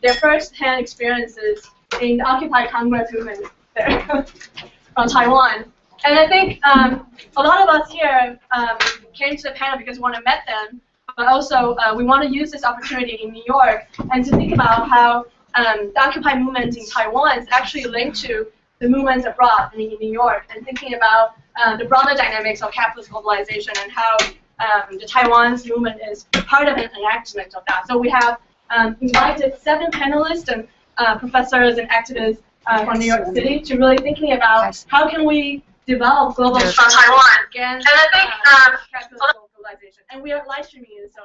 their first-hand experiences in the Occupy Congress movement there from Taiwan. And I think a lot of us here came to the panel because we want to meet them, but also we want to use this opportunity in New York and to think about how the Occupy movement in Taiwan is actually linked to the movements abroad in New York, and thinking about the broader dynamics of capitalist globalization and how the Taiwan's movement is part of an enactment of that. So we have invited 7 panelists and professors and activists from New York City to really thinking about how can we develop global Taiwan against capitalist globalization. And we are live streaming it, so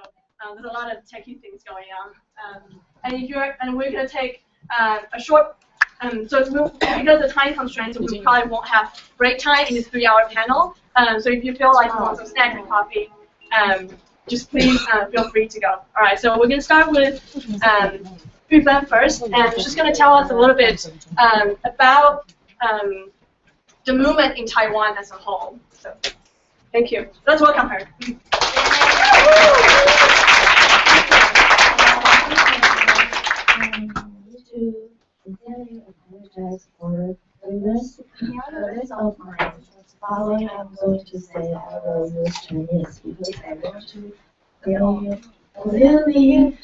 there's a lot of techie things going on. And we're going to take a short. So because of time constraints, we probably won't have break time in this 3-hour panel. So if you feel like you want some snack and coffee, just please feel free to go. All right, so we're going to start with Yu-Fen first, and she's going to tell us a little bit about the movement in Taiwan as a whole. So thank you. Let's welcome her. Sincerely apologize for the rest of my following. I'm going to say I will use Chinese because I want to clearly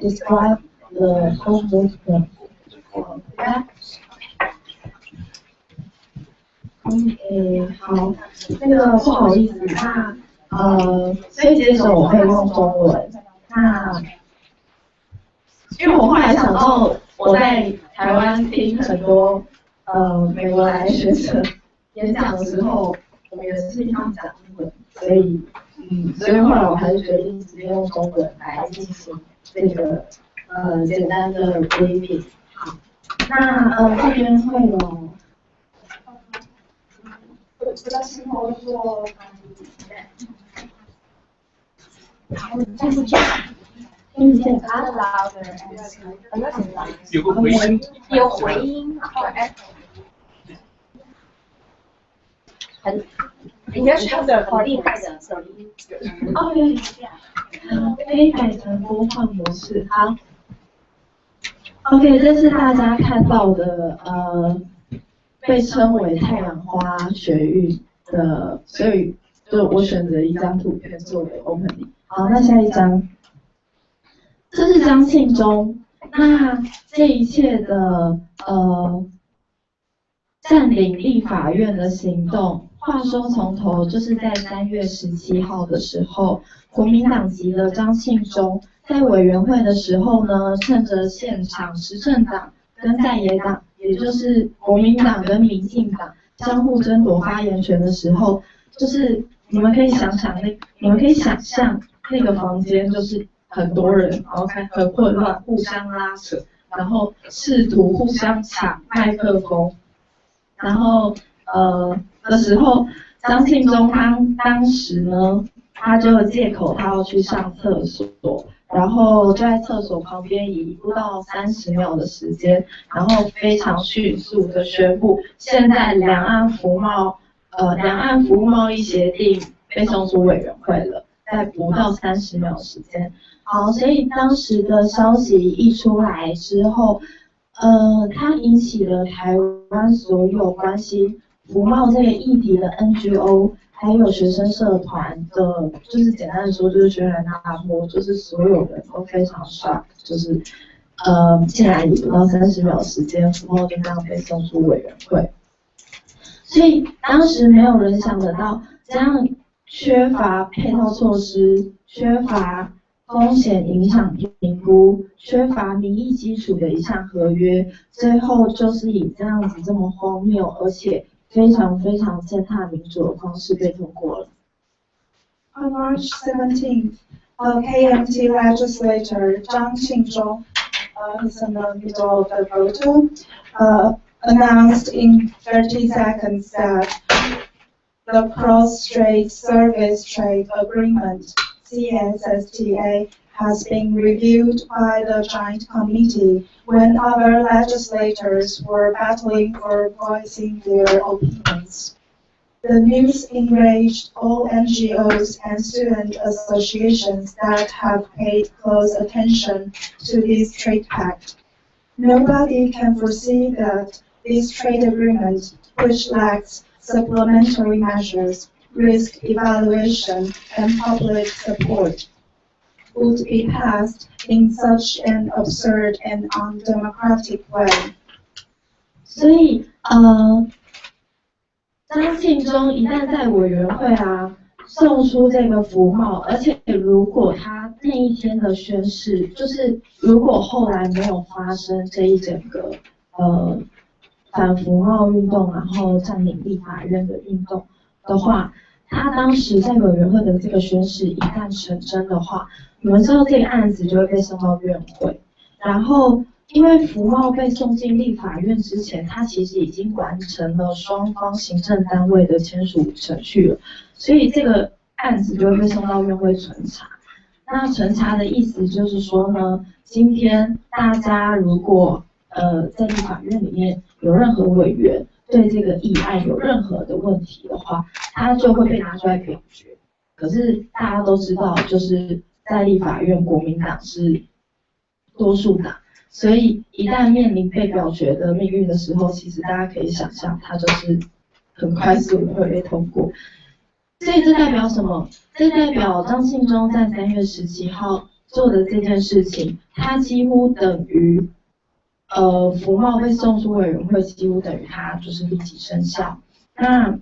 describe the whole movement.好，那个不好意思，所以接着我会用中文。因为我后来想到我在台湾听很多美国来学者演讲的时候，我们也是听他们讲英文，所以后来我还是决定直接用中文来进行这个简单的 briefing。好，那这边会有私头做听不见。听不见，有个回音，有回音，应该是很厉害的声音。OK， 可以改成播放模式。好 ，OK， 这是大家看到的被称为太阳花学运的，所以就我选择一张图片作为 opening。好，那下一张。这是张庆忠，那这一切的占领立法院的行动，话说从头，就是在3月17号的时候，国民党籍的张庆忠在委员会的时候呢，趁着现场执政党跟在野党，也就是国民党跟民进党相互争夺发言权的时候，就是你们可以想象那个房间就是很多人，然后很混乱，互相拉扯，然后试图互相抢麦克风，然后的时候，张庆忠当时呢，他就借口他要去上厕所，然后就在厕所旁边以不到30秒的时间，然后非常迅速的宣布，现在两岸服务贸易协定被送出委员会了，在不到30秒的时间。好，所以当时的消息一出来之后，它引起了台湾所有关心服贸这个议题的 NGO， 还有学生社团的，就是简单的说就是轩然大波，就是所有人都非常shock，就是竟然以不到30秒时间，服贸就这样被送出委员会。所以当时没有人想得到，这样缺乏配套措施，缺乏风险影响评估，缺乏民意基础的一项合约，最后就是以这样子这么荒谬，而且非常非常践踏民主的方式被通过了。On March 17th, KMT legislator Zhang Qingzhong, he's in the middle of the photo, announced in 30 seconds that the Cross-Strait Services Trade Agreement, CSSTA, has been reviewed by the Joint Committee when other legislators were battling for voicing their opinions. The news enraged all NGOs and student associations that have paid close attention to this trade pact. Nobody can foresee that this trade agreement, which lacks supplementary measures, risk evaluation, and public support, would be passed in such an absurd and undemocratic way. 所以张庆忠一旦在委员会送出这个服贸，而且如果他那一天的宣誓，就是如果后来没有发生这一整个反服贸运动，然后占领立法院的运动的话，他当时在委员会的这个宣誓一旦成真的话，你们知道这个案子就会被送到院会，然后因为服贸被送进立法院之前，它其实已经完成了双方行政单位的签署程序了，所以这个案子就会被送到院会存查。那存查的意思就是说呢，今天大家如果在立法院里面有任何委员对这个议案有任何的问题的话，它就会被拿出来表决。可是大家都知道，就是在立法院国民党是多数党。所以一旦面临被表决的命运的时候，其实大家可以想象，它就是很快速的会被通过。所以这代表什么？这代表张庆忠在3月17号做的这件事情，它几乎等于服贸被送出委员会，几乎等于它就是立即生效。那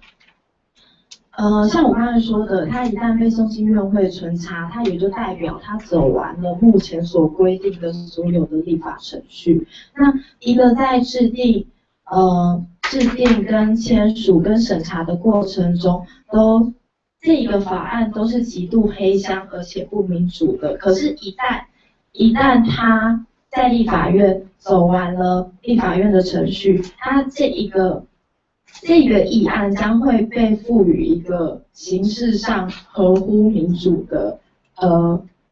像我刚才说的，它一旦被送进院会存查，它也就代表它走完了目前所规定的所有的立法程序。那一个在制定跟签署跟审查的过程中，这个法案都是极度黑箱而且不民主的。可是，一旦它在立法院走完了立法院的程序，它这个议案将会被赋予一个形式上合乎民主的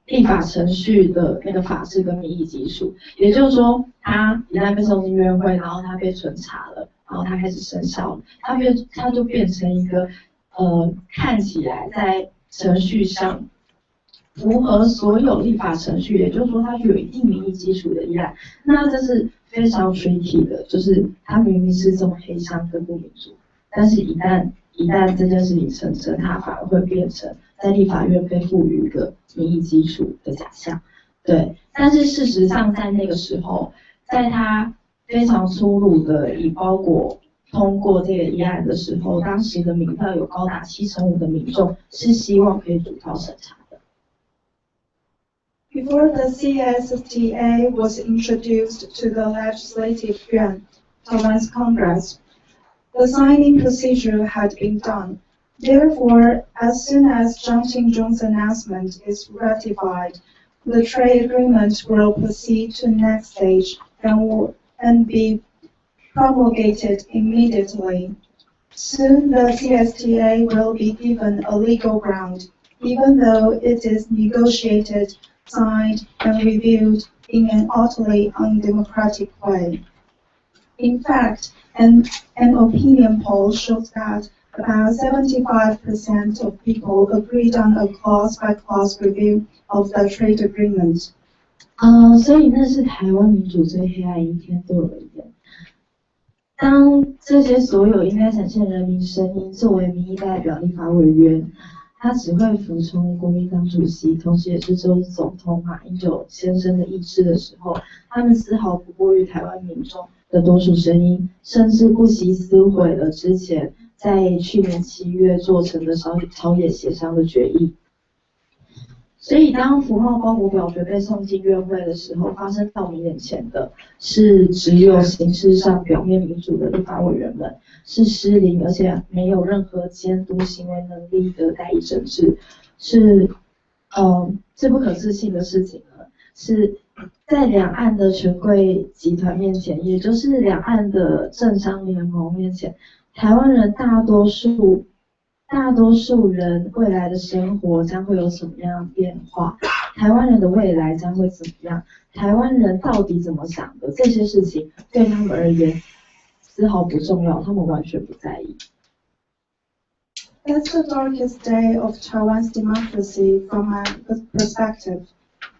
立法程序的那个法制跟民意基础，也就是说，它一旦被送进院会，然后它被存查了，然后它开始生效了，它就变成一个看起来在程序上符合所有立法程序，也就是说它具有一定民意基础的议案，那这是非常 tricky 的，就是它明明是这么黑箱跟不民主，但是一旦这件事情成真，它反而会变成在立法院被赋予一个民意基础的假象。对，但是事实上在那个时候，在它非常粗鲁的以包裹通过这个议案的时候，当时的民调有高达75%的民众是希望可以主导审查的。Before the CSTA was introduced to the legislative yuan, Taiwan's Congress, the signing procedure had been done. Therefore, as soon as Zhang Qingzhong's announcement is ratified, the trade agreement will proceed to the next stage and be promulgated immediately. Soon the CSTA will be given a legal ground, even though it is negotiated, signed, and reviewed in an utterly undemocratic way. In fact, an opinion poll shows that about 75% of people agreed on a clause-by-clause review of the trade agreement. 所以那是台湾民主最黑暗一天，对我而言。当这些所有应该展现人民声音作为民意代表立法委员，他只会服从国民党主席，同时也是州总统马英九先生的意志的时候，他们丝毫不顾虑台湾民众的多数声音，甚至不惜撕毁了之前在去年7月做成的朝野协商的决议。所以当服贸包裹表决被送进院会的时候，发生到我们眼前的是只有形式上表面民主的立法委员们，是失灵而且没有任何监督行为能力的代议政治，是最不可置信的事情了。是在两岸的权贵集团面前，也就是两岸的政商联盟面前，台湾人大多数人未来的生活将会有什么样的变化？台湾人的未来将会怎么样？台湾人到底怎么想的？这些事情对他们而言丝毫不重要，他们完全不在意。That's the darkest day of Taiwan's democracy from my perspective.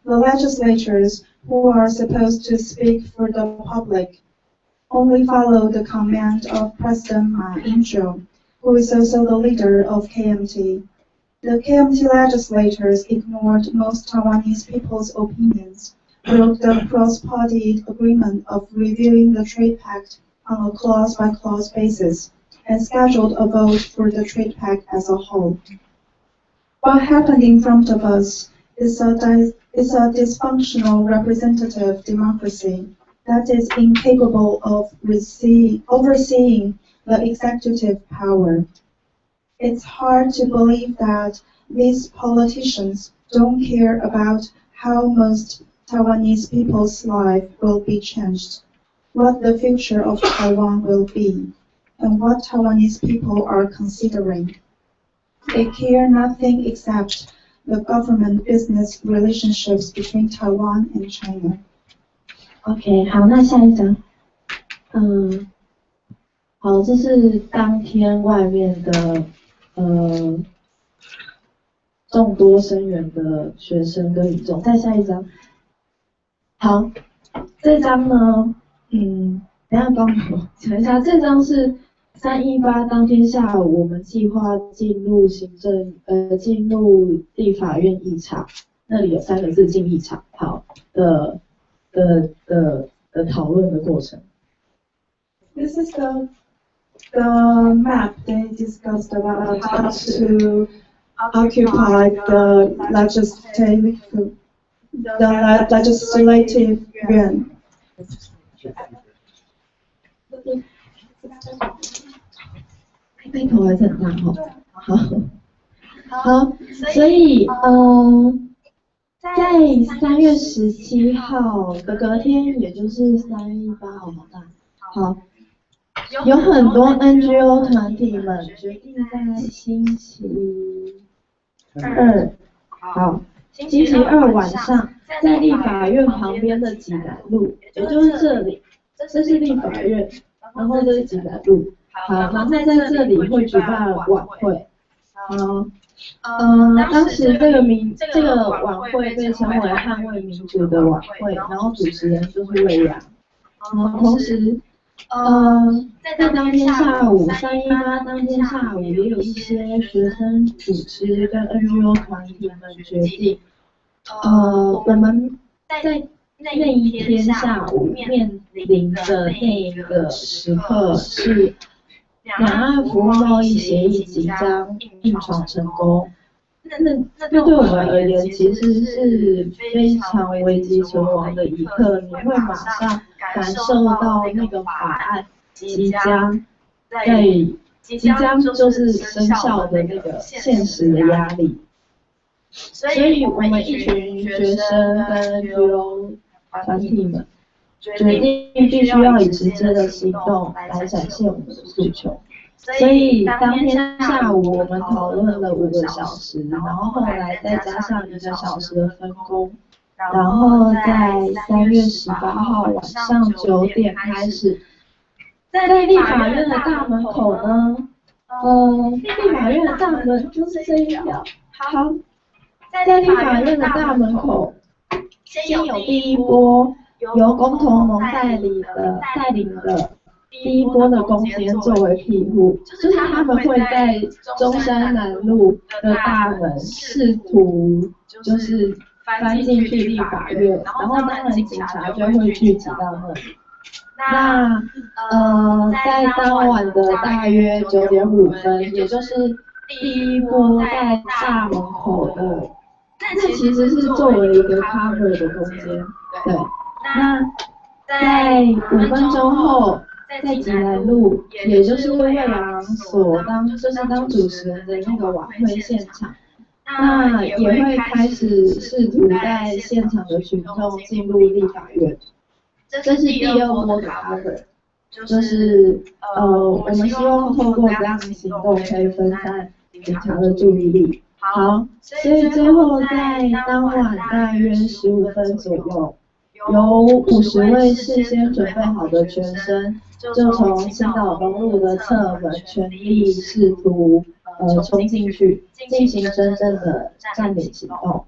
The legislators, who are supposed to speak for the public, only follow the command of President Ma Ying-jeou, who is also the leader of KMT. The KMT legislators ignored most Taiwanese people's opinions, broke the cross-party agreement of reviewing the trade pact on a clause-by-clause basis, and scheduled a vote for the trade pact as a whole. What happened in front of us is a dysfunctional representative democracy that is incapable of overseeing the executive power. It's hard to believe that these politicians don't care about how most Taiwanese people's life will be changed, what the future of Taiwan will be, and what Taiwanese people are considering. They care nothing except the government-business relationships between Taiwan and China. OK， 好，那下一张。好，这是当天外面的众多声援的学生跟民众。再下一张。好，这张呢，等一下帮我讲一下，这张是318当天下午我们计划进入立法院议场，那里有3个字进议场，好的讨论的过程。This is the map they discussed about how to occupy the legislative yuan. 背头还是很大哦。好，所以在3月17号的隔天，也就是318号，好大。好，有很多 NGO 团体们决定在星期二晚上，在立法院旁边的济南路，也就是这里，这是立法院，然后这是济南路。好，然后在这里会举办晚会。当时这个晚会被称为捍卫民主的晚会，然后主持人就是魏阳。同时，在当天下午318当天下午，也有一些学生组织跟 NGO 团体们决定，我们在那一天下午面临的那一个时刻是两岸服务贸易协议即将硬闯成功。那对我们而言，其实是非常危急存亡的一刻。你会马上感受到那个法案即将就是生效的那个现实的压力。所以我们一群学生跟 NGO 团体们决定必须要以直接的行动来展现我们的诉求。所以当天下午我们讨论了5个小时，然后后来再加上1个小时的分工，然后在3月18号晚上9点开始，在立法院的大门口呢，立法院的大门就是这一条。好，在立法院的大门口，先有第一波由公投盟带领的第一波的攻坚作为庇护，就是他们会在中山南路的大门试图就是翻进去立法院，然后当然警察就会聚集到那里。那在当晚的大约9点5分，也就是第一波在大门口的，这其实是作为一个 cover 的攻坚，对。那在5分钟后，在济南路，也就是魏阳所当主持人的那个晚会现场，那也会开始试图带现场的群众进入立法院。这是第2波的 cover， 就是我们希望透过这样的行动可以分散警察的注意力。好，所以最后在当晚大约15分左右，有50位事先准备好的学生就从青岛东路的侧门全力试图冲进去，进行真正的占领行动。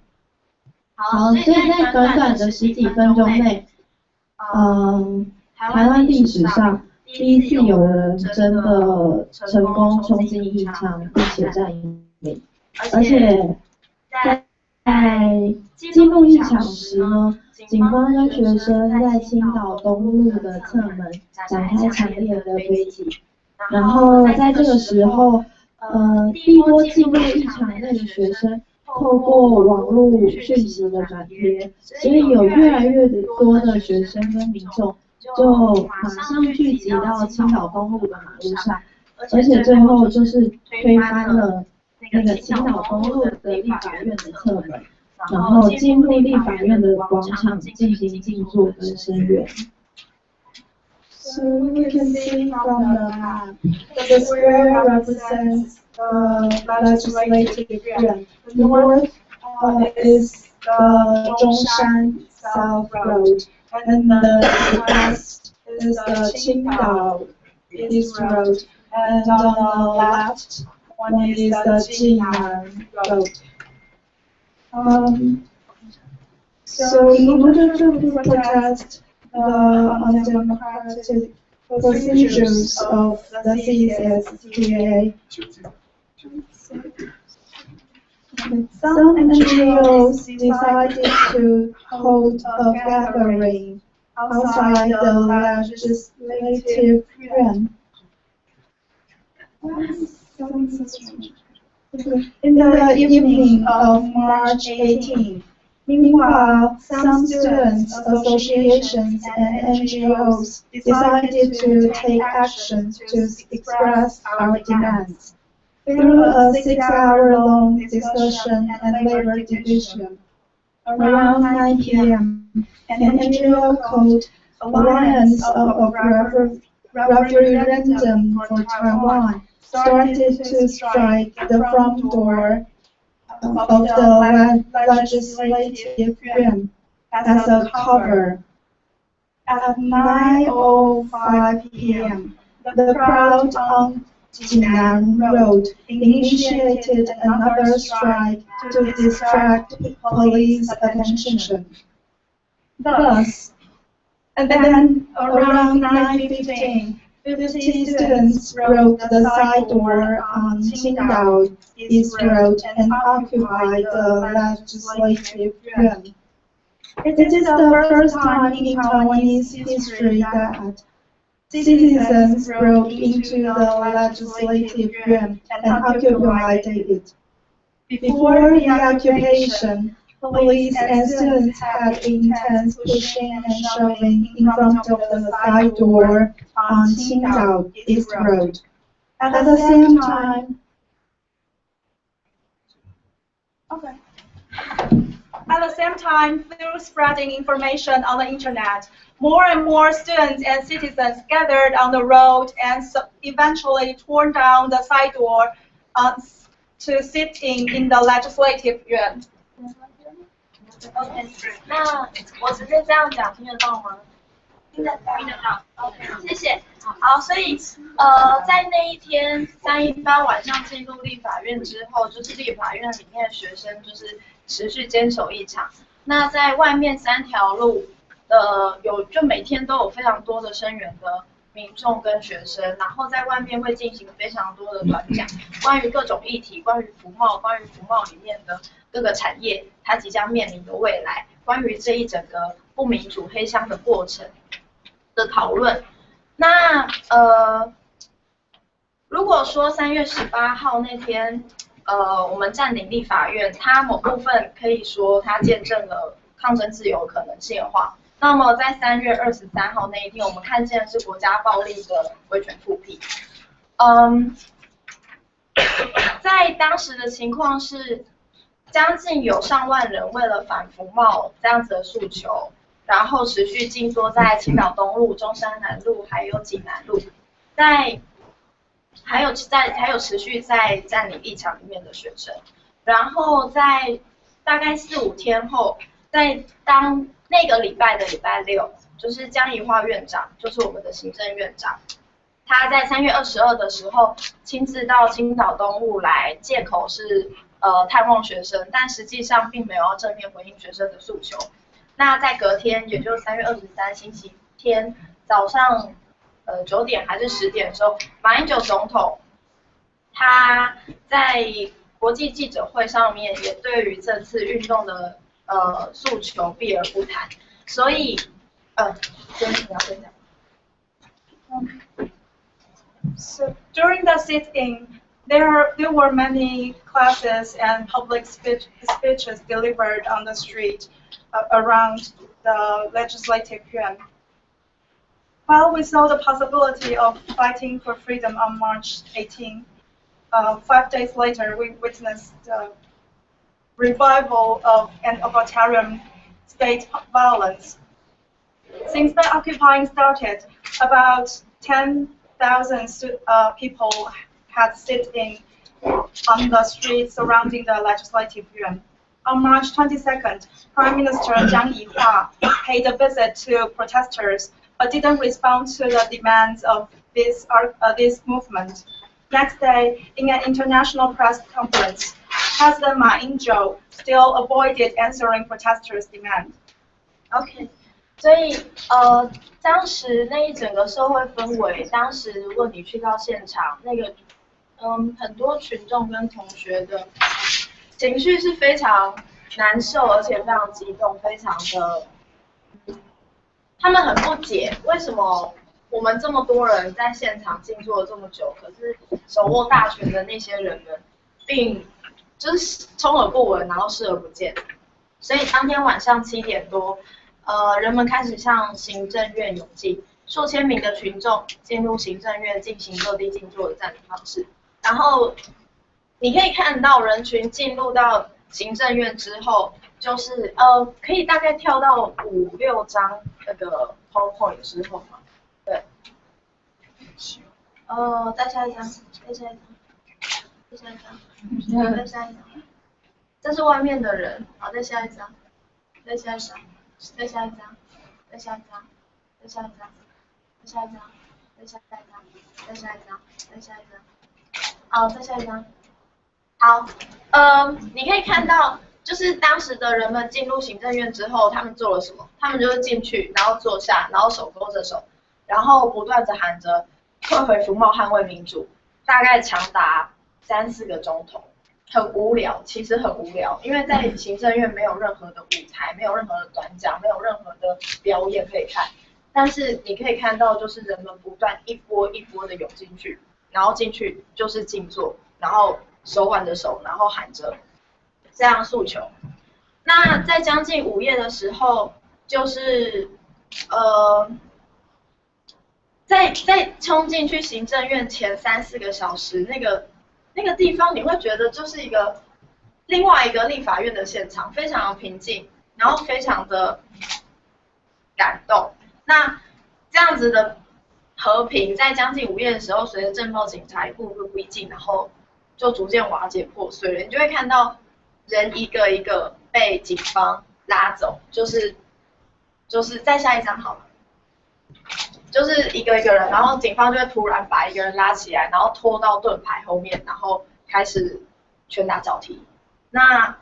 好，所以在短短的10几分钟内，台湾历史上第一次有人真的成功冲进议场并且占领，而且在进入议场时呢，警方跟学生在青岛东路的侧门展开强烈的追击，然后在这个时候，第一波进入议场内的学生透过网络讯息的转贴，所以有越来越多的学生跟民众就马上聚集到青岛东路的马路上，而且最后就是推翻了那个青岛东路的立法院的侧门，然后进入立法院的广场进行静坐跟声援。So you can see from the map, the square represents the legislative yuan. The north is the Zhongshan South Road, and the west is the Qingdao East Road, and on the left one is the Jinan Road. So in order to protest the undemocratic procedures of the CSTA, some NGOs decided to hold a gathering outside the legislative yuan. In the evening of March 18, meanwhile, some students, associations, and NGOs decided to take action to express our demands. Through a 6-hour-long discussion and labor division, around 9 p.m., an NGO called Alliance of Referendum for Taiwan started to strike the front door of the legislative yuan as a cover. At 9:05 p.m., the crowd on Jinan Road initiated another strike to distract police attention. Thus, and then around 9:15, 50 students broke the side door on Qingdao East Road and occupied the legislative yuan. It is the first time in Taiwanese history that citizens broke into the legislative yuan and occupied it. Before the occupation, police and students had intense pushing and shoving in front of the side door on Qingdao East Road. At the same time, through spreading information on the internet, more and more students and citizens gathered on the road and eventually torn down the side door to sit in the legislative yuan. OK， 那我直接这样讲，听得到吗？听得到。OK， 谢谢。好，所以在那一天318晚上进入立法院之后，就是立法院里面的学生就是持续坚守议场。那在外面3条路就每天都有非常多的声援的民众跟学生，然后在外面会进行非常多的短讲，关于各种议题，关于服贸里面的各个产业它即将面临的未来，关于这一整个不民主黑箱的过程的讨论。那如果说3月18号那天我们占领立法院，它某部分可以说它见证了抗争自由可能性化。那么在3月23号那一天，我们看见的是国家暴力的威权复辟。在当时的情况是，将近有上万人为了反服贸这样子的诉求，然后持续静坐在青岛东路、中山南路还有济南路，还有持续在占领议场里面的学生。然后在大概4、5天后，在当那个礼拜的礼拜6，就是江宜桦院长，就是我们的行政院长，他在3月22的时候亲自到青岛东路来，借口是探望学生，但实际上并没有要正面回应学生的诉求。那在隔天，也就是3月23星期天早上9点还是10点的时候，马英九总统他在国际记者会上面也对于这次运动的诉求避而不谈，所以先你要分享。So during the sit-in, there were many classes and public speeches delivered on the street around the legislative yuan. While we saw the possibility of fighting for freedom on March 18, 5 days later we witnessed the revival of an authoritarian state violence. Since the occupying started, about 10,000 people had sit-in on the streets surrounding the legislative yuan. On March 22nd, Prime Minister Zhang Yihua paid a visit to protesters, but didn't respond to the demands of this movement. Next day, in an international press conference, President Ma Ying-jeou still avoided answering protesters' demand. OK， 所以当时那一整个社会氛围，当时如果你去到现场，那个很多群众跟同学的情绪是非常难受，而且非常激动，非常的，他们很不解为什么我们这么多人在现场静坐了这么久，可是手握大权的那些人们，并就是充耳不闻，然后视而不见。所以当天晚上7点多，人们开始向行政院涌进，数千名的群众进入行政院进行各地静坐的占领方式。然后你可以看到人群进入到行政院之后，就是可以大概跳到5、6张那个 PowerPoint 之后嘛，对。再下一张，再下一张，再下一张，再下一张。这是外面的人，好，再下一张，再下一张，再下一张，再下一张，再下一张，再下一张，再下一张，再下一张，再下一张。好，再下一张。好，你可以看到，就是当时的人们进入行政院之后，他们做了什么？他们就是进去，然后坐下，然后手勾着手，然后不断地喊着“退回服贸，捍卫民主”，大概长达3、4个钟头，很无聊，其实很无聊，因为在行政院没有任何的舞台，没有任何的短讲，没有任何的表演可以看，但是你可以看到，就是人们不断一波一波的涌进去。然后进去就是静坐，然后手挽着手，然后喊着这样诉求。那在将近午夜的时候，就是在冲进去行政院前3、4个小时，那个地方你会觉得就是另外一个立法院的现场，非常的平静，然后非常的感动。那这样子的和平在将近午夜的时候，随着政报警察一步步逼近，然后就逐渐瓦解破碎了。你就会看到人一个一个被警方拉走，就是再下一张好了，就是一个一个人，然后警方就会突然把一个人拉起来，然后拖到盾牌后面，然后开始拳打脚踢。那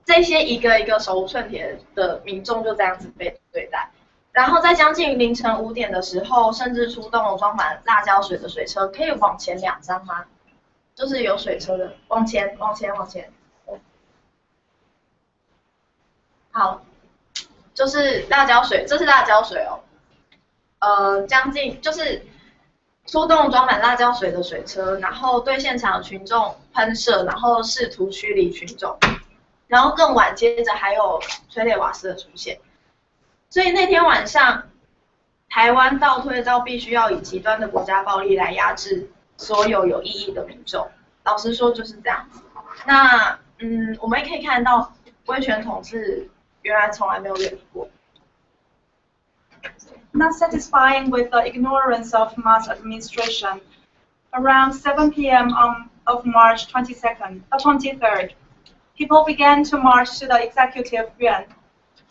这些一个一个手无寸铁的民众就这样子被对待。然后在将近凌晨5点的时候，甚至出动了装满辣椒水的水车，可以往前2张吗？就是有水车的，往前。好，就是辣椒水，这是辣椒水哦。将近就是出动装满辣椒水的水车，然后对现场的群众喷射，然后试图驱离群众。然后更晚接着还有催泪瓦斯的出现。所以那天晚上，台湾倒退到必须要以极端的国家暴力来压制所有有异议的民众。老实说就是这样子。那我们也可以看到，威权统治原来从来没有远离过。Not satisfying with the ignorance of mass administration, around 7 p.m. of March 23rd, people began to march to the executive yuan.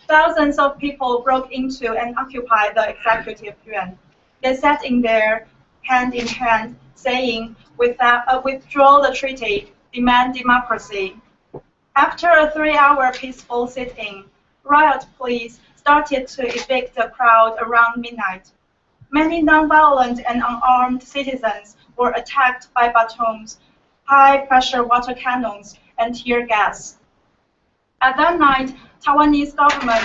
Thousands of people broke into and occupied the executive yuan. they sat in there, hand in hand, saying, withdraw the treaty, demand democracy. After a 3-hour peaceful sit-in, riot police started to evict the crowd around midnight. Many non-violent and unarmed citizens were attacked by batons, high-pressure water cannons, and tear gas. At that night, Taiwanese government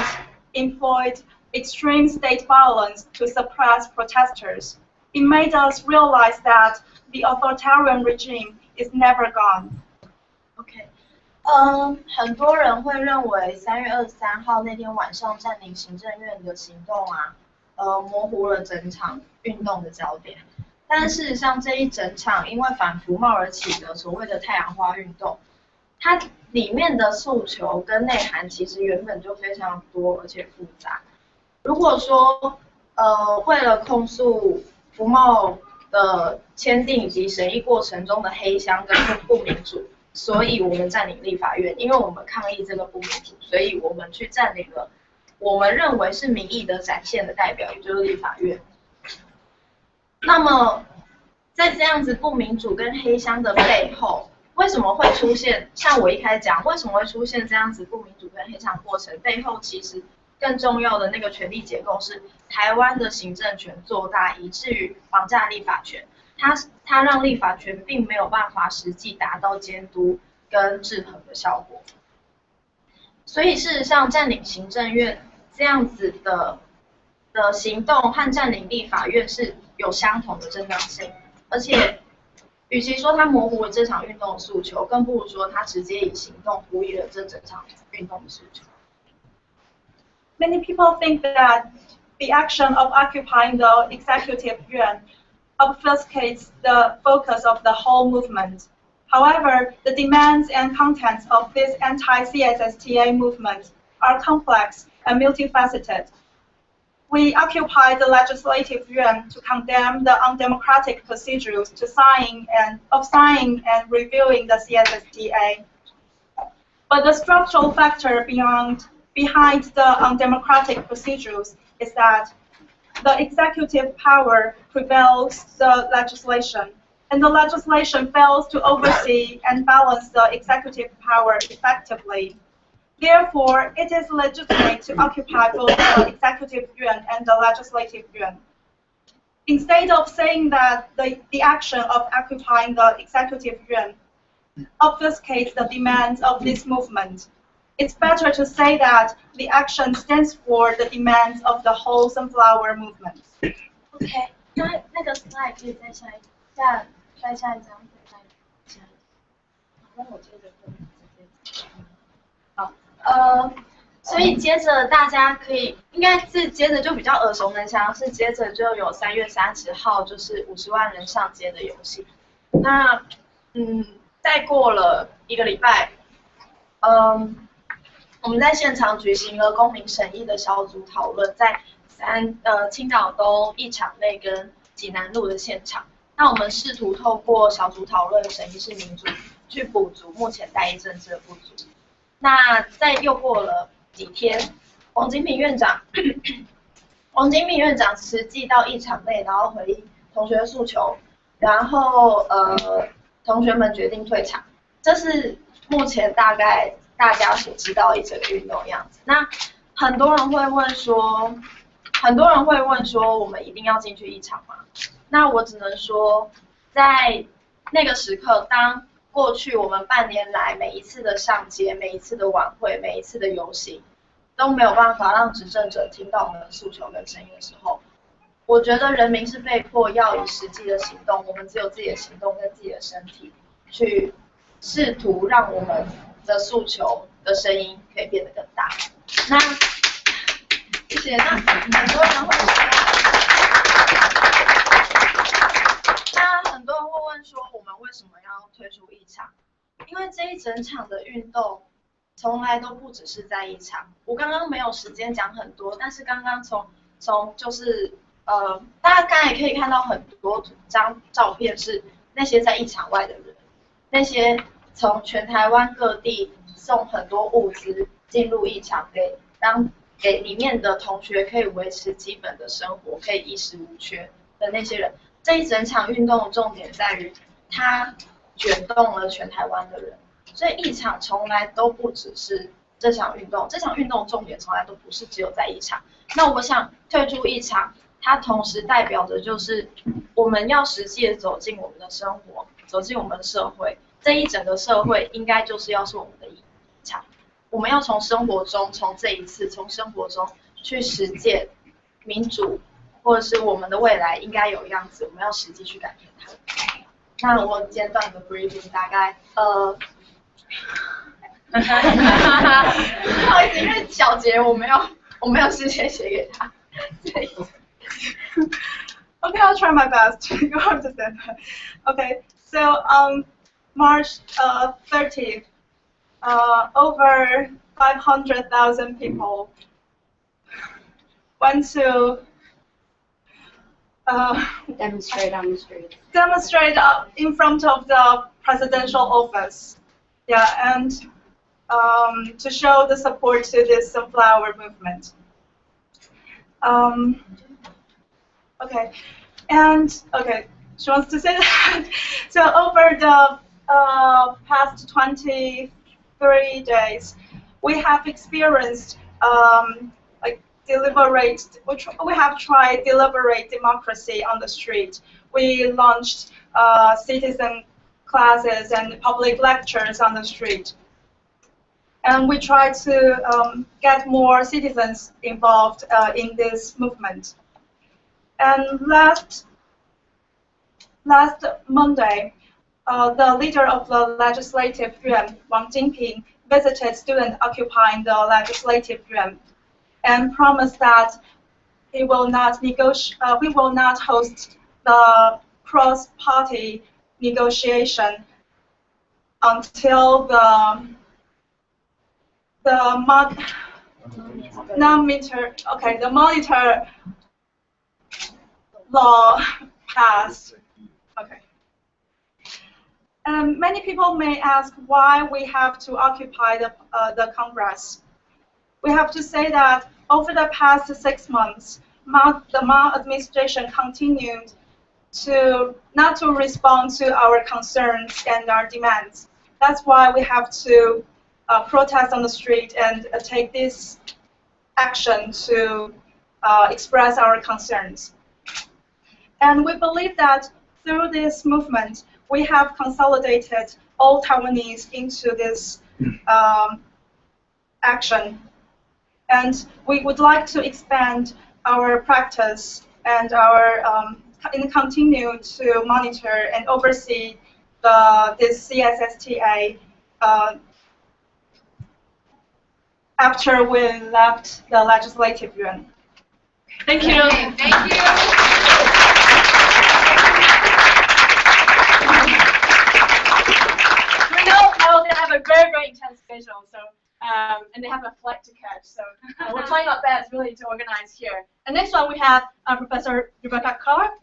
employed extreme state violence to suppress protesters. It made us realize that the authoritarian regime is never gone. OK， 很多人会认为3月23号那天晚上占领行政院的行动啊，模糊了整场运动的焦点。但事实上，这一整场因为反服贸而起的所谓的太阳花运动，它里面的诉求跟内涵其实原本就非常多而且复杂。如果说为了控诉服贸的签订以及审议过程中的黑箱跟不民主，所以我们占领立法院，因为我们抗议这个不民主，所以我们去占领了我们认为是民意的展现的代表，也就是立法院。那么在这样子不民主跟黑箱的背后，为什么会出现像我一开始讲，为什么会出现这样子不民主跟黑箱过程？背后其实更重要的那个权力结构是台湾的行政权做大，以至于绑架立法权。它让立法权并没有办法实际达到监督跟制衡的效果。所以事实上，占领行政院这样子的行动和占领立法院是有相同的正当性，而且与其说它模糊了这场运动的诉求，更不如说它直接以行动呼吁了这整场运动的诉求。Many people think that the action of occupying the executive yuan obfuscates the focus of the whole movement. However, the demands and contents of this anti-CSSTA movement are complex and multifaceted. We occupy the legislative yuan to condemn the undemocratic procedures to signing and reviewing the CSSTA. But the structural factor behind the undemocratic procedures is that the executive power prevails the legislation, and the legislation fails to oversee and balance the executive power effectively. Therefore, it is legitimate to occupy both the executive yuan and the legislative yuan. Instead of saying that the action of occupying the executive yuan obfuscates the demands of this movement, it's better to say that the action stands for the demands of the whole sunflower movement. OK， 那个 slide 可以再下一张，再下一张。那我接着好，所以接着大家可以应该是接着就比较耳熟能详，是接着就有3月30号就是50万人上街的游行。那再过了1个礼拜，我们在现场举行了公民审议的小组讨论，在青岛东一场内跟济南路的现场。那我们试图透过小组讨论审议式民主，去补足目前代议政治的不足。那再又过了几天，王金平院长实际到议场内，然后回应同学诉求，然后同学们决定退场。这是目前大概大家所知道一整个运动的样子。那很多人会问说，我们一定要进去议场吗？那我只能说，在那个时刻，当过去我们半年来每一次的上街、每一次的晚会、每一次的游行，都没有办法让执政者听到我们的诉求跟声音的时候，我觉得人民是被迫要以实际的行动，我们只有自己的行动跟自己的身体，去试图让我们的诉求的声音可以变得更大。那谢谢。那很多人会说，我们为什么要退出议场？因为这一整场的运动从来都不只是在议场。我刚刚没有时间讲很多，但是刚刚从就是大家刚才也可以看到很多张照片，是那些在议场外的人，那些从全台湾各地送很多物资进入议场，给里面的同学可以维持基本的生活，可以衣食无缺的那些人。这一整场运动的重点在于，它卷动了全台湾的人，所以一场从来都不只是这场运动，这场运动重点从来都不是只有在一场。那我想退出一场，它同时代表着就是我们要实际的走进我们的生活，走进我们的社会，这一整个社会应该就是要是我们的一场。我们要从生活中，从这一次，从生活中去实践民主，或者是我们的未来应该有样子，我们要实际去改变它。那我简短的 briefing 大概不好意思，因为小杰我没有事先写给他。Okay, I'll try my best. You understand. Okay, so on March 30th, over 500,000 people went to Demonstrate on the streets. demonstrate in front of the presidential office. Yeah, and to show the support to this sunflower movement. Okay, and okay, she wants to say that. So over the past 23 days, we have experienced like we have tried deliberate democracy on the street. We launched citizen classes and public lectures on the street. And we try to get more citizens involved in this movement. And last Monday, the leader of the Legislative Yuan, Wang Jinping, visited students occupying the Legislative Yuan and promised that he will not host the cross-party negotiation until the monitor law passed. Okay. Many people may ask why we have to occupy the Congress. We have to say that over the past 6 months, the Mao administration continued not to respond to our concerns and our demands. That's why we have to protest on the street and take this action to express our concerns. And we believe that through this movement, we have consolidated all Taiwanese into this action. And we would like to expand our practice and and continue to monitor and oversee this CSSTA after we left the Legislative Yuan. Thank you. Thank you. We know they have a very, very intense schedule, so and they have a flight to catch, so we're trying our best really to organize here. And next one we have Professor Rebecca Carr.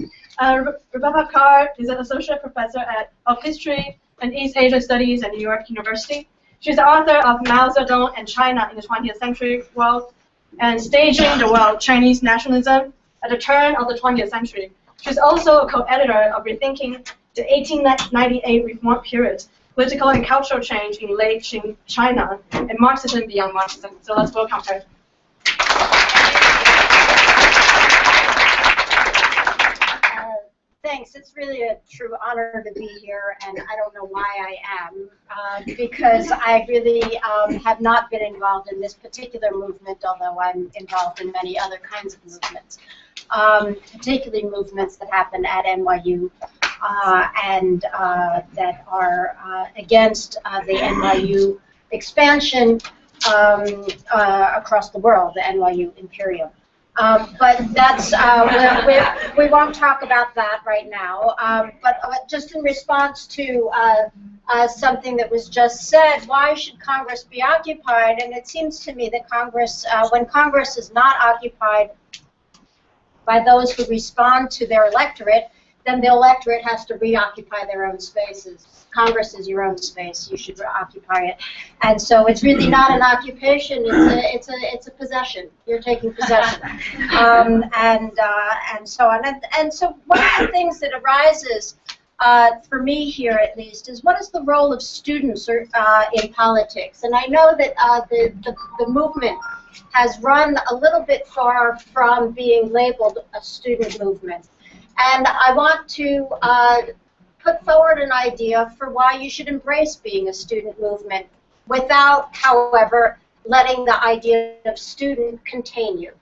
Rebecca Carr is an associate professor of history and East Asia Studies at New York University. She's the author of Mao Zedong and China in the 20th Century World and Staging the World Chinese Nationalism at the Turn of the 20th Century. She's also a co-editor of Rethinking the 1898 Reform Period, Political and Cultural Change in Late Qing China, and Marxism Beyond Marxism. So let's welcome her. Thanks. It's really a true honor to be here, and I don't know why I am, because I really have not been involved in this particular movement, although I'm involved in many other kinds of movements, particularly movements that happen at NYU and that are against the NYU expansion across the world, the NYU Imperium. But that's, we won't talk about that right now. But just in response to something that was just said, why should Congress be occupied? And it seems to me that Congress, when Congress is not occupied by those who respond to their electorate, then the electorate has to reoccupy their own spaces. Congress is your own space. You should occupy it. And so it's really not an occupation. It's a possession. You're taking possession. And so on. And so one of the things that arises for me here, at least, is what is the role of students in politics? And I know that the movement has run a little bit far from being labeled a student movement. And I want to put forward an idea for why you should embrace being a student movement without, however, letting the idea of student contain you.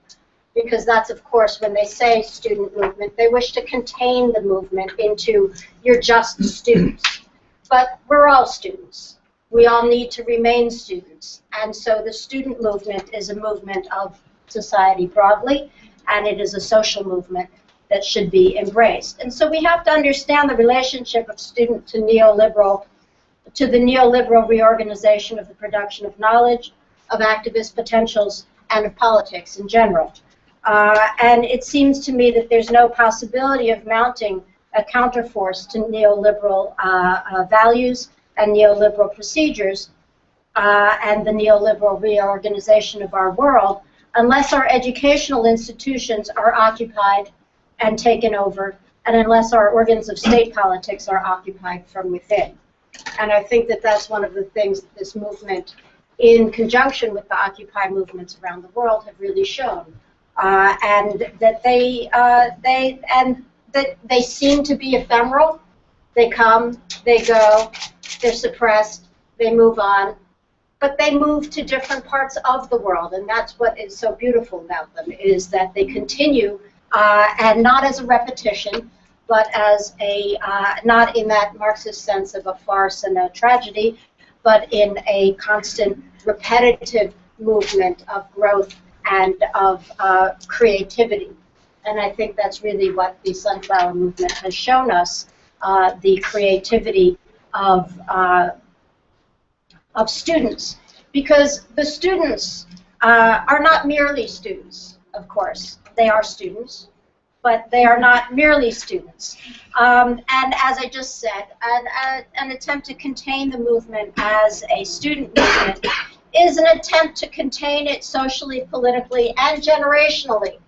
Because that's, of course, when they say student movement, they wish to contain the movement into you're just students. But we're all students. We all need to remain students. And so the student movement is a movement of society broadly, and it is a social movement that should be embraced. And so we have to understand the relationship of student to the neoliberal reorganization of the production of knowledge, of activist potentials, and of politics in general. And it seems to me that there's no possibility of mounting a counterforce to neoliberal values and neoliberal procedures and the neoliberal reorganization of our world unless our educational institutions are occupied and taken over, and unless our organs of state politics are occupied from within. And I think that that's one of the things that this movement, in conjunction with the Occupy movements around the world, have really shown. And that they seem to be ephemeral. They come, they go, they're suppressed, they move on, but they move to different parts of the world, and that's what is so beautiful about them, is that they continue, and not as a repetition, but as a, not in that Marxist sense of a farce and a tragedy, but in a constant, repetitive movement of growth and of creativity. And I think that's really what the Sunflower Movement has shown us, the creativity of students. Because the students are not merely students, of course. They are students, but they are not merely students. And as I just said, an attempt to contain the movement as a student movement is an attempt to contain it socially, politically, and generationally.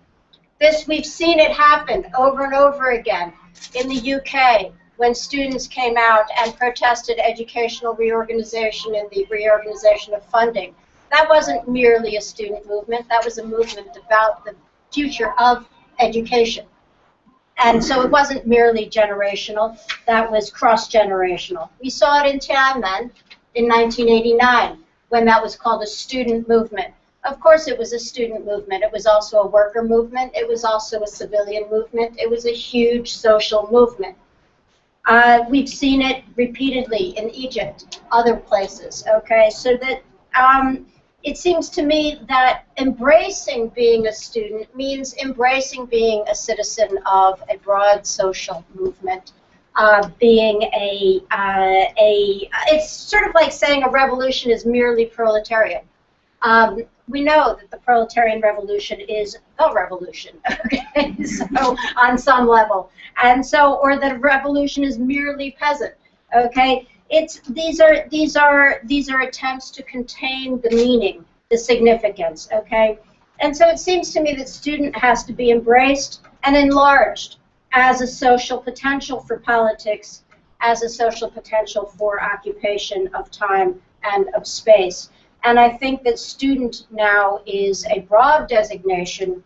We've seen it happen over and over again in the UK when students came out and protested educational reorganization and the reorganization of funding. That wasn't merely a student movement, that was a movement about the future of education. And so it wasn't merely generational, that was cross-generational. We saw it in Tiananmen in 1989 when that was called a student movement. Of course it was a student movement, it was also a worker movement, it was also a civilian movement, it was a huge social movement. We've seen it repeatedly in Egypt, other places, okay? So that it seems to me that embracing being a student means embracing being a citizen of a broad social movement, being it's sort of like saying a revolution is merely proletarian. We know that the proletarian revolution is the revolution, okay, so on some level, and so, or that a revolution is merely peasant, okay. These are attempts to contain the meaning, the significance, okay, and so it seems to me that student has to be embraced and enlarged as a social potential for politics, as a social potential for occupation of time and of space. And I think that student now is a broad designation.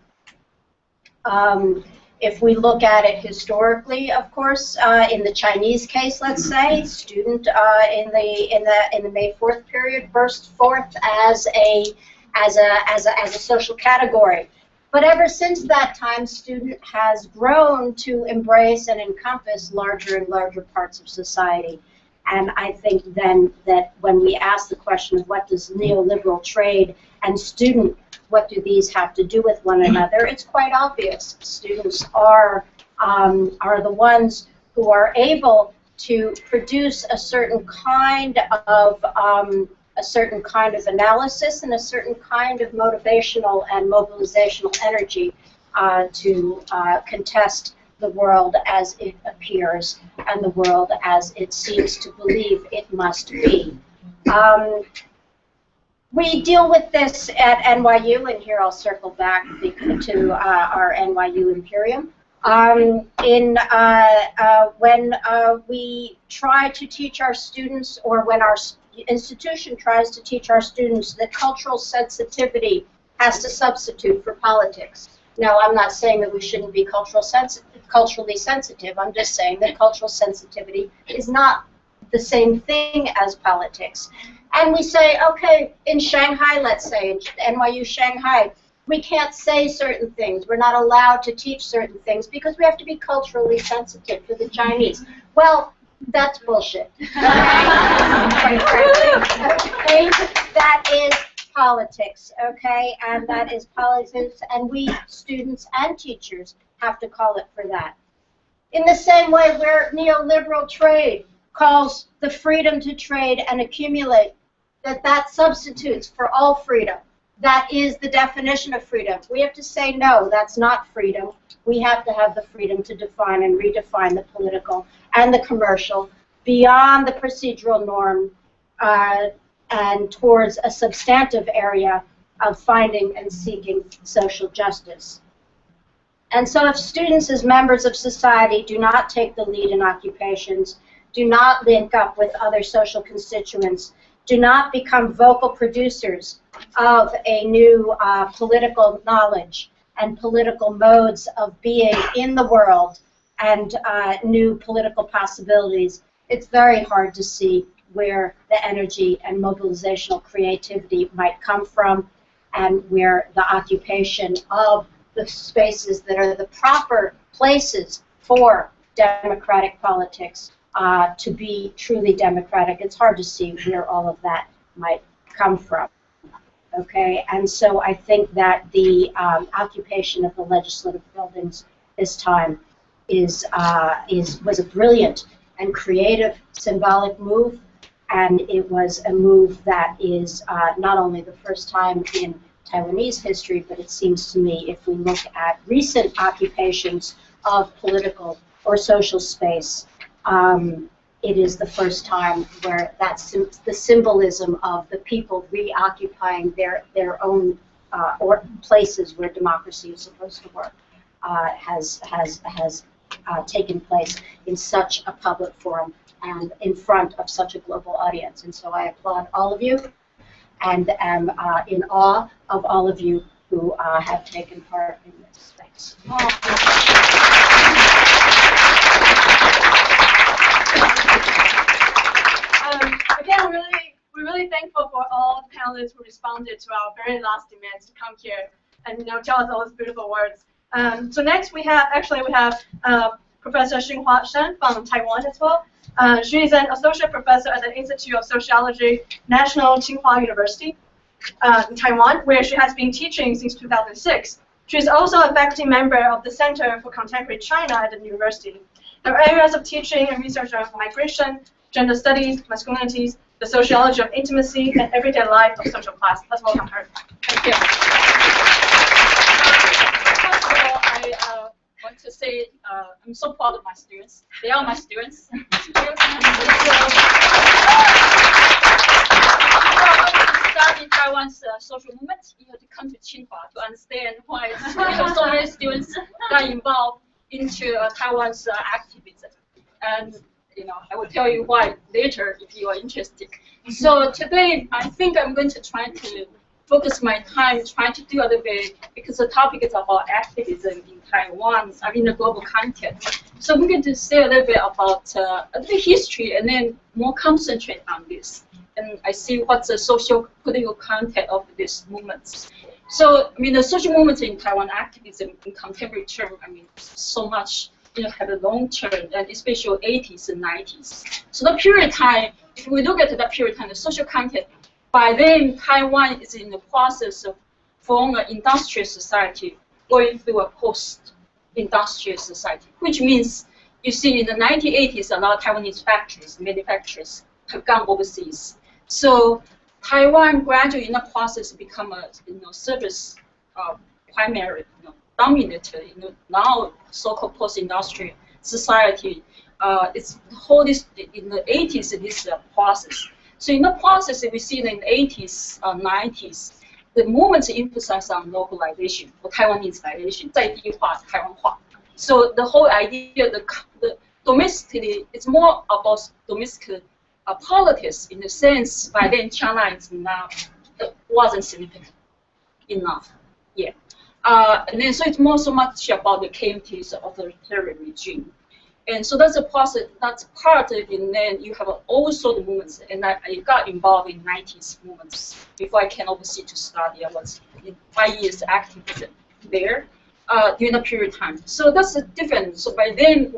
If we look at it historically, of course, in the Chinese case, let's say, student in the May 4th period burst forth as a social category. But ever since that time, student has grown to embrace and encompass larger and larger parts of society. And I think then that when we ask the question of what does neoliberal trade and student, what do these have to do with one another, it's quite obvious. Students are the ones who are able to produce a certain kind of analysis and a certain kind of motivational and mobilizational energy to contest the world as it appears and the world as it seems to believe it must be. We deal with this at NYU, and here I'll circle back to our NYU Imperium. When we try to teach our students, or when our institution tries to teach our students that cultural sensitivity has to substitute for politics. Now, I'm not saying that we shouldn't be culturally sensitive. I'm just saying that cultural sensitivity is not the same thing as politics. And we say, okay, in Shanghai, let's say, in NYU Shanghai, we can't say certain things. We're not allowed to teach certain things because we have to be culturally sensitive to the Chinese. Well, that's bullshit. Quite frankly. Okay? That is politics, okay? And that is politics, and we, students and teachers, have to call it for that. In the same way where neoliberal trade calls the freedom to trade and accumulate, that substitutes for all freedom. That is the definition of freedom. We have to say, no, that's not freedom. We have to have the freedom to define and redefine the political and the commercial beyond the procedural norm and towards a substantive area of finding and seeking social justice. And so if students as members of society do not take the lead in occupations, do not link up with other social constituents, do not become vocal producers of a new political knowledge and political modes of being in the world and new political possibilities, it's very hard to see where the energy and mobilizational creativity might come from and where the occupation of the spaces that are the proper places for democratic politics to be truly democratic. It's hard to see where all of that might come from. Okay, and so I think that the occupation of the legislative buildings this time was a brilliant and creative symbolic move, and it was a move that is not only the first time in Taiwanese history, but it seems to me, if we look at recent occupations of political or social space, it is the first time where that's the symbolism of the people reoccupying their own or places where democracy is supposed to work has taken place in such a public forum and in front of such a global audience. And so I applaud all of you and am in awe of all of you who have taken part in this. Thanks. Again, we're really thankful for all the panelists who responded to our very last demands to come here and tell us all those beautiful words. So next we have Professor Xinhua Shan from Taiwan as well. She is an associate professor at the Institute of Sociology, National Tsinghua University in Taiwan, where she has been teaching since 2006. She is also a faculty member of the Center for Contemporary China at the university. Her areas of teaching and research are migration, gender studies, masculinities, the sociology of intimacy, and everyday life of social class. Let's welcome her. Thank you. First of all, I want to say I'm so proud of my students. They are my students. Study Taiwan's social movement, you have to come to Tsinghua to understand why so many students got involved into Taiwan's activism. And I will tell you why later if you are interested. So today, I think I'm going to try to focus my time trying to do a little bit, because the topic is about activism in Taiwan, in the global context. So we're going to say a little bit about the history and then more concentrate on this. And I see what's the social political content of these movements. So, the social movements in Taiwan, activism in contemporary term, so much, have a long term, and especially 80s and 90s. So the period of time, if we look at that period of time, the social content, by then Taiwan is in the process of forming an industrial society, going through a post-industrial society, which means, you see, in the 1980s, a lot of Taiwanese factories, manufacturers have gone overseas. So Taiwan gradually in the process become a service primary dominated now so-called post-industrial society. It's the whole this in the 80s this process. So in the process we see in the 80s, 90s, the movement emphasized on localization or Taiwanization, 在地化, 台湾化. So the whole idea, the domestically, it's more about domestic politics in the sense by then China is not wasn't significant enough. Yeah. And then so it's more so much about the KMT's authoritarian regime. And so that's a process, that's part of it, and then you have also the movements, and I got involved in 90s movements before I came overseas to study. I was in 5 years activism there during a period of time. So that's a different, so by then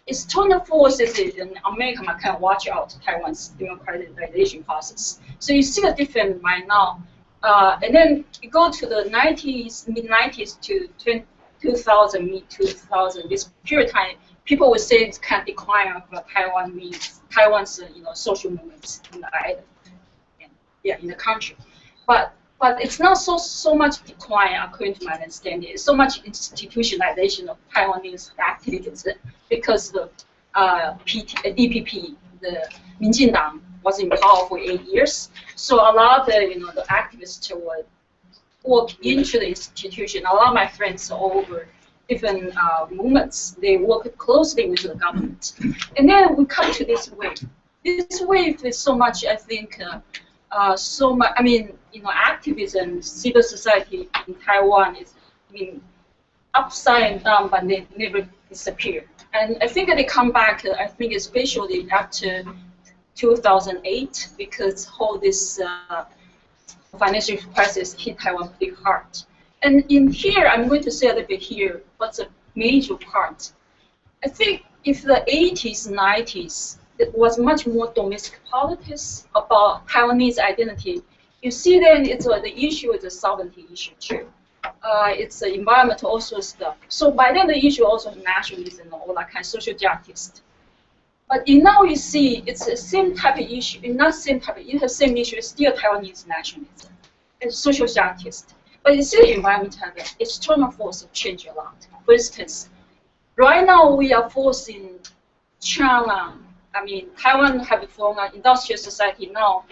external forces in America kind of watch out Taiwan's democratization process. So you see a different right now. And then you go to the 90s, mid-90s to 2000, mid-2000, this period of time, people would say it's kind of decline of Taiwan's social movements in the island, in the country. But it's not so much decline according to my understanding. It's so much institutionalization of Taiwanese activities because the DPP, the Minjindang, was in power for 8 years. So a lot of the activists would work into the institution. A lot of my friends over different movements, they work closely with the government. And then we come to this wave. This wave is so much, I think, so much, I mean, activism, civil society in Taiwan is, upside and down, but they never disappear. And I think that they come back, I think especially after 2008, because all this financial crisis hit Taiwan pretty hard. And in here, I'm going to say a little bit here, what's a major part. I think if the 80s, 90s, it was much more domestic politics about Taiwanese identity. You see then it's the issue is a sovereignty issue too. It's the environmental also stuff. So by then the issue also nationalism and all that kind of social justice. But now you see it's the same type of issue, not same type of, it has same issue, it's still Taiwanese nationalism and social justice. But you see the environmental, external force have changed a lot. For instance, right now we are forcing China, Taiwan have formed an industrial society now,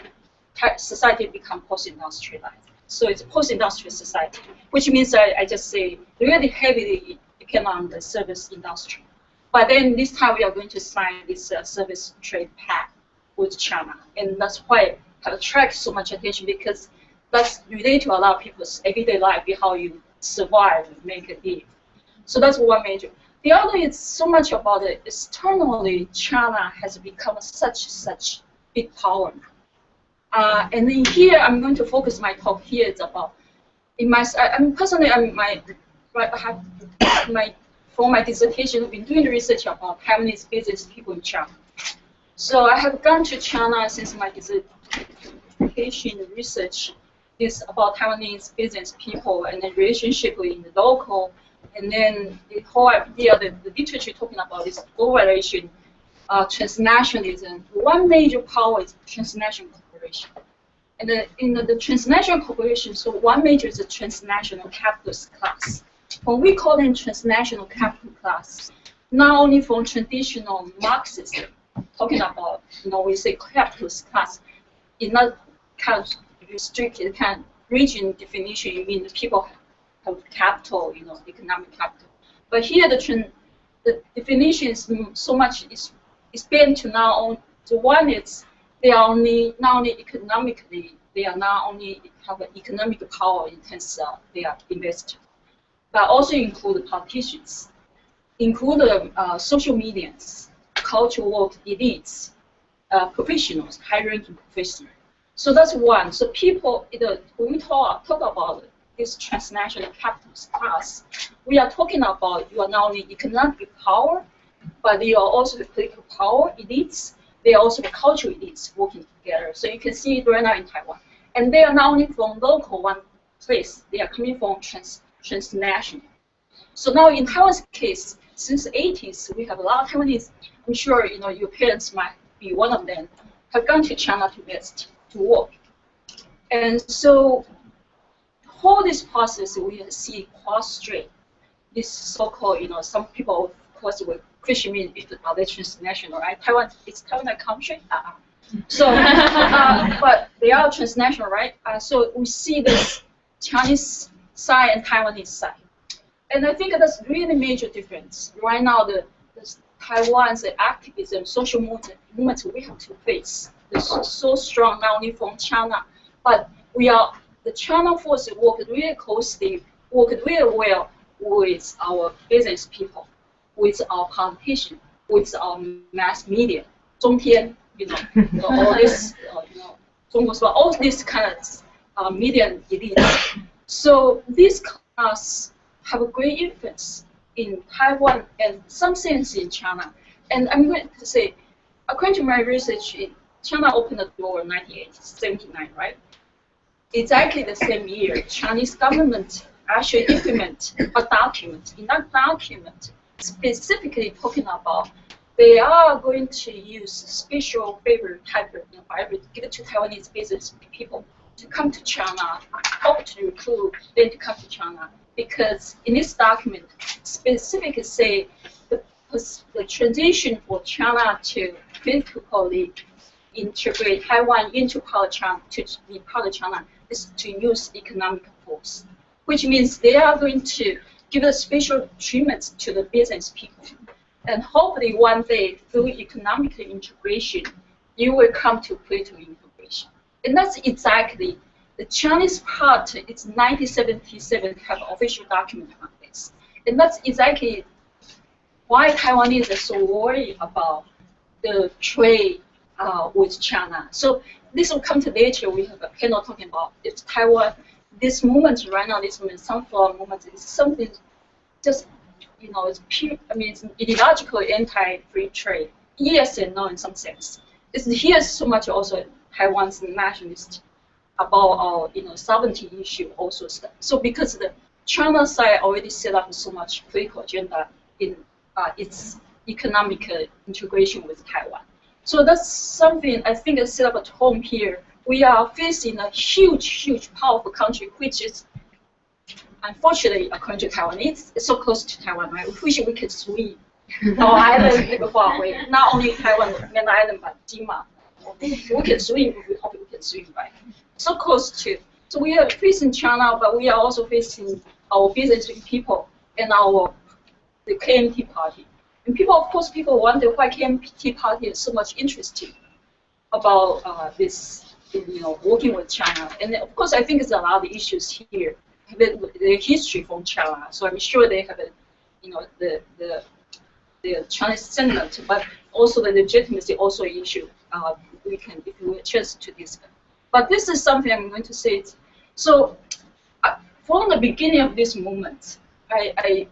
society become post-industrialized. So it's a post-industrial society, which means I just say really heavily depend on the service industry. But then this time we are going to sign this service trade pact with China, and that's why it attracts so much attention because that's related to a lot of people's everyday life, how you survive, make a deal. So that's one major. The other is so much about it. Externally, China has become such big power. And in here, I'm going to focus my talk here. It's about personally, for my dissertation, I've been doing the research about Taiwanese business people in China. So I have gone to China since my dissertation research is about Taiwanese business people and the relationship in the local, and then the whole idea, the literature talking about this globalization, transnationalism. One major power is transnational corporation. And in the transnational corporation, so one major is the transnational capitalist class. When we call them transnational capital class, not only from traditional Marxism, talking about, we say capitalist class, in that kind of restricted kind of region definition, you mean the people have capital, economic capital. But here the definition is so much is bent to now on the one is they are only not only economically, they are not only have an economic power in terms of they are investors, but also include politicians, include social medians, cultural work elites, professionals, high-ranking professionals. So that's one. So people, when we talk about this transnational capitalist class, we are talking about you are not only economic power, but they are also the political power elites. They are also the cultural elites working together. So you can see it right now in Taiwan. And they are not only from local one place, they are coming from transnational. So now in Taiwan's case, since the 80s, we have a lot of Taiwanese, I'm sure your parents might be one of them, have gone to China to work. And so whole this process, we see cross-strait. This so-called, some people, of course, will question me if are they transnational, right? Taiwan, is Taiwan a country? So, but they are transnational, right? So we see this Chinese side and Taiwanese side. And I think that's really major difference. Right now, the Taiwan's activism, social movement we have to face is so strong, not only from China, but the China force work really closely, work really well with our business people, with our politicians, with our mass media, 中天, all this, all this kind of media elite. So these class have a great influence in Taiwan and some sense in China. And I'm going to say, according to my research, China opened the door in 1979, right? Exactly the same year, Chinese government actually implement a document. In that document, specifically talking about they are going to use special favor type of environment given to Taiwanese business people to come to China, hope to recruit them to come to China. Because in this document, specifically say the transition for China to politically integrate Taiwan into part of China, to be part of China, is to use economic force, which means they are going to give a special treatment to the business people. And hopefully one day, through economic integration, you will come to political integration. And that's exactly the Chinese part. It's 1977 have official document on this. And that's exactly why Taiwanese are so worried about the trade with China. So this will come to later. We have a panel talking about it's Taiwan. This movement right now, this movement, sunflower movement, is something just, it's pure, it's ideological anti-free trade. Yes and no in some sense. Here's so much also Taiwan's nationalist about our, sovereignty issue also stuff. So because the China side already set up so much political agenda in its economic integration with Taiwan. So that's something I think is set up at home here. We are facing a huge, powerful country, which is, unfortunately, according to Taiwan, it's so close to Taiwan, right? We wish we could swim our island far away. Not only Taiwan, main island, but Jima. We can swim, we hope we can swim, right? So close to. So we are facing China, but we are also facing our business people and the KMT party. And people, of course, people wonder why KMT party is so much interested about this, working with China. And of course, I think there's a lot of issues here. The history from China, so I'm sure they have the Chinese sentiment, but also the legitimacy also issue. We can, if we have a chance to discuss. But this is something I'm going to say. So, from the beginning of this movement, I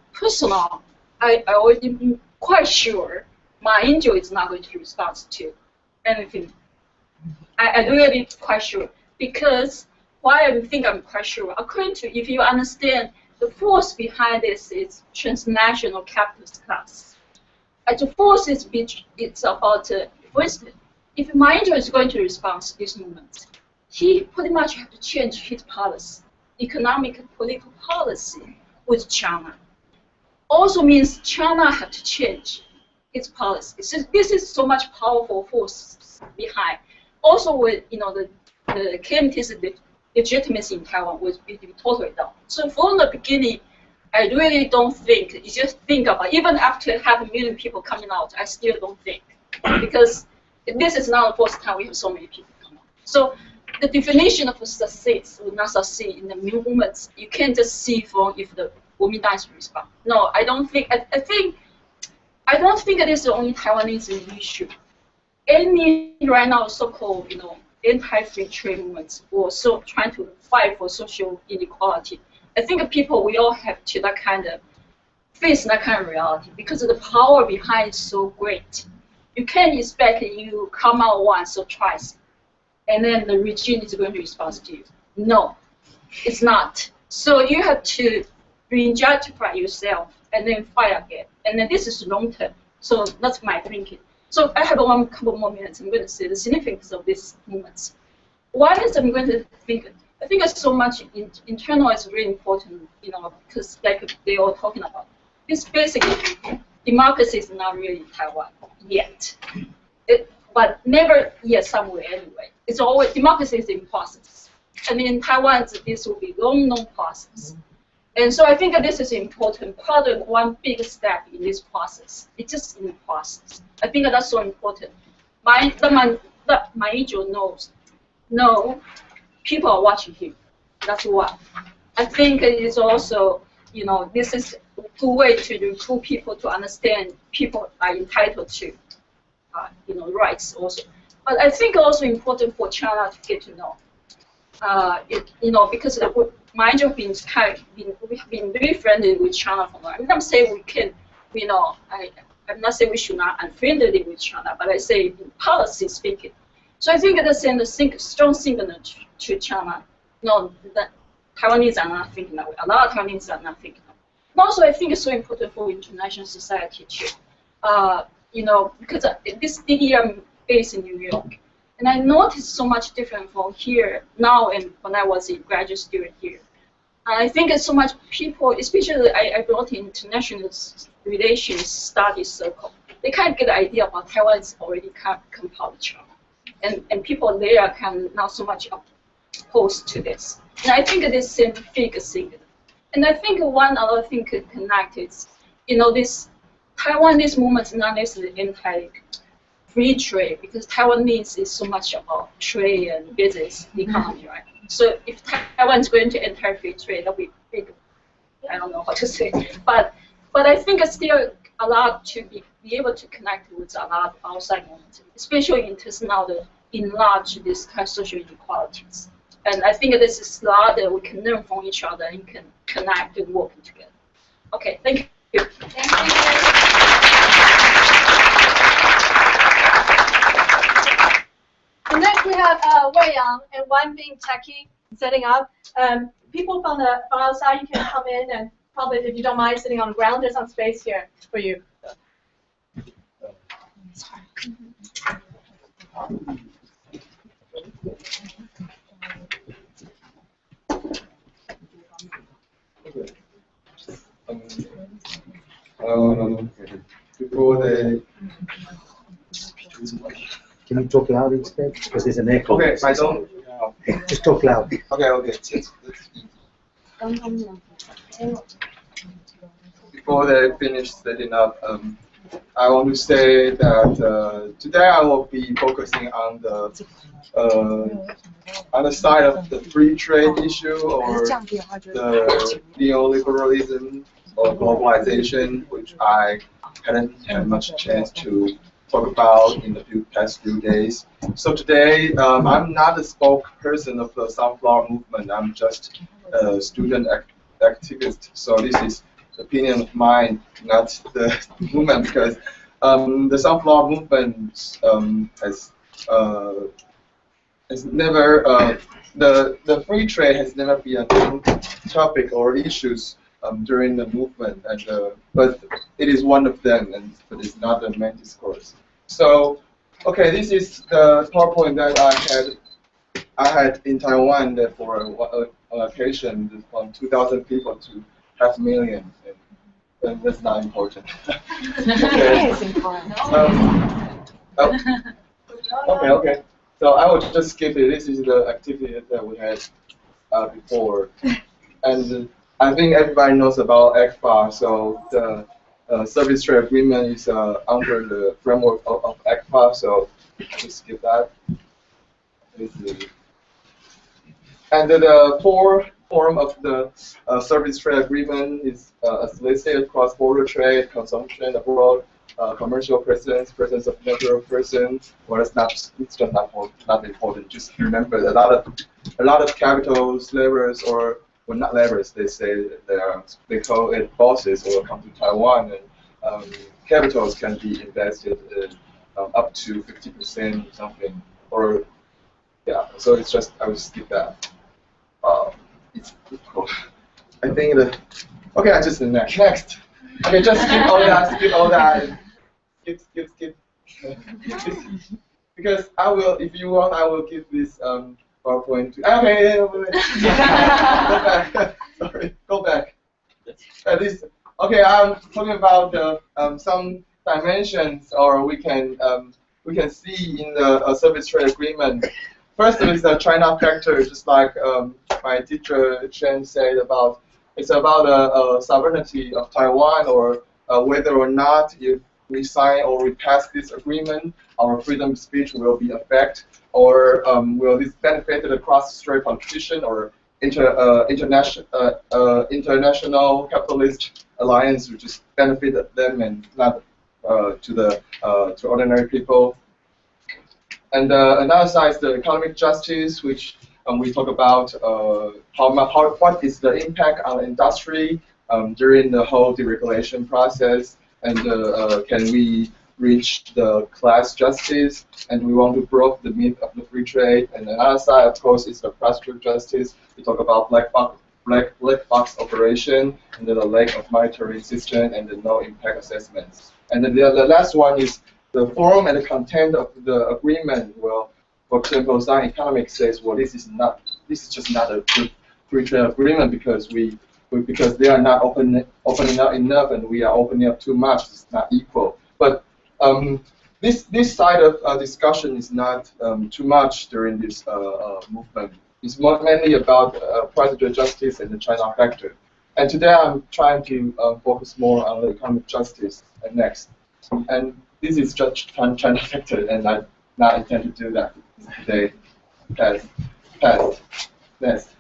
already been quite sure my NGO is not going to respond to anything. I really quite sure, because why I think I'm quite sure, according to, if you understand the force behind this is transnational capitalist class. The force is it's about, for instance, if my NGO is going to respond to this movement, he pretty much have to change his policy, economic and political policy with China. Also means China have to change its policy. So this is so much powerful force behind. Also with the KMT's legitimacy in Taiwan was totally down. So from the beginning, I really don't think, you just think about, even after 500,000 people coming out, I still don't think. Because this is not the first time we have so many people come out. So the definition of success will not succeed in the new movements. You can't just see from if the women dance respond. No, I don't think, I don't think it is the only Taiwanese issue. Any right now so-called, anti-free trade movements or so trying to fight for social inequality. I think people, we all have to face that kind of reality because the power behind is so great. You can't expect you come out once or twice and then the regime is going to respond to you. No, it's not. So you have to re-justify yourself and then fight again. And then this is long term. So that's my thinking. So I have a couple more minutes. I'm going to say the significance of these movements. One is I'm going to think I think it's so much internal is really important, you know, because like they all talking about. It's basically democracy is not really Taiwan yet, but never yet somewhere anyway. It's always democracy is in process, and in Taiwan this will be long process. And so I think that this is important. Part of one big step in this process. It's just in the process. I think that's so important. My agent knows. No, people are watching him. That's one. I think it is also, you know, this is a good way to recruit people to understand people are entitled to, you know, rights also. But I think also important for China to get to know. You know, because my agent we've been very friendly with China for a while. I'm not saying we can, you know, I'm not saying we should not unfriendly with China, but I say in policy speaking. So I think that sends a strong signal to China. No, that Taiwanese are not thinking that way. A lot of Taiwanese are not thinking that way. And also, I think it's so important for international society too. You know, because this DDM based in New York, and I noticed so much different from here now and when I was a graduate student here. I think it's so much people, especially I brought in international relations studies circle. They kind of get the idea about Taiwan is already come part of China, and people there can not so much opposed to this. And I think this scientific signal. And I think one other thing could connect is, you know, this Taiwanese movement is not necessarily anti-free trade, because Taiwanese is so much about trade and business economy, right? So if Taiwan is going to enter free trade, that'll be big. I don't know how to say, but I think it's still a lot to be able to connect with a lot of outside movements, especially in terms now to enlarge this kind of social inequalities. And I think this is a lot that we can learn from each other and can connect and work together. Okay, thank you. Thank you. And next we have Wei Yang and one being techie setting up. People from outside, you can come in and probably, if you don't mind sitting on the ground, there's some space here for you. Before the Can you talk louder instead? Because there's an echo. okay, I don't. Just talk loud. Okay. Before they finish setting up, I want to say that today I will be focusing on the side of the free trade issue or the neoliberalism or globalization, which I hadn't had much chance to talk about in the past few days. So today, I'm not a spokesperson of the Sunflower Movement. I'm just a student activist. So this is opinion of mine, not the movement, because the Sunflower Movement has never the free trade has never been a main topic or issues during the movement, and but it is one of them, but it's not the main discourse. So, okay, this is the PowerPoint that I had in Taiwan for an occasion from 2,000 people to 500,000, and that's not important. Okay. Okay. So I will just skip it. This is the activity that we had before, and I think everybody knows about ECFA. So the Service Trade Agreement is under the framework of ECFA. So just skip that. And the core form of the Service Trade Agreement is as listed: cross-border trade, consumption abroad, commercial presence of natural persons. Well, it's just not important. Just remember that a lot of capitals, laborers, or well, not laborers, they say they call it bosses, or come to Taiwan, and capitals can be invested up to 50% or something, or yeah. So it's just I will skip that. It's cool. I think that okay. I just next. Okay, just skip all that. Skip all that. Skip. Because I will, if you want, I will give this PowerPoint. Okay, go back. Sorry, go back. At least, okay. I'm talking about some dimensions, or we can see in the service trade agreement. First is the China factor, just like my teacher Chen said about. It's about sovereignty of Taiwan, or whether or not if we sign or we pass this agreement, our freedom of speech will be affected, or will this benefit the cross-strait competition or international capitalist alliance, which just benefit them and not to ordinary people. And another side is the economic justice, which we talk about what is the impact on industry during the whole deregulation process, and can we reach the class justice, and we want to break the myth of the free trade. And another side, of course, is the procedural justice. We talk about black box operation, and the lack of monitoring system, and the no impact assessments. And then the last one is the form and the content of the agreement. Well, for example, some economics says, well, this is just not a good free trade agreement because because they are not opening up enough, and we are opening up too much. It's not equal. But this side of discussion is not too much during this movement. It's mainly about procedural justice and the China factor. And today I'm trying to focus more on the economic justice next. And this is just China factor, and I not intend to do that today. Pass. Next.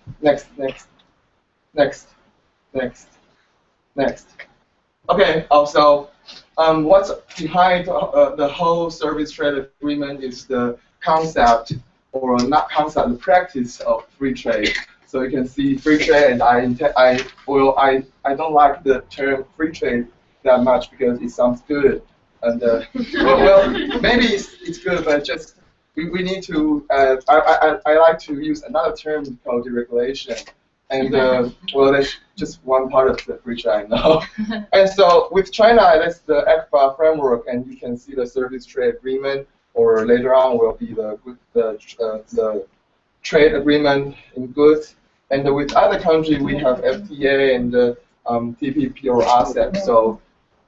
Okay. Also, what's behind the whole service trade agreement is the concept, or not concept, the practice of free trade. So you can see free trade, and I don't like the term free trade that much because it sounds good, and well, maybe it's good, but just we need to. I like to use another term called deregulation, and well, that's just one part of the free trade I know. And so with China, that's the ECFA framework, and you can see the service trade agreement, or later on will be the trade agreement in goods. And with other countries, we have FTA and TPP or RCEP. So,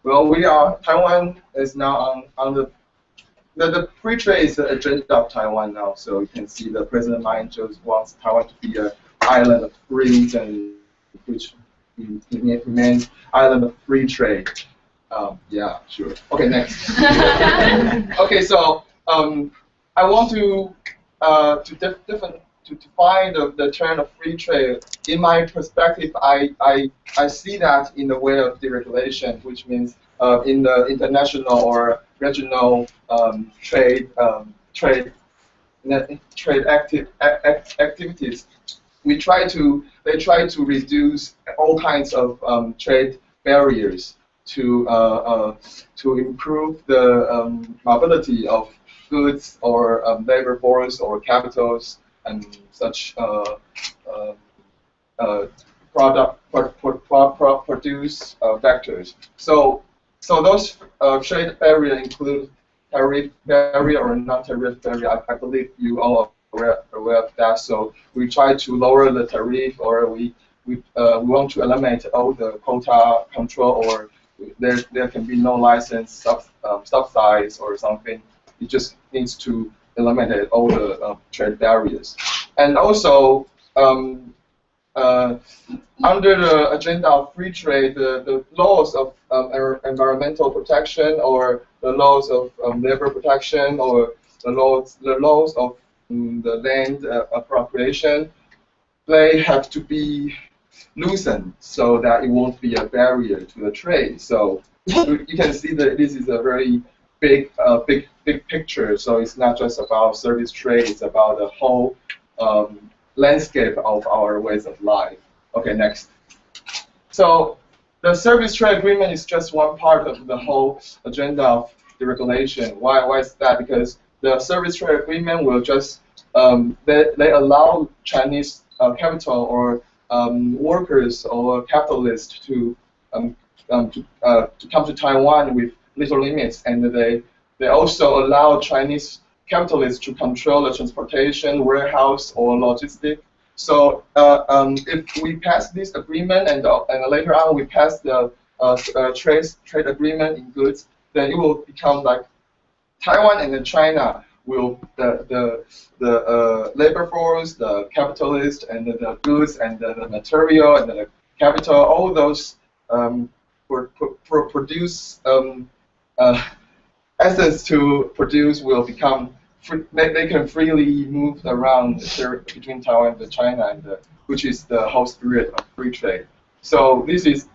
well, Taiwan is now on the free trade is the agenda of Taiwan now. So you can see the President Ma just wants Taiwan to be an island of freedom, and which remains island of free trade. Yeah, sure. Okay, next. Okay, so I want to define the term of free trade. In my perspective, I see that in the way of deregulation, which means in the international or regional trade activities, they try to reduce all kinds of trade barriers to improve the mobility of goods or labor force or capitals and such produce vectors. So those trade barriers include tariff barrier or non-tariff barrier. I believe you all are aware of that. So we try to lower the tariff, or we want to eliminate all the quota control, or there can be no license subsidies or something. It just needs to eliminate all the trade barriers. And also, under the agenda of free trade, the laws of environmental protection, or the laws of labor protection, or the laws of the land appropriation, they have to be loosened so that it won't be a barrier to the trade. So you can see that this is a very big picture. So it's not just about service trade; it's about the whole landscape of our ways of life. Okay, next. So the service trade agreement is just one part of the whole agenda of deregulation. Why is that? Because the service trade agreement will just they allow Chinese capital or workers or capitalists to come to Taiwan with little limits, and they also allow Chinese capitalists to control the transportation, warehouse, or logistics. So if we pass this agreement and later on we pass the trade agreement in goods, then it will become like Taiwan and then China will the labor force, the capitalist, and the goods and the material and the capital, all those produce assets to produce will become they can freely move around between Taiwan and China, and which is the whole spirit of free trade. So this is,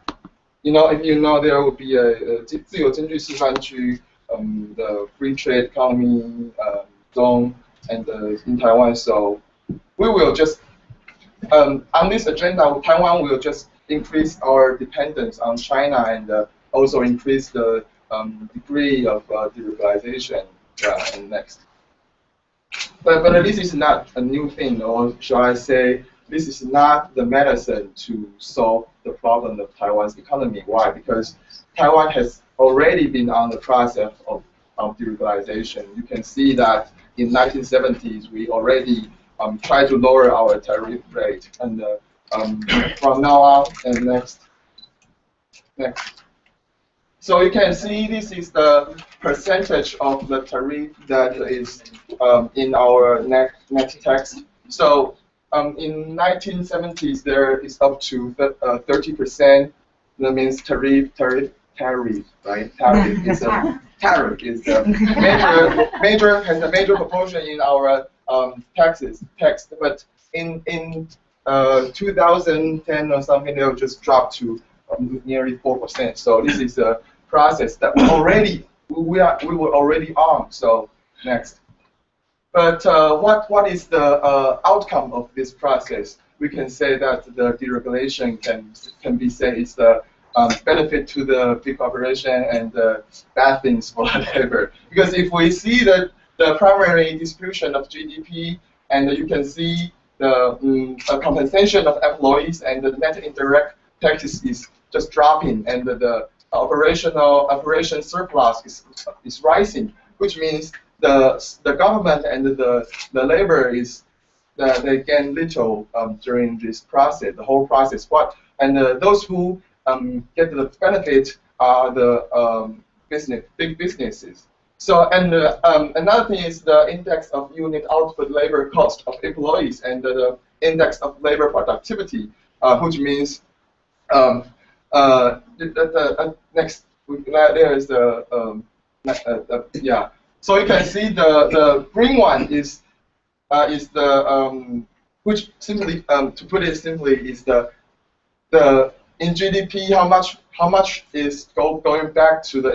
if you know, there will be a 自由经济示范区, the free trade economy zone, and in Taiwan. So we will just on this agenda, Taiwan will just increase our dependence on China and also increase the degree of deglobalization and next. But this is not a new thing, or shall I say, this is not the medicine to solve the problem of Taiwan's economy. Why? Because Taiwan has already been on the process of deglobalization. You can see that in 1970s we already tried to lower our tariff rate, and from now on and next. So you can see this is the percentage of the tariff that is in our next text. So in 1970s there is up to 30%. That means tariff, right? Tariff is the has a major proportion in our text. But in 2010 or something, they'll just drop to nearly 4%. So this is a process that we were already on. So next. But what is the outcome of this process? We can say that the deregulation can be said is the benefit to the big corporation and the bad things for labor. Because if we see the primary distribution of GDP, and you can see the compensation of employees and the net indirect taxes is just dropping, and the operation surplus is rising, which means the government and the labor they gain little during this process, the whole process. Those who get the benefit are the big businesses. So another thing is the index of unit output labor cost of employees and the index of labor productivity, which means next there is yeah. So you can see the green one is the which simply to put it simply is the in GDP how much is going back to the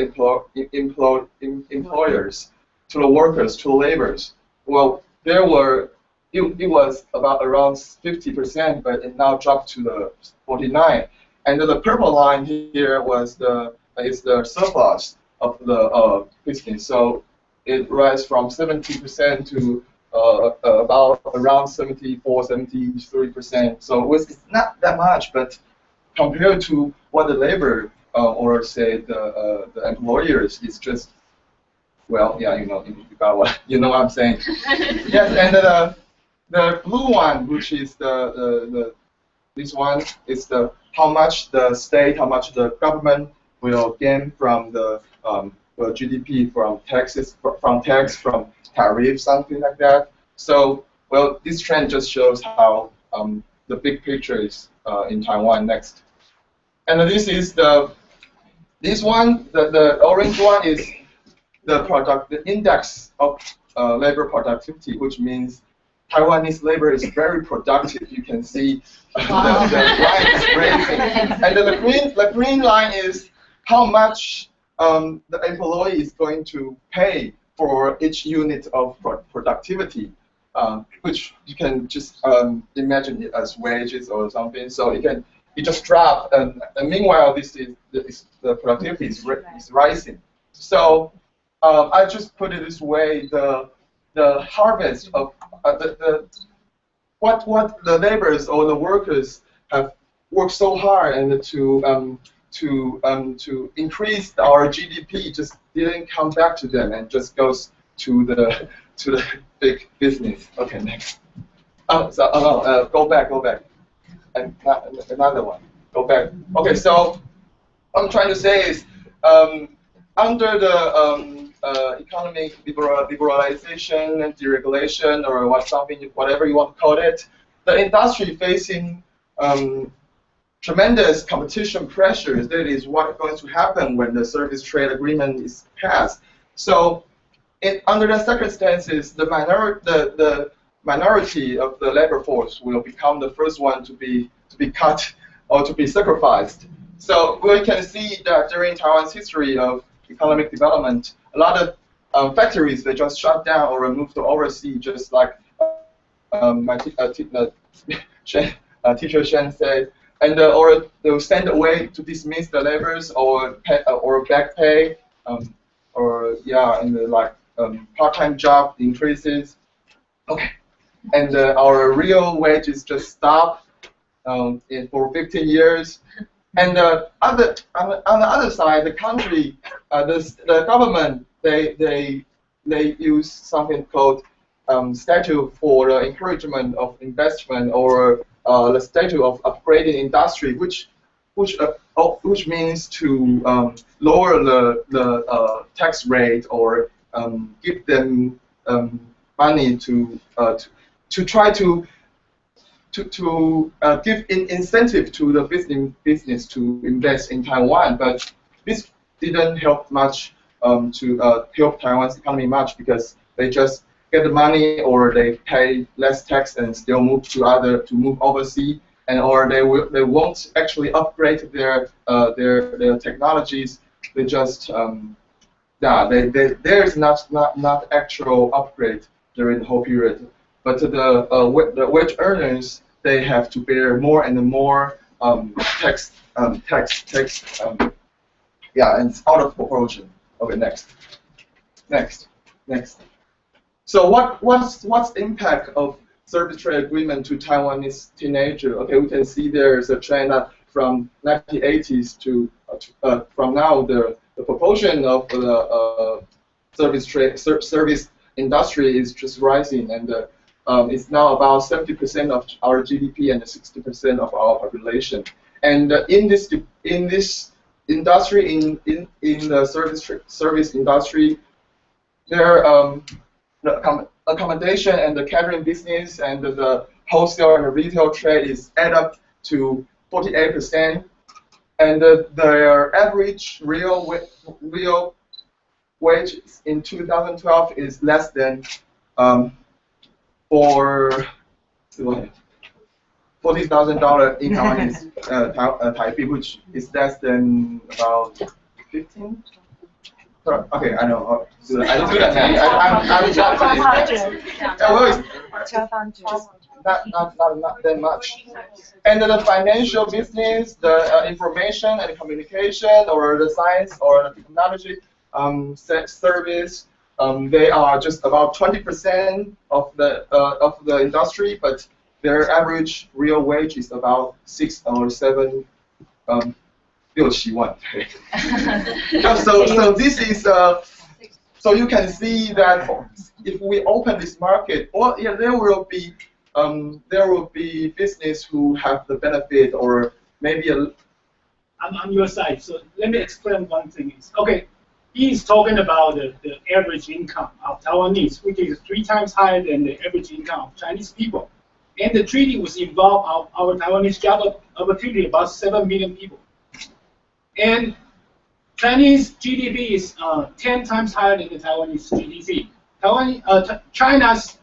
employers, to the workers, to the laborers. Well, it was about around 50%, but it now dropped to the 49%. And the purple line here is the surplus of the business. So it rise from 70% to about around 74, 73%. So it's not that much, but compared to what the labor or say the employers, it's just, well, yeah, you got what what I'm saying. Yes, and the blue one, which is this one, is how much the state, how much the government will gain from the GDP, from taxes, from tariff, something like that. So, well, this trend just shows how the big picture is in Taiwan next. And this is this one, the orange one is the index of labor productivity, which means Taiwanese labor is very productive. You can see the line is raising, and the green line is how much the employee is going to pay for each unit of productivity, which you can just imagine it as wages or something. So it just dropped, and meanwhile the productivity is rising. So I just put it this way: the harvest of what the laborers or the workers have worked so hard and to increase our GDP just didn't come back to them and just goes to the to the big business. Okay, next. Go back. And another one. Go back. Okay, so what I'm trying to say is, under the economic liberalization and deregulation, or whatever you want to call it, the industry facing tremendous competition pressures. That is what's going to happen when the service trade agreement is passed. So, under the circumstances, the minority of the labor force will become the first one to be cut or to be sacrificed. So we can see that during Taiwan's history of economic development, a lot of factories they just shut down or moved to overseas, just like my teacher Shen said, and or they'll send away to dismiss the laborers or back pay, part-time job increases. Okay, and our real wages just stop for 15 years. And on the other side, the country, the government, they use something called statute for the encouragement of investment, or the statute of upgrading industry, which means to lower the tax rate, or give them money to try to give incentive to the business to invest in Taiwan. But this didn't help much to help Taiwan's economy much, because they just get the money, or they pay less tax and still move to move overseas, and or they won't actually upgrade their technologies. They just there's not actual upgrade during the whole period. But the wage earners, they have to bear more and more tax. And it's out of proportion. Okay, next. So what's the impact of service trade agreement to Taiwanese teenager? Okay, we can see there's a trend that from 1980s to from now the proportion of the service industry is just rising, and it's now about 70% of our GDP and 60% of our population. And in this industry, in the service industry, there the accommodation and the catering business and the wholesale and the retail trade is add up to 48%, and their average real wage in 2012 is less than $40,000 in Taiwanese Taipei, which is less than about 15. Okay, I know. I don't do that not that much. And the financial business, the information and communication, or the science or the technology service, they are just about 20% of the industry, but their average real wage is about 6 or 7. 6,700. So this is so you can see that if we open this market, there will be business who have the benefit, or maybe I'm on your side. So let me explain one thing. Okay, he's talking about the average income of Taiwanese, which is 3 times higher than the average income of Chinese people. And the treaty was involved our Taiwanese job opportunity about 7 million people. And Chinese GDP is 10 times higher than the Taiwanese GDP. China's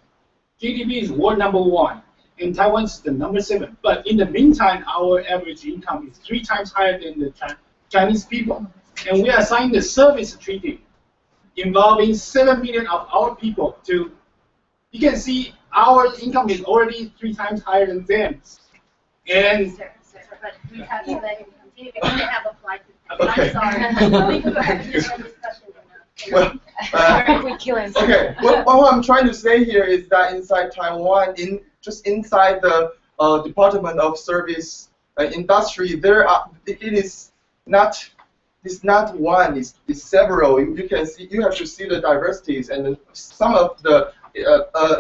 GDP is world #1, and Taiwan's the #7. But in the meantime, our average income is 3 times higher than the Chinese people. And we are signing the service treaty involving 7 million of our people to, you can see our income is already 3 times higher than them. And but we have to let him continue. We're going to have a flight. Okay. I'm sorry. We could have this discussion. Okay. Well, what I'm trying to say here is that inside Taiwan, just inside the Department of Service Industry, it's not one. It's several. You can see. You have to see the diversities, and some of the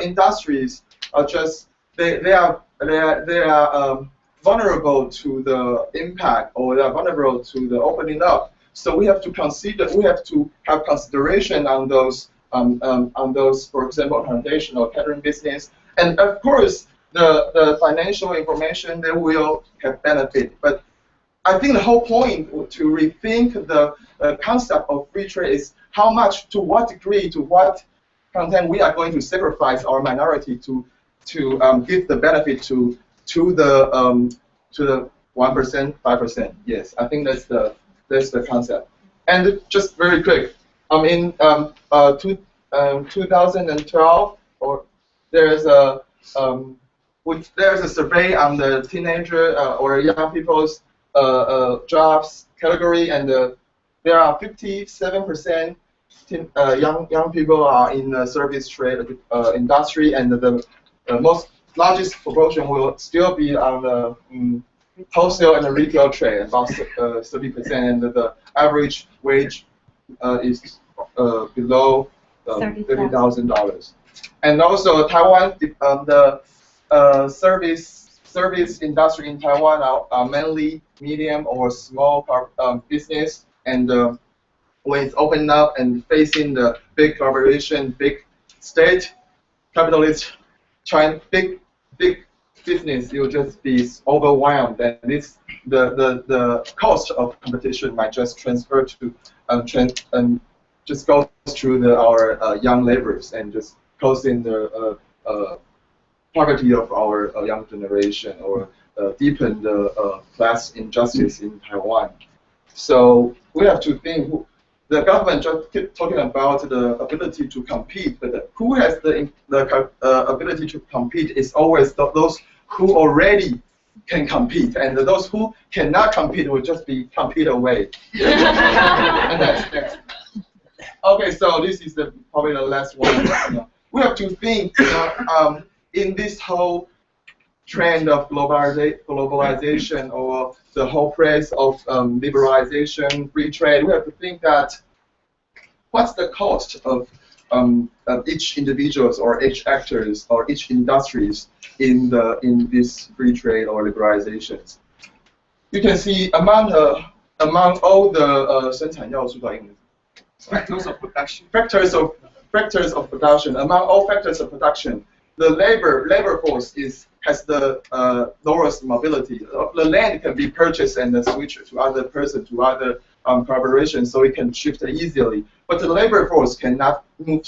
industries are just they are vulnerable to the impact, or they are vulnerable to the opening up. So we have to consider, we have to have consideration on those, for example, plantation or catering business, and of course the financial information, they will have benefit. But I think the whole point to rethink the concept of free trade is how much, to what degree, to what content we are going to sacrifice our minority to give the benefit to the 1%, 5%. Yes, I think that's the concept. And just very quick, in 2012, or there's a survey on the teenager or young people's jobs category, and there are 57% young people are in the service trade industry, and the largest proportion will still be on the wholesale and the retail trade, about 30%, and the average wage is below $30,000. And also Taiwan, the service industry in Taiwan are mainly medium or small business, and when it's opened up and facing the big corporation, big state capitalist, trying big business, you'll just be overwhelmed, and the cost of competition might just transfer to just go through our young laborers and just causing the poverty of our young generation, or deepen the class injustice in Taiwan. So we have to think. The government just keep talking about the ability to compete, but who has the ability to compete is always those who already can compete, and those who cannot compete will just be compete away. And that's next. Okay, so this is probably the last one. We have to think, in this whole trend of globalization, or the whole praise of liberalization, free trade, we have to think that what's the cost of each individuals or each actors or each industries in this free trade or liberalizations. You can see among all the 生产要素的 factors of production. Factors of production. Among all factors of production, the labor force has the lowest mobility. The land can be purchased and switched to other person, to other corporations, so it can shift easily. But the labor force cannot move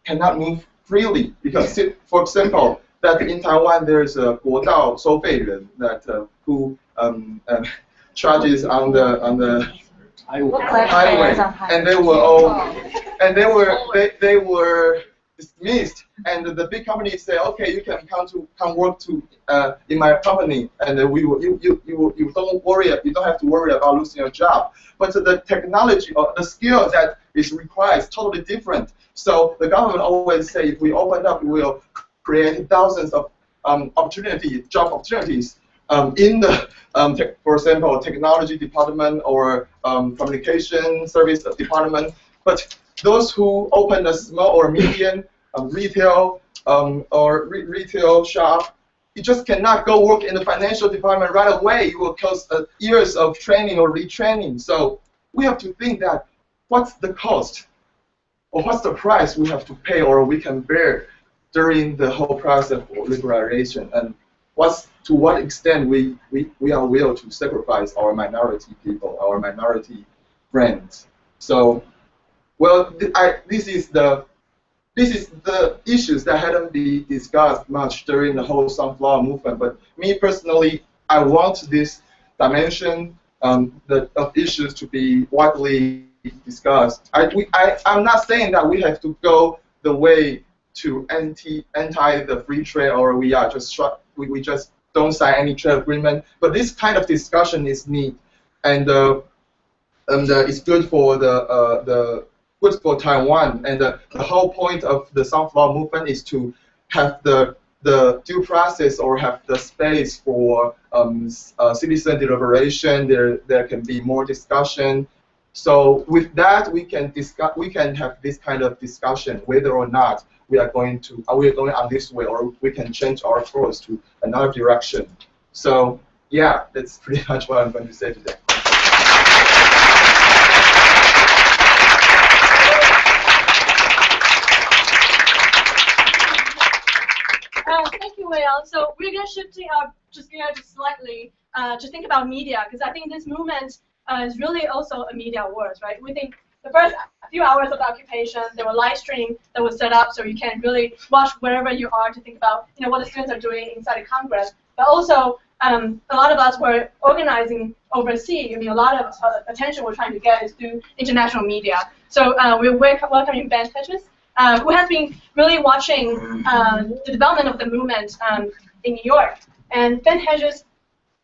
cannot move freely, because, for example, that in Taiwan there's a 国道收费人that who charges on the highway, and they were dismissed, and the big companies say, okay, you can come work in my company, and you don't have to worry about losing your job. But the technology or the skill that is required is totally different. So the government always say, if we open up, we will create thousands of job opportunities in the, for example, technology department or communication service department. But those who open a small or medium retail retail shop, you just cannot go work in the financial department right away. It will cost years of training or retraining. So we have to think that what's the cost, or what's the price we have to pay or we can bear during the whole process of liberalization, and to what extent we are willing to sacrifice our minority people, our minority friends. So, well, this is the issues that hadn't been discussed much during the whole sunflower movement. But me personally, I want this dimension of issues to be widely discussed. I'm not saying that we have to go the way to anti the free trade, or we are just we just don't sign any trade agreement. But this kind of discussion is needed, and it's good for good for Taiwan. And the whole point of the sunflower movement is to have the due process, or have the space for citizen deliberation. There can be more discussion So with that, we can discuss. We can have this kind of discussion whether or not we are going on this way, or we can change our course to another direction. So yeah, that's pretty much what I'm going to say today. Thank you, Wei Yang. So we're going to shift our just slightly to think about media, because I think this movement is really also a media wars, right? We think the first few hours of the occupation, there were live stream that was set up so you can really watch wherever you are to think about what the students are doing inside the Congress. But also, a lot of us were organizing overseas. I mean, a lot of attention we're trying to get is through international media. So we're welcoming Ben Hedges, who has been really watching the development of the movement in New York. And Ben Hedges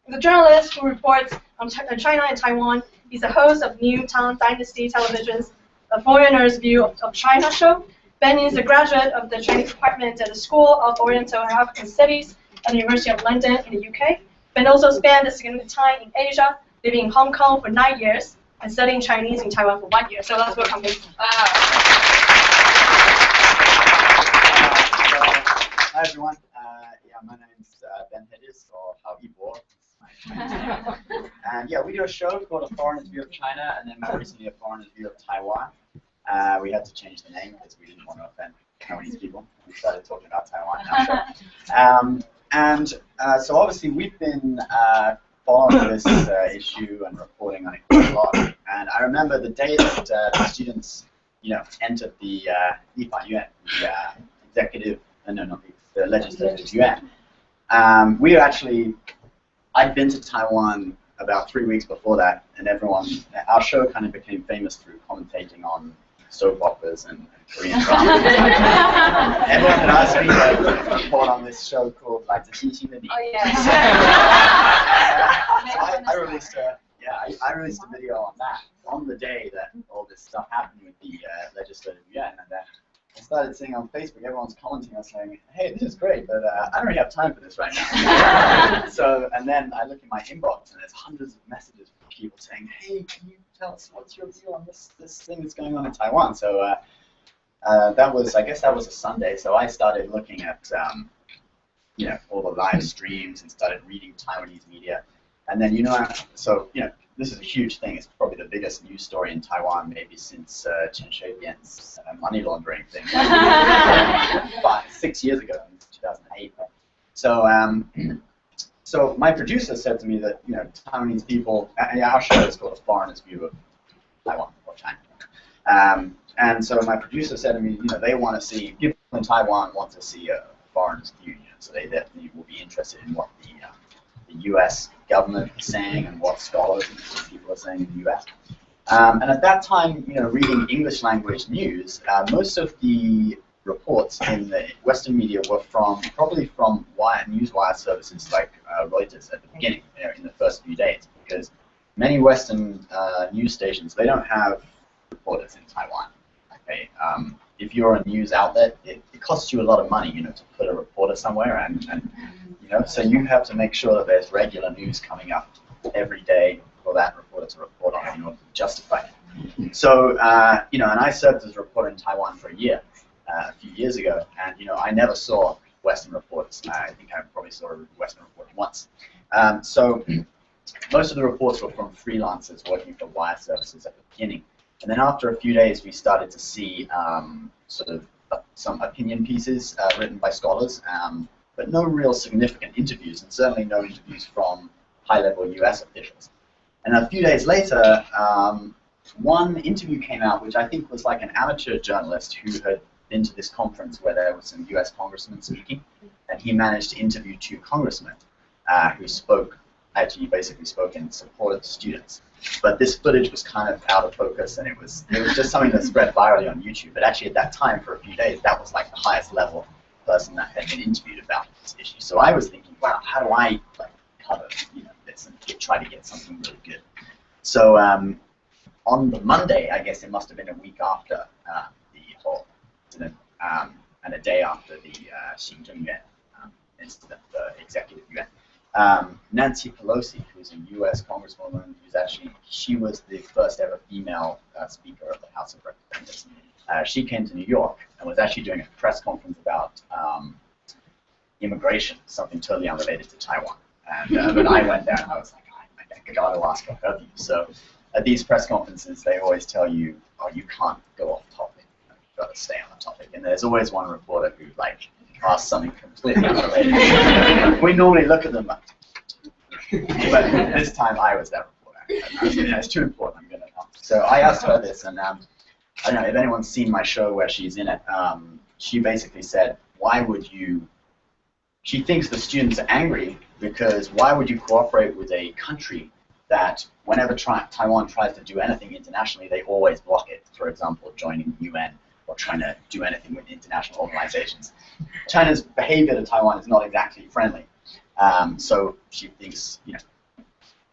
is a journalist who reports on China and Taiwan. He's the host of New Tang Dynasty Television's A Foreigner's View of China show. Ben is a graduate of the Chinese department at the School of Oriental and African Studies at the University of London in the UK. Ben also spent a significant time in Asia, living in Hong Kong for 9 years and studying Chinese in Taiwan for 1 year. So let's welcome Ben. Hi everyone. Yeah, my name's Ben Hedges, or Hao Yibo. And yeah, we do a show called A Foreigner's View of China, and then more recently A Foreigner's View of Taiwan. We had to change the name because we didn't want to offend Taiwanese people. We started talking about Taiwan in our show. So obviously we've been following this issue and reporting on it quite a lot. And I remember the day that the students, entered the Yuan, the legislative Yuan. We were actually, I'd been to Taiwan about 3 weeks before that, and our show kind of became famous through commentating on soap operas and Korean dramas. Everyone had asked me to report on this show called like the CUNY. Oh yeah. So I released I released a video on that on the day that all this stuff happened with the legislative Yuan, and I started seeing on Facebook, everyone's commenting and saying, hey, this is great, but I don't really have time for this right now. And then I look in my inbox, and there's hundreds of messages from people saying, hey, can you tell us what's your view on this thing that's going on in Taiwan? So I guess that was a Sunday, so I started looking at, all the live streams and started reading Taiwanese media. And then, this is a huge thing. It's probably the biggest news story in Taiwan, maybe since Chen Shui-bian's money laundering thing, 6 years ago, in 2008. So my producer said to me that Taiwanese people, our show is called A Foreigner's View of Taiwan or China, and so my producer said to me, they want to see, people in Taiwan want to see a foreigner's view, so they definitely will be interested in what the U.S. government is saying and what scholars and people are saying in the U.S. And at that time, reading English language news, most of the reports in the Western media were probably from newswire services like Reuters at the beginning, in the first few days, because many Western news stations, they don't have reporters in Taiwan. Okay, if you're a news outlet, it costs you a lot of money, to put a reporter somewhere, and so you have to make sure that there's regular news coming up every day for that reporter to report on in order to justify it. So, and I served as a reporter in Taiwan for a year, a few years ago, and I never saw Western reports. I think I probably saw a Western report once. So most of the reports were from freelancers working for wire services at the beginning. And then after a few days, we started to see some opinion pieces written by scholars, but no real significant interviews, and certainly no interviews from high-level US officials. And a few days later, one interview came out, which I think was like an amateur journalist who had been to this conference where there was some US congressmen speaking, and he managed to interview 2 congressmen who basically spoke in support of the students. But this footage was kind of out of focus, and it was just something that spread virally on YouTube. But actually at that time, for a few days, that was like the highest level person that had been interviewed about this issue. So I was thinking, wow, how do I cover this and try to get something really good? So on the Monday, I guess it must have been a week after the whole incident, and a day after the Xinzheng Yuan incident, the executive Yuan, Nancy Pelosi, who's a U.S. Congresswoman, she was the first ever female Speaker of the House of Representatives. She came to New York and was actually doing a press conference about immigration, something totally unrelated to Taiwan. And when I went there, I was like, I got to ask her view. So at these press conferences, they always tell you, oh, you can't go off topic. You've got to stay on the topic. And there's always one reporter who asks something completely unrelated. We normally look at them, but this time I was that reporter. It's too important. I'm going to know. So I asked her this, and I don't know if anyone's seen my show where she's in it. She basically said, why would you? She thinks the students are angry because why would you cooperate with a country that whenever Taiwan tries to do anything internationally, they always block it? For example, joining the UN or trying to do anything with international organizations. China's behavior to Taiwan is not exactly friendly. So she thinks,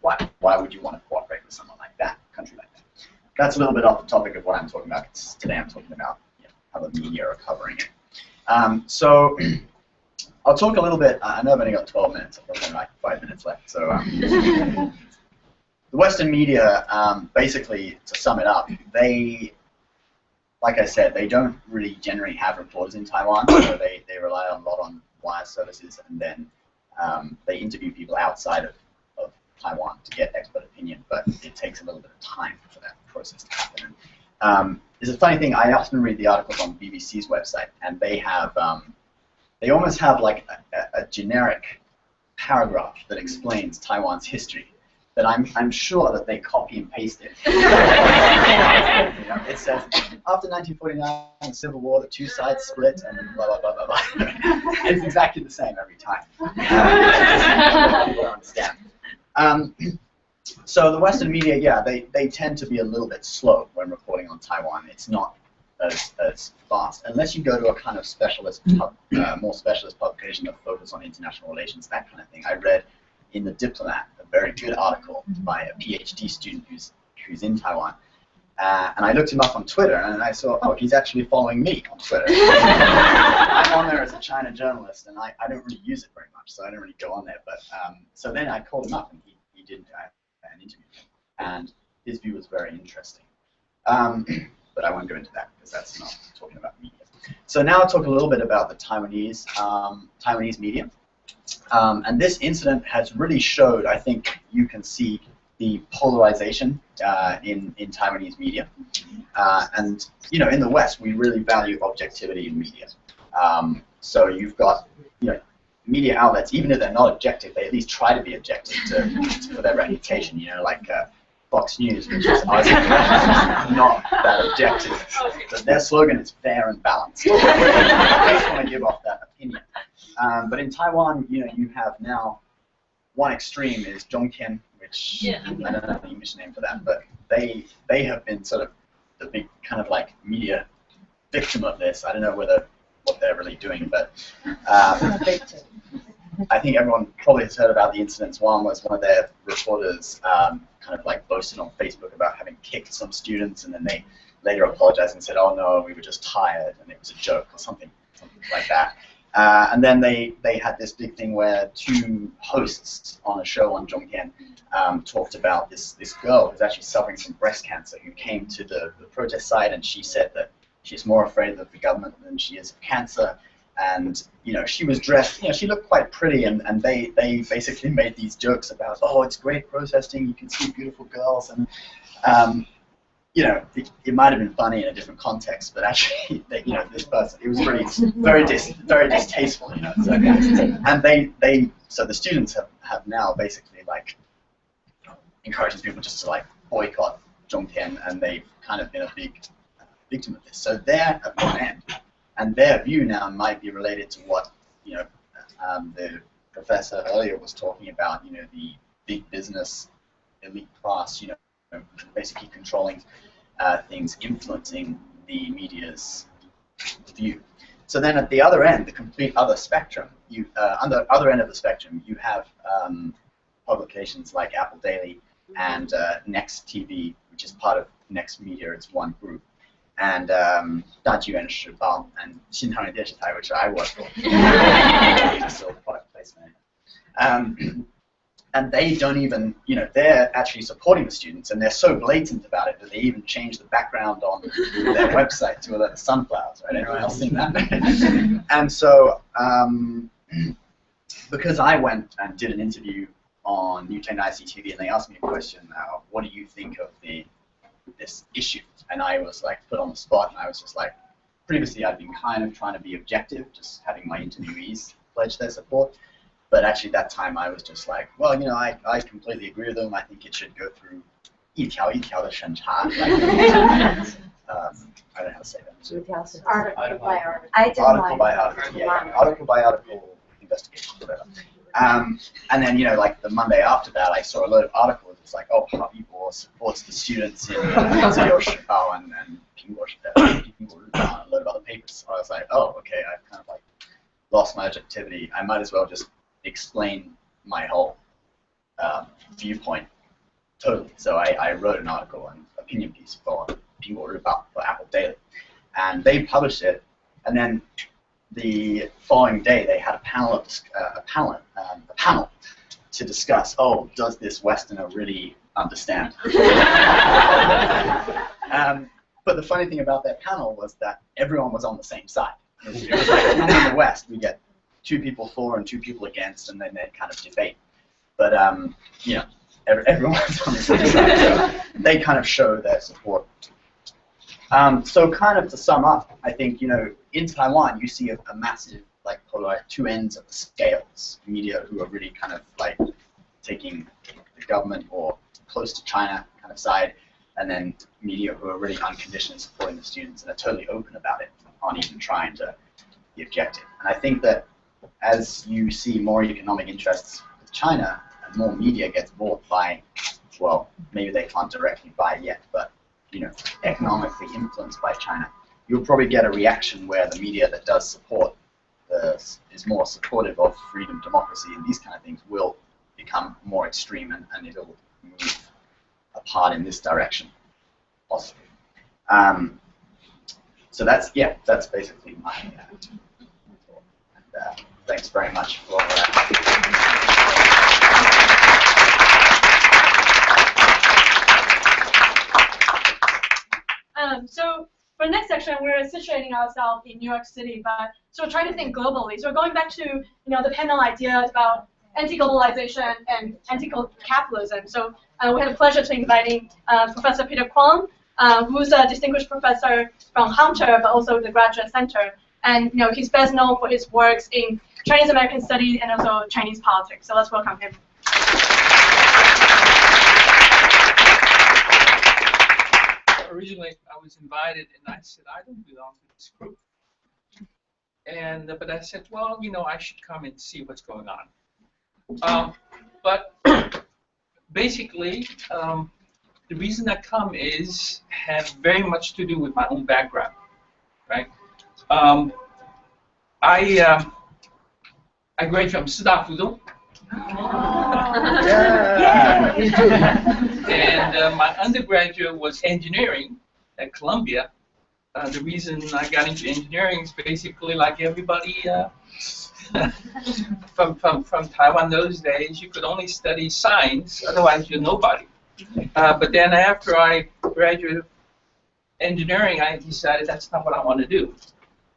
why would you want to cooperate with someone like that, a country like that? That's a little bit off the topic of what I'm talking about. Today I'm talking about how the media are covering it. So I'll talk a little bit. I know I've only got 12 minutes. I've got only like 5 minutes left. So the Western media, basically, to sum it up, like I said, they don't really generally have reporters in Taiwan, so they rely a lot on wire services, and then they interview people outside of Taiwan to get expert opinion, but it takes a little bit of time for that process to happen. There's a funny thing, I often read the articles on BBC's website, and they have, they almost have like a generic paragraph that explains Taiwan's history, that I'm sure that they copy and paste it. It says, after 1949, the Civil War, the two sides split, and blah, blah, blah, blah, blah. It's exactly the same every time. People don't understand. So the Western media, yeah, they tend to be a little bit slow when reporting on Taiwan. It's not as fast, unless you go to a kind of specialist, more specialist publication that focus on international relations, that kind of thing. I read in The Diplomat a very good article by a PhD student who's in Taiwan. And I looked him up on Twitter, and I saw, oh, he's actually following me on Twitter. I'm on there as a China journalist, and I don't really use it very much, so I don't really go on there. But so then I called him up, and he did an interview, and his view was very interesting. But I won't go into that because that's not talking about media. So now I'll talk a little bit about the Taiwanese media. And this incident has really showed, I think you can see the polarization in Taiwanese media. And in the West, we really value objectivity in media. So you've got media outlets, even if they're not objective, they at least try to be objective for their reputation. Like Fox News, which is arguably not that objective. But their slogan is fair and balanced. They just want to give off that opinion. But in Taiwan, you have now one extreme is Zhongtian, which I don't know the English name for that, but they have been sort of the big kind of like media victim of this. I don't know what they're really doing, but I think everyone probably has heard about the incidents. One was one of their reporters kind of like boasted on Facebook about having kicked some students, and then they later apologized and said, "Oh no, we were just tired, and it was a joke," or something like that. And then they had this big thing where two hosts on a show on Zhongtian talked about this girl who's actually suffering from breast cancer, who came to the protest site, and she said that she's more afraid of the government than she is of cancer. And she was dressed, she looked quite pretty, and they basically made these jokes about, oh, it's great protesting, you can see beautiful girls, and it might have been funny in a different context, but actually, this person, it was really very distasteful, So, and so the students have now basically like encouraging people just to like boycott Zhongtian, and they've kind of been a big victim of this. So they're at one end, and their view now might be related to what the professor earlier was talking about. The big business elite class, basically controlling things, influencing the media's view. So then at the other end, the complete other spectrum, on the other end of the spectrum, you have publications like Apple Daily and Next TV, which is part of Next Media. It's one group. And 大纪元时报 and 新唐人电视台, which I work for. Just a product placement. and they don't even, they're actually supporting the students, and they're so blatant about it that they even change the background on their website to the sunflowers, right? Anyone else seen that? And so, because I went and did an interview on Newton ICTV, and they asked me a question, what do you think of this issue? And I was like put on the spot, and I was just like, previously I'd been kind of trying to be objective, just having my interviewees pledge their support. But actually that time I was just like, well, I completely agree with them. I think it should go through 一条一条的审查. I don't know how to say that. Article by article. Article by article, yeah. Article by article investigation, whatever. And then, like the Monday after that, I saw a load of articles. It's like, oh, Habibor supports the students in Ziyou and Pingguo, a load of other papers. So I was like, oh, okay, I've kind of like lost my objectivity. I might as well just explain my whole viewpoint totally. So I wrote an article, an opinion piece for Pingguo for Apple Daily, and they published it. And then the following day, they had a panel to discuss. Oh, does this Westerner really understand? But the funny thing about that panel was that everyone was on the same side. It was like in the West, we get 2 people for and 2 people against, and then they kind of debate. But everyone was on the same side, so they kind of show their support. So kind of to sum up, I think in Taiwan you see a massive like 2 ends of the scales. Media who are really kind of like taking the government or close to China kind of side, and then media who are really unconditionally supporting the students and are totally open about it, aren't even trying to be objective. And I think that as you see more economic interests with China, and more media gets bought by, well, maybe they can't directly buy yet, but economically influenced by China, you'll probably get a reaction where the media that does support is more supportive of freedom, democracy, and these kind of things will become more extreme, and it'll move apart in this direction, possibly. So that's basically my thought. And, thanks very much for So for the next section, we're situating ourselves in New York City, but so we're trying to think globally. So we're going back to the panel ideas about anti-globalization and anti-capitalism. So we had the pleasure to inviting Professor Peter Kwong, who's a distinguished professor from Hunter, but also the Graduate Center. And he's best known for his works in Chinese American studies and also Chinese politics. So let's welcome him. Originally, I was invited, and I said I don't belong to this group. And but I said, well, I should come and see what's going on. But basically, the reason I come have very much to do with my own background, right? I graduated from Sida Fudong. Yeah, me too. And my undergraduate was engineering at Columbia. The reason I got into engineering is basically like everybody from Taiwan those days, you could only study science, otherwise you're nobody. But then after I graduated engineering, I decided that's not what I want to do.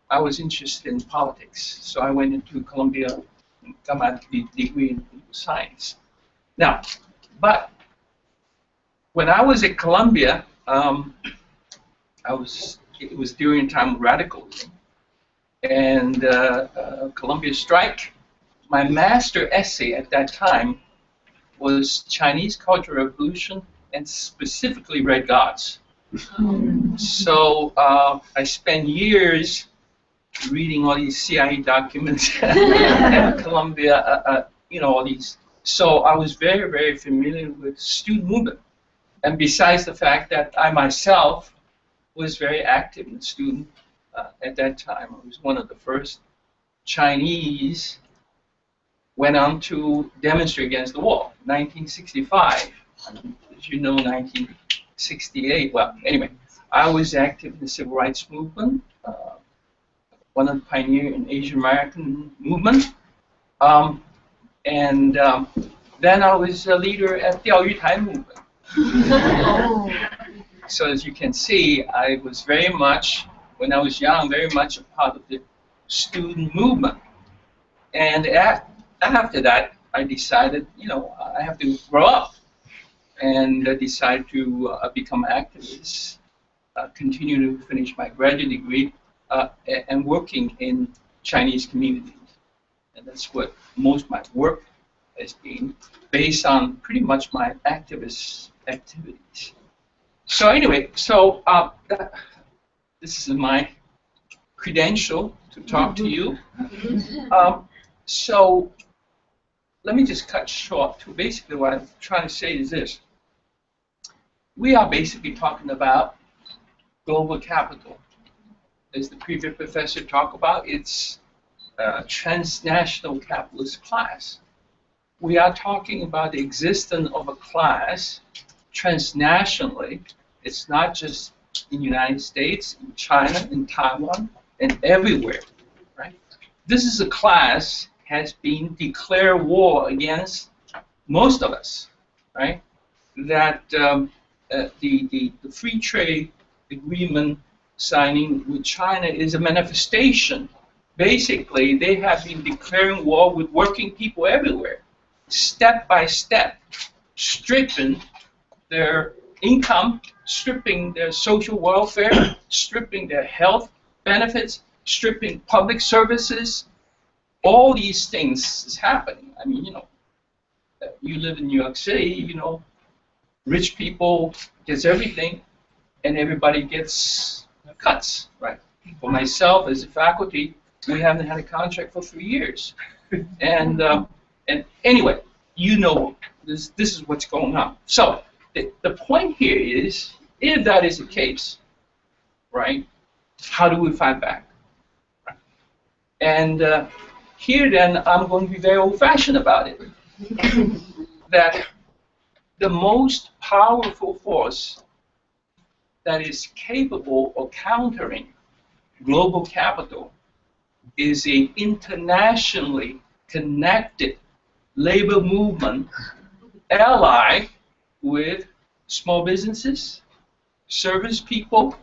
I was interested in politics, so I went into Columbia and got my degree in science. Now, but when I was at Columbia, it was during time of radicalism, and Columbia strike. My master essay at that time was Chinese Cultural Revolution and specifically Red Gods. So I spent years reading all these CIA documents at Columbia, all these. So I was very, very familiar with student movement. And besides the fact that I myself was very active in student at that time, I was one of the first Chinese went on to demonstrate against the wall. 1965, as you know, 1968. Well, anyway, I was active in the civil rights movement, one of the pioneers in Asian American movement, and Then I was a leader at the Diaoyutai movement. So as you can see, I was very much, when I was young, very much a part of the student movement. And after that, I decided, you know, I have to grow up. And I decided to become an activist, continue to finish my graduate degree, and working in Chinese communities. And that's what most of my work has been, based on pretty much my activist activities. So anyway, so this is my credential to talk to you. So let me just cut short to basically what I'm trying to say is this. We are basically talking about global capital. As the previous professor talked about, it's a transnational capitalist class. We are talking about the existence of a class transnationally. It's not just in the United States, in China, in Taiwan, and everywhere, right? This is a class has been declared war against most of us, right? That the free trade agreement signing with China is a manifestation. Basically, they have been declaring war with working people everywhere, step by step, stripping their income, stripping their social welfare, stripping their health benefits, stripping public services. All these things is happening. I mean, you know, you live in New York City, you know, rich people gets everything, and everybody gets cuts, right? For myself, as a faculty, we haven't had a contract for 3 years, and anyway, you know, this is what's going on. So the point here is, if that is the case, right? How do we fight back? Right? And here, then, I'm going to be very old-fashioned about it. That the most powerful force that is capable of countering global capital is an internationally connected labor movement allied with small businesses, service people,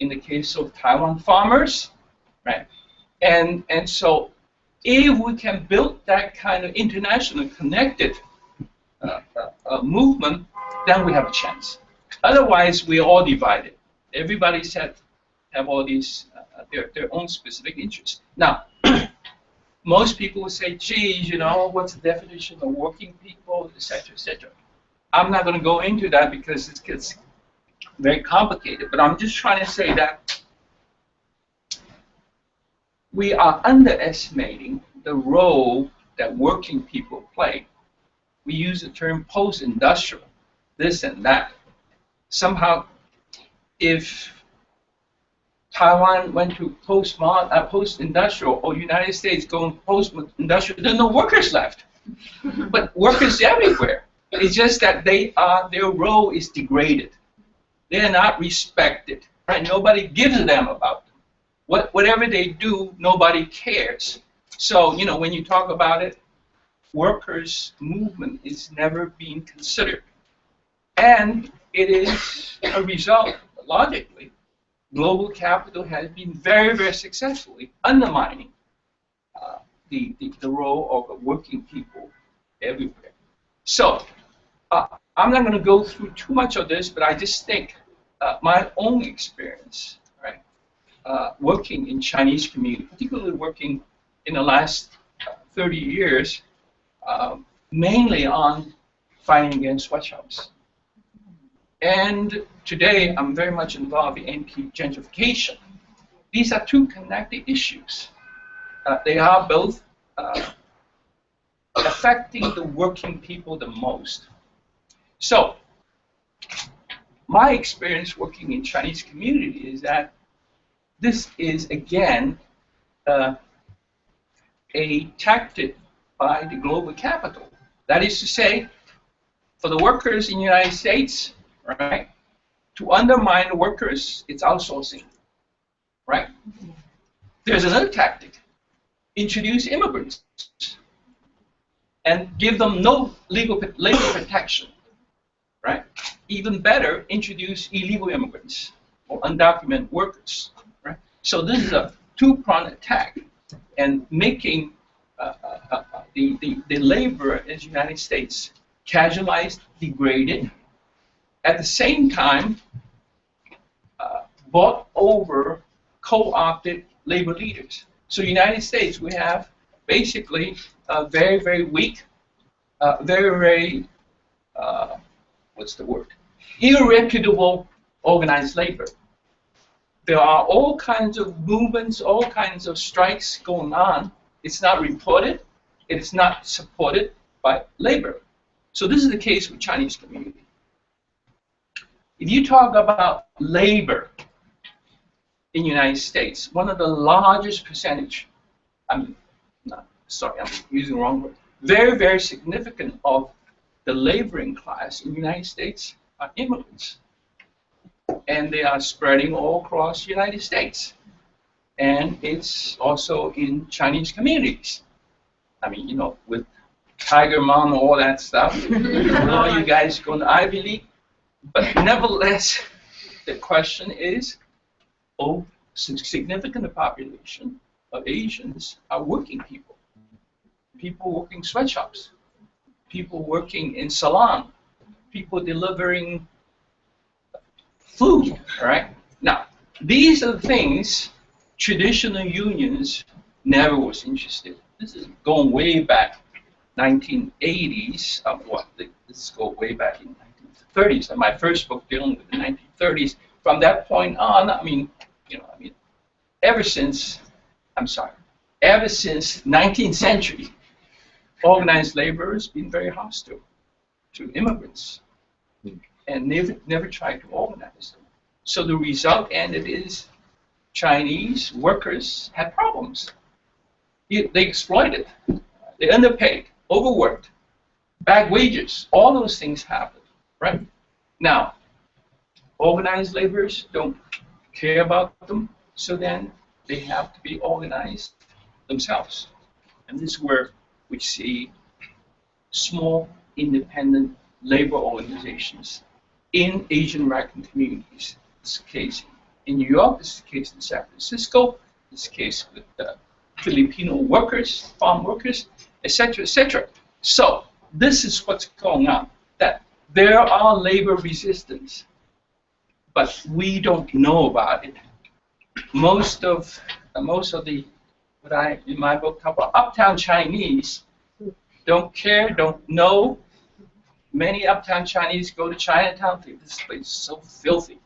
in the case of Taiwan farmers, right? And so if we can build that kind of internationally connected movement, then we have a chance. Otherwise, we're all divided. Everybody's have all these their own specific interests. Now, most people will say, "Geez, you know, what's the definition of working people, etc., etc." I'm not going to go into that because it gets very complicated. But I'm just trying to say that we are underestimating the role that working people play. We use the term post-industrial, this and that. Somehow, if Taiwan went to post-industrial, or United States going post-industrial, there are no workers left. But workers everywhere. It's just that their role is degraded. They're not respected. Right? Nobody gives them about them. Whatever they do, nobody cares. So, you know, when you talk about it, workers' movement is never being considered. And it is a result, logically, global capital has been very, very successfully undermining the role of working people everywhere. So, I'm not going to go through too much of this, but I just think my own experience, right, working in Chinese community, particularly working in the last 30 years, mainly on fighting against sweatshops. And today, I'm very much involved in anti-gentrification. These are two connected issues. They are both affecting the working people the most. So, my experience working in Chinese community is that this is, again, a tactic by the global capital. That is to say, for the workers in the United States, right, to undermine the workers, it's outsourcing, right? There's another tactic: introduce immigrants. and give them no labor protection, right? Even better, introduce illegal immigrants or undocumented workers, right? So this is a two-pronged attack, and making the labor in the United States casualized, degraded, at the same time bought over, co-opted labor leaders. So United States, we have basically a very, very weak, very, what's the word? Irreputable organized labor. There are all kinds of movements, all kinds of strikes going on. It's not reported. It's not supported by labor. So this is the case with Chinese community. If you talk about labor in the United States, one of the largest percentage, I'm using the wrong word, very, very significant of the laboring class in the United States are immigrants. And they are spreading all across the United States. And it's also in Chinese communities. I mean, you know, with Tiger Mom and all that stuff, all you guys going to Ivy League. But nevertheless, the question is, significant population of Asians are working people. People working sweatshops. People working in salon. People delivering food, all right? Now, these are the things traditional unions never was interested. This is going way back, 1980s. This go way back in 1930s. And my first book dealing with the 1930s. From that point on, I mean, you know, ever since 19th century, organized labor has been very hostile to immigrants, and never tried to organize them. So the result ended is Chinese workers had problems. They exploited, they underpaid, overworked, bad wages, all those things happened, right? Now, organized laborers don't care about them, so then they have to be organized themselves. And this is where we see small, independent labor organizations in Asian American communities. This is the case in New York, this is the case in San Francisco, this is the case with Filipino workers, farm workers, etc., etc. So this is what's going on, that there are labor resistance, but we don't know about it. Most of the, what I, in my book, talk about uptown Chinese, don't care, don't know. Many uptown Chinese go to Chinatown, think this place is so filthy.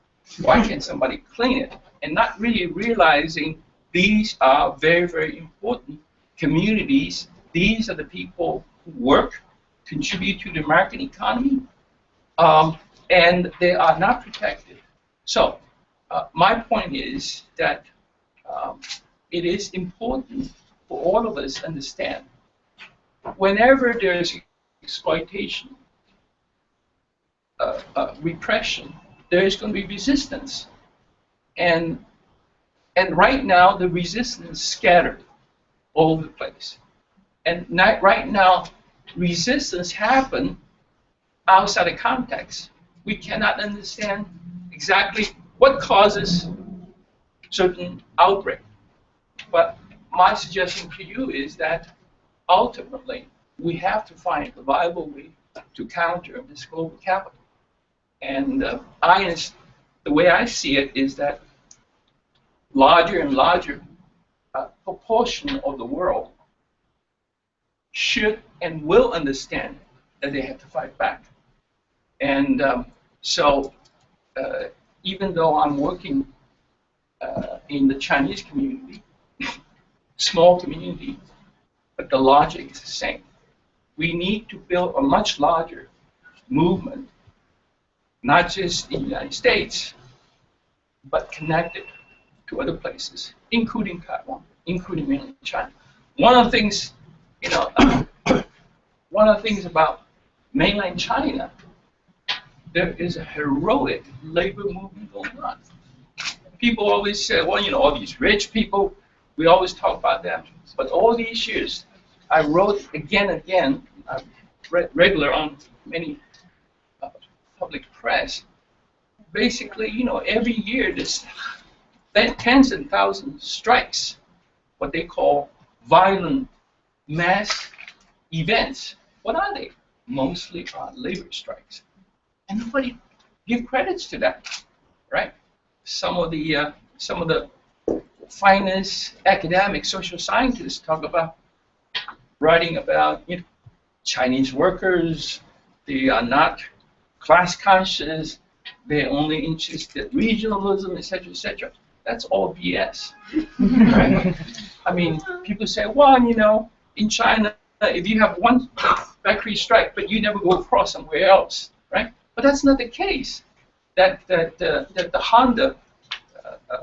Why can't somebody clean it? And not really realizing these are very, very important communities. These are the people who work, contribute to the American economy, and they are not protected. So my point is that it is important for all of us to understand whenever there's exploitation, repression, there is going to be resistance. And right now, the resistance is scattered all over the place. And right now, resistance happens outside of context. We cannot understand exactly what causes certain outbreak. But my suggestion to you is that ultimately, we have to find a viable way to counter this global capital. And the way I see it is that larger and larger proportion of the world should and will understand that they have to fight back. And so even though I'm working in the Chinese community, small community, but the logic is the same. We need to build a much larger movement, not just in the United States, but connected to other places, including Taiwan, including mainland China. One of the things, you know, one of the things about mainland China, there is a heroic labor movement going on. People always say, well, you know, all these rich people, we always talk about them, but all these years, I wrote again and again, regular on many public press. Basically, you know, every year there's tens and thousands strikes, what they call violent mass events. What are they? Mostly are labor strikes, and nobody give credits to that, right? Some of the finest academic social scientists talk about writing about, you know, Chinese workers. They are not class conscious. They're only interested in regionalism, etc., etc. That's all BS. Right? I mean, people say, well, you know, in China, if you have one factory strike, but you never go across somewhere else, right? But that's not the case. That the Honda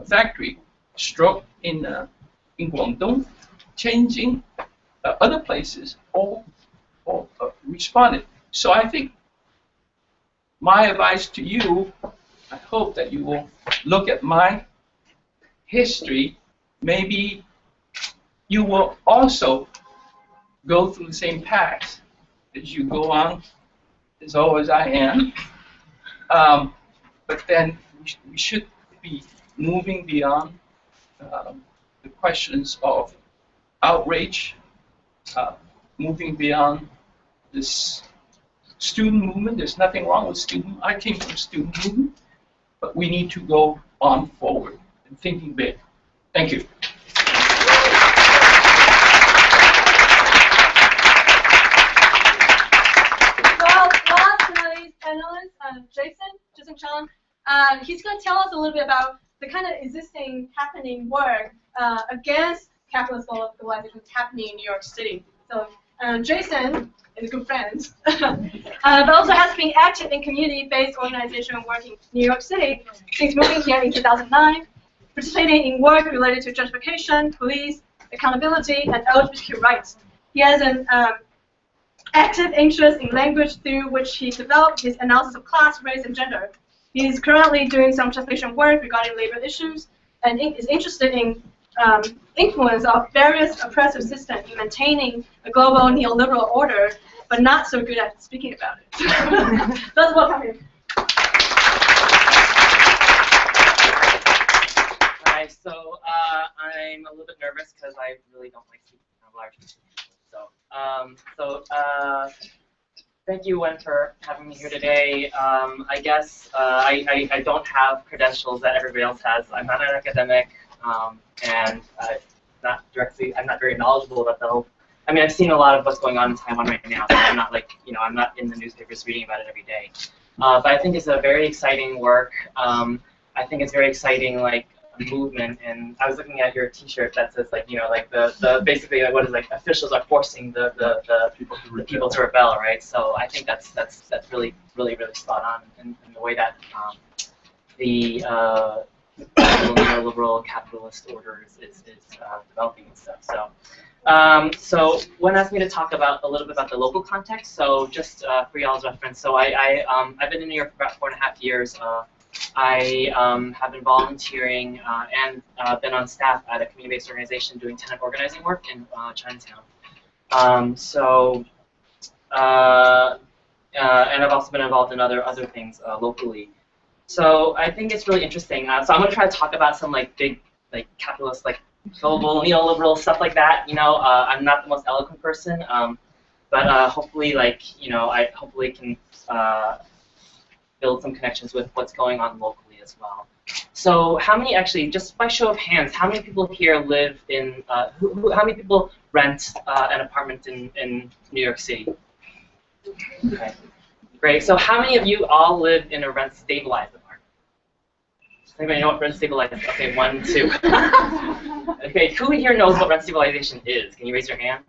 factory struck in Guangdong, changing other places, all responded. So I think my advice to you, I hope that you will look at my history. Maybe you will also go through the same path as you go on, as old as I am. But then we should be moving beyond the questions of outrage, moving beyond this student movement. There's nothing wrong with student. I came from student movement, but we need to go on forward and thinking big. Thank you. Well, last but not least, panelist, Jason Chang. He's going to tell us a little bit about the kind of existing happening work against capitalist globalization happening in New York City. So Jason is a good friend, but also has been active in community-based organization work in New York City since moving here in 2009, participating in work related to gentrification, police, accountability, and LGBTQ rights. He has an active interest in language through which he developed his analysis of class, race, and gender. He is currently doing some translation work regarding labor issues and is interested in influence of various oppressive systems in maintaining a global neoliberal order, but not so good at speaking about it. Let's welcome him. Hi, so I'm a little bit nervous because I really don't like speaking in a large group of people. Thank you, Wen, for having me here today. I guess I don't have credentials that everybody else has. I'm not an academic, and I'm not very knowledgeable about the whole. I mean, I've seen a lot of what's going on in Taiwan right now, so I'm not like, I'm not in the newspapers reading about it every day. But I think it's a very exciting work. I think it's very exciting, like, movement, and I was looking at your T-shirt that says, like, like the basically, like, what is, like, officials are forcing the people to rebel, right? So I think that's really spot on in the way that the neoliberal capitalist order is developing and stuff. So Wen asked me to talk about a little bit about the local context. So just for y'all's reference, so I've been in New York for about 4.5 years. I have been volunteering and been on staff at a community-based organization doing tenant organizing work in Chinatown. And I've also been involved in other things locally. So I think it's really interesting. So I'm going to try to talk about some big capitalist global neoliberal stuff like that. I'm not the most eloquent person, but hopefully I hopefully can build some connections with what's going on locally as well. So how many, actually, just by show of hands, how many people here live in, how many people rent an apartment in New York City? Okay, great. So how many of you all live in a rent-stabilized apartment? Does anybody know what rent-stabilized is? Okay, 1, 2. Okay, who here knows what rent-stabilization is? Can you raise your hand?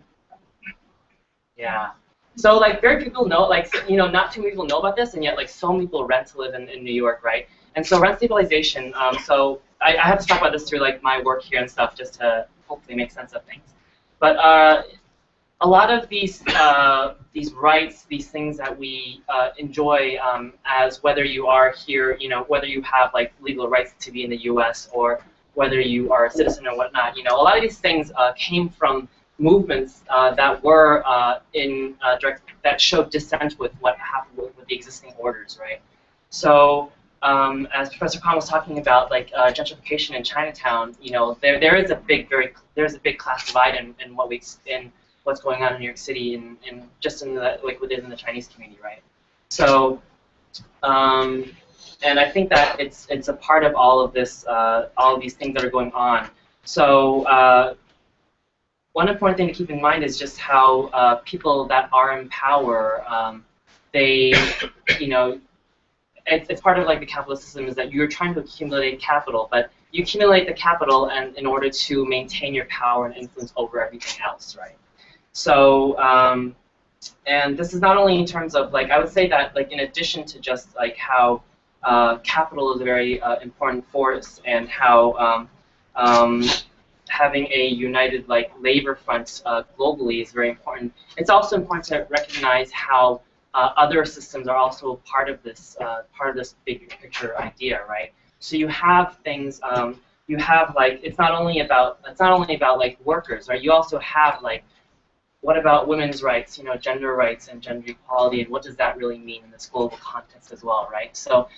Yeah. So very few people know, not too many people know about this, and yet so many people rent to live in New York, right? And so rent stabilization, so I have to talk about this through my work here and stuff just to hopefully make sense of things. But a lot of these rights, these things that we enjoy as whether you are here, whether you have legal rights to be in the U.S. or whether you are a citizen or whatnot, a lot of these things came from movements that were that showed dissent with what happened with the existing orders, right? So as Professor Khan was talking about, like gentrification in Chinatown, you know, there is a big class divide in what's going on in New York City and just in the within the Chinese community, right? So and I think that it's a part of all of this, all of these things that are going on. So one important thing to keep in mind is just how people that are in power, they, you know, it's part of like the capitalist system is that you're trying to accumulate capital, but you accumulate the capital and in order to maintain your power and influence over everything else, right? So, and this is not only in terms of like, I would say that like in addition to just like how capital is a very important force and how having a united like labor front globally is very important. It's also important to recognize how other systems are also part of this big picture idea, right? So you have things, you have like it's not only about like workers, right? You also have like what about women's rights, you know, gender rights and gender equality, and what does that really mean in this global context as well, right? So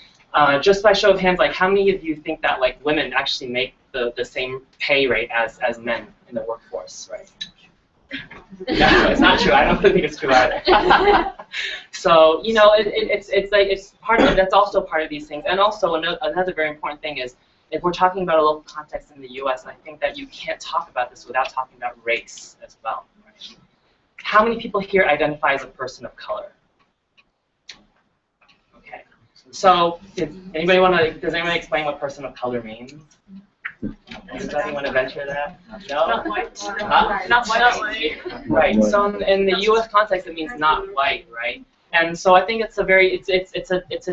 just by show of hands, like how many of you think that like women actually make the same pay rate as men in the workforce, right? No, it's not true. I don't think it's true either. So you know, it's like it's part of that's also part of these things. And also another very important thing is if we're talking about a local context in the U.S., I think that you can't talk about this without talking about race as well. Right? How many people here identify as a person of color? Okay. So does anyone explain what person of color means? Anybody want to venture that? No? Not white. Not white. Right. So in the U.S. context, it means not white, right? And so I think it's a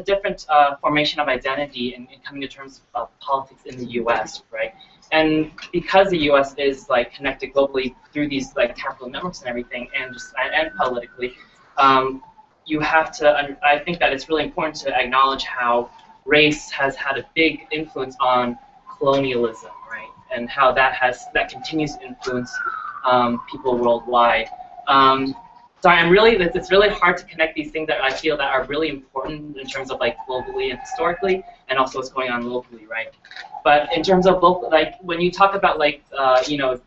different formation of identity in coming to terms of politics in the U.S., right? And because the U.S. is like connected globally through these like capital networks and everything, and politically, you have to. I think that it's really important to acknowledge how race has had a big influence on colonialism, right? And how that continues to influence people worldwide. So it's really hard to connect these things that I feel that are really important in terms of like globally and historically, and also what's going on locally, right? But in terms of local, like when you talk about like you know,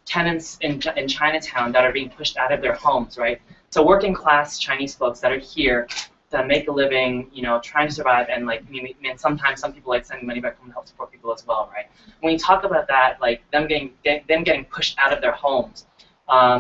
tenants in Chinatown that are being pushed out of their homes, right? So working class Chinese folks that are here to make a living, you know, trying to survive, and like, and sometimes some people like sending money back home to help support people as well, right? When you talk about that, like them getting pushed out of their homes,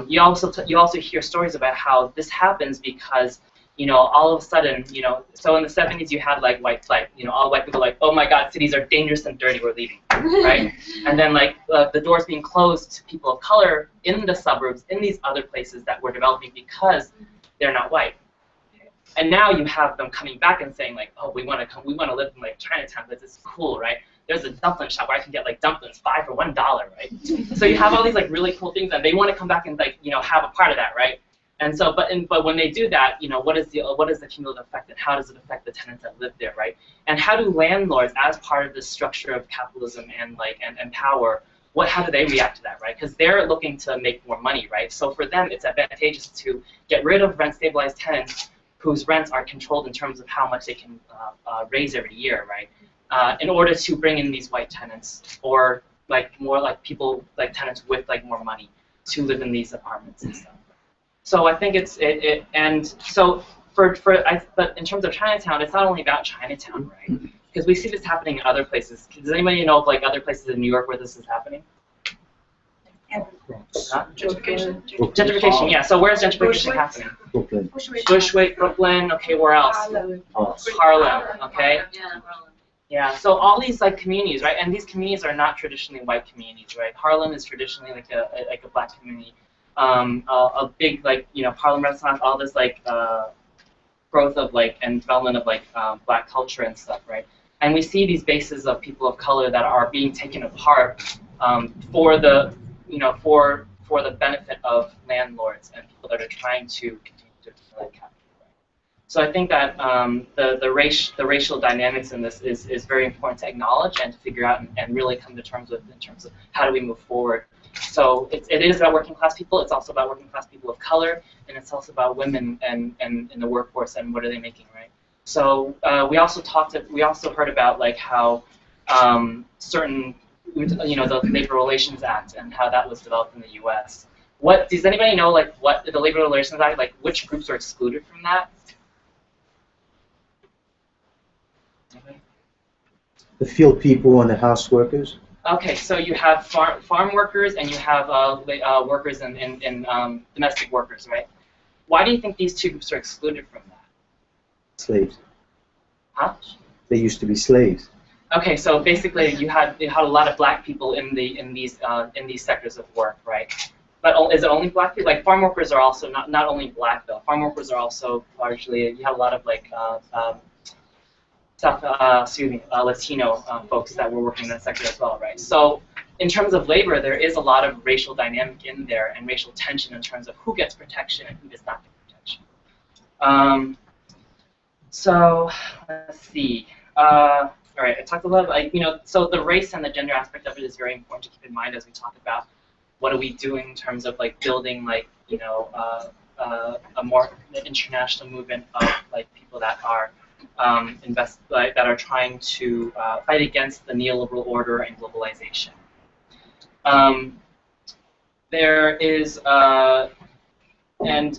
you also hear stories about how this happens because, you know, all of a sudden, you know, so in the 70s you had like white flight, you know, all white people like, oh my God, cities are dangerous and dirty, we're leaving, right? And then like the doors being closed to people of color in the suburbs, in these other places that we're developing because they're not white. And now you have them coming back and saying like, oh, we want to live in like Chinatown because it's cool, right? There's a dumpling shop where I can get like dumplings 5 for $1, right? So you have all these like really cool things, and they want to come back and like, you know, have a part of that, right? And so, but when they do that, you know, what is the cumulative effect, and how does it affect the tenants that live there, right? And how do landlords, as part of this structure of capitalism and like and power, how do they react to that, right? Because they're looking to make more money, right? So for them, it's advantageous to get rid of rent-stabilized tenants whose rents are controlled in terms of how much they can raise every year, right? In order to bring in these white tenants, or like more like people, like tenants with like more money to live in these apartments and stuff. So I think but in terms of Chinatown, it's not only about Chinatown, right? Because we see this happening in other places. Does anybody know of like other places in New York where this is happening? Gentrification. Gentrification, yeah. So where's gentrification happening? Brooklyn. Bushwick, Brooklyn. Okay, where else? Harlem. Okay. Yeah. So all these like communities, right? And these communities are not traditionally white communities, right? Harlem is traditionally like a black community. A big like, you know, Harlem Renaissance, all this like growth of like and development of like black culture and stuff, right? And we see these bases of people of color that are being taken apart for the benefit of landlords and people that are trying to continue to accumulate capital. Right? So I think that the racial dynamics in this is very important to acknowledge and to figure out and really come to terms with in terms of how do we move forward. So it is about working class people. It's also about working class people of color, and it's also about women and in the workforce and what are they making, right? So we also heard about like how certain, the Labor Relations Act and how that was developed in the U.S. What does anybody know? Like what the Labor Relations Act? Like which groups are excluded from that? The field people and the house workers. Okay, so you have farm workers and you have workers in domestic workers, right? Why do you think these two groups are excluded from that? Slaves. Huh? They used to be slaves. Okay, so basically you had a lot of black people in these sectors of work, right? But is it only black people? Like farm workers are also not only black though. Farm workers are also largely, you have a lot of like Latino folks that were working in that sector as well, right? So in terms of labor, there is a lot of racial dynamic in there and racial tension in terms of who gets protection and who does not get protection. So let's see. All right, I talked a lot about, so the race and the gender aspect of it is very important to keep in mind as we talk about what are we doing in terms of like building like, a more international movement of like people that are that are trying to fight against the neoliberal order and globalization. There is, and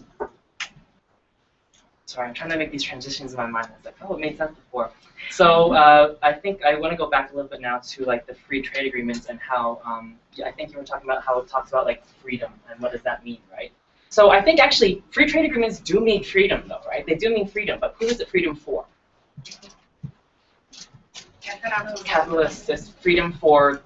sorry, I'm trying to make these transitions in my mind. It's like, oh, it made sense before. So I think I want to go back a little bit now to like the free trade agreements and how I think you were talking about how it talks about like freedom and what does that mean, right? So I think actually free trade agreements do mean freedom though, right? They do mean freedom, but who is it freedom for? Capitalists. It's freedom for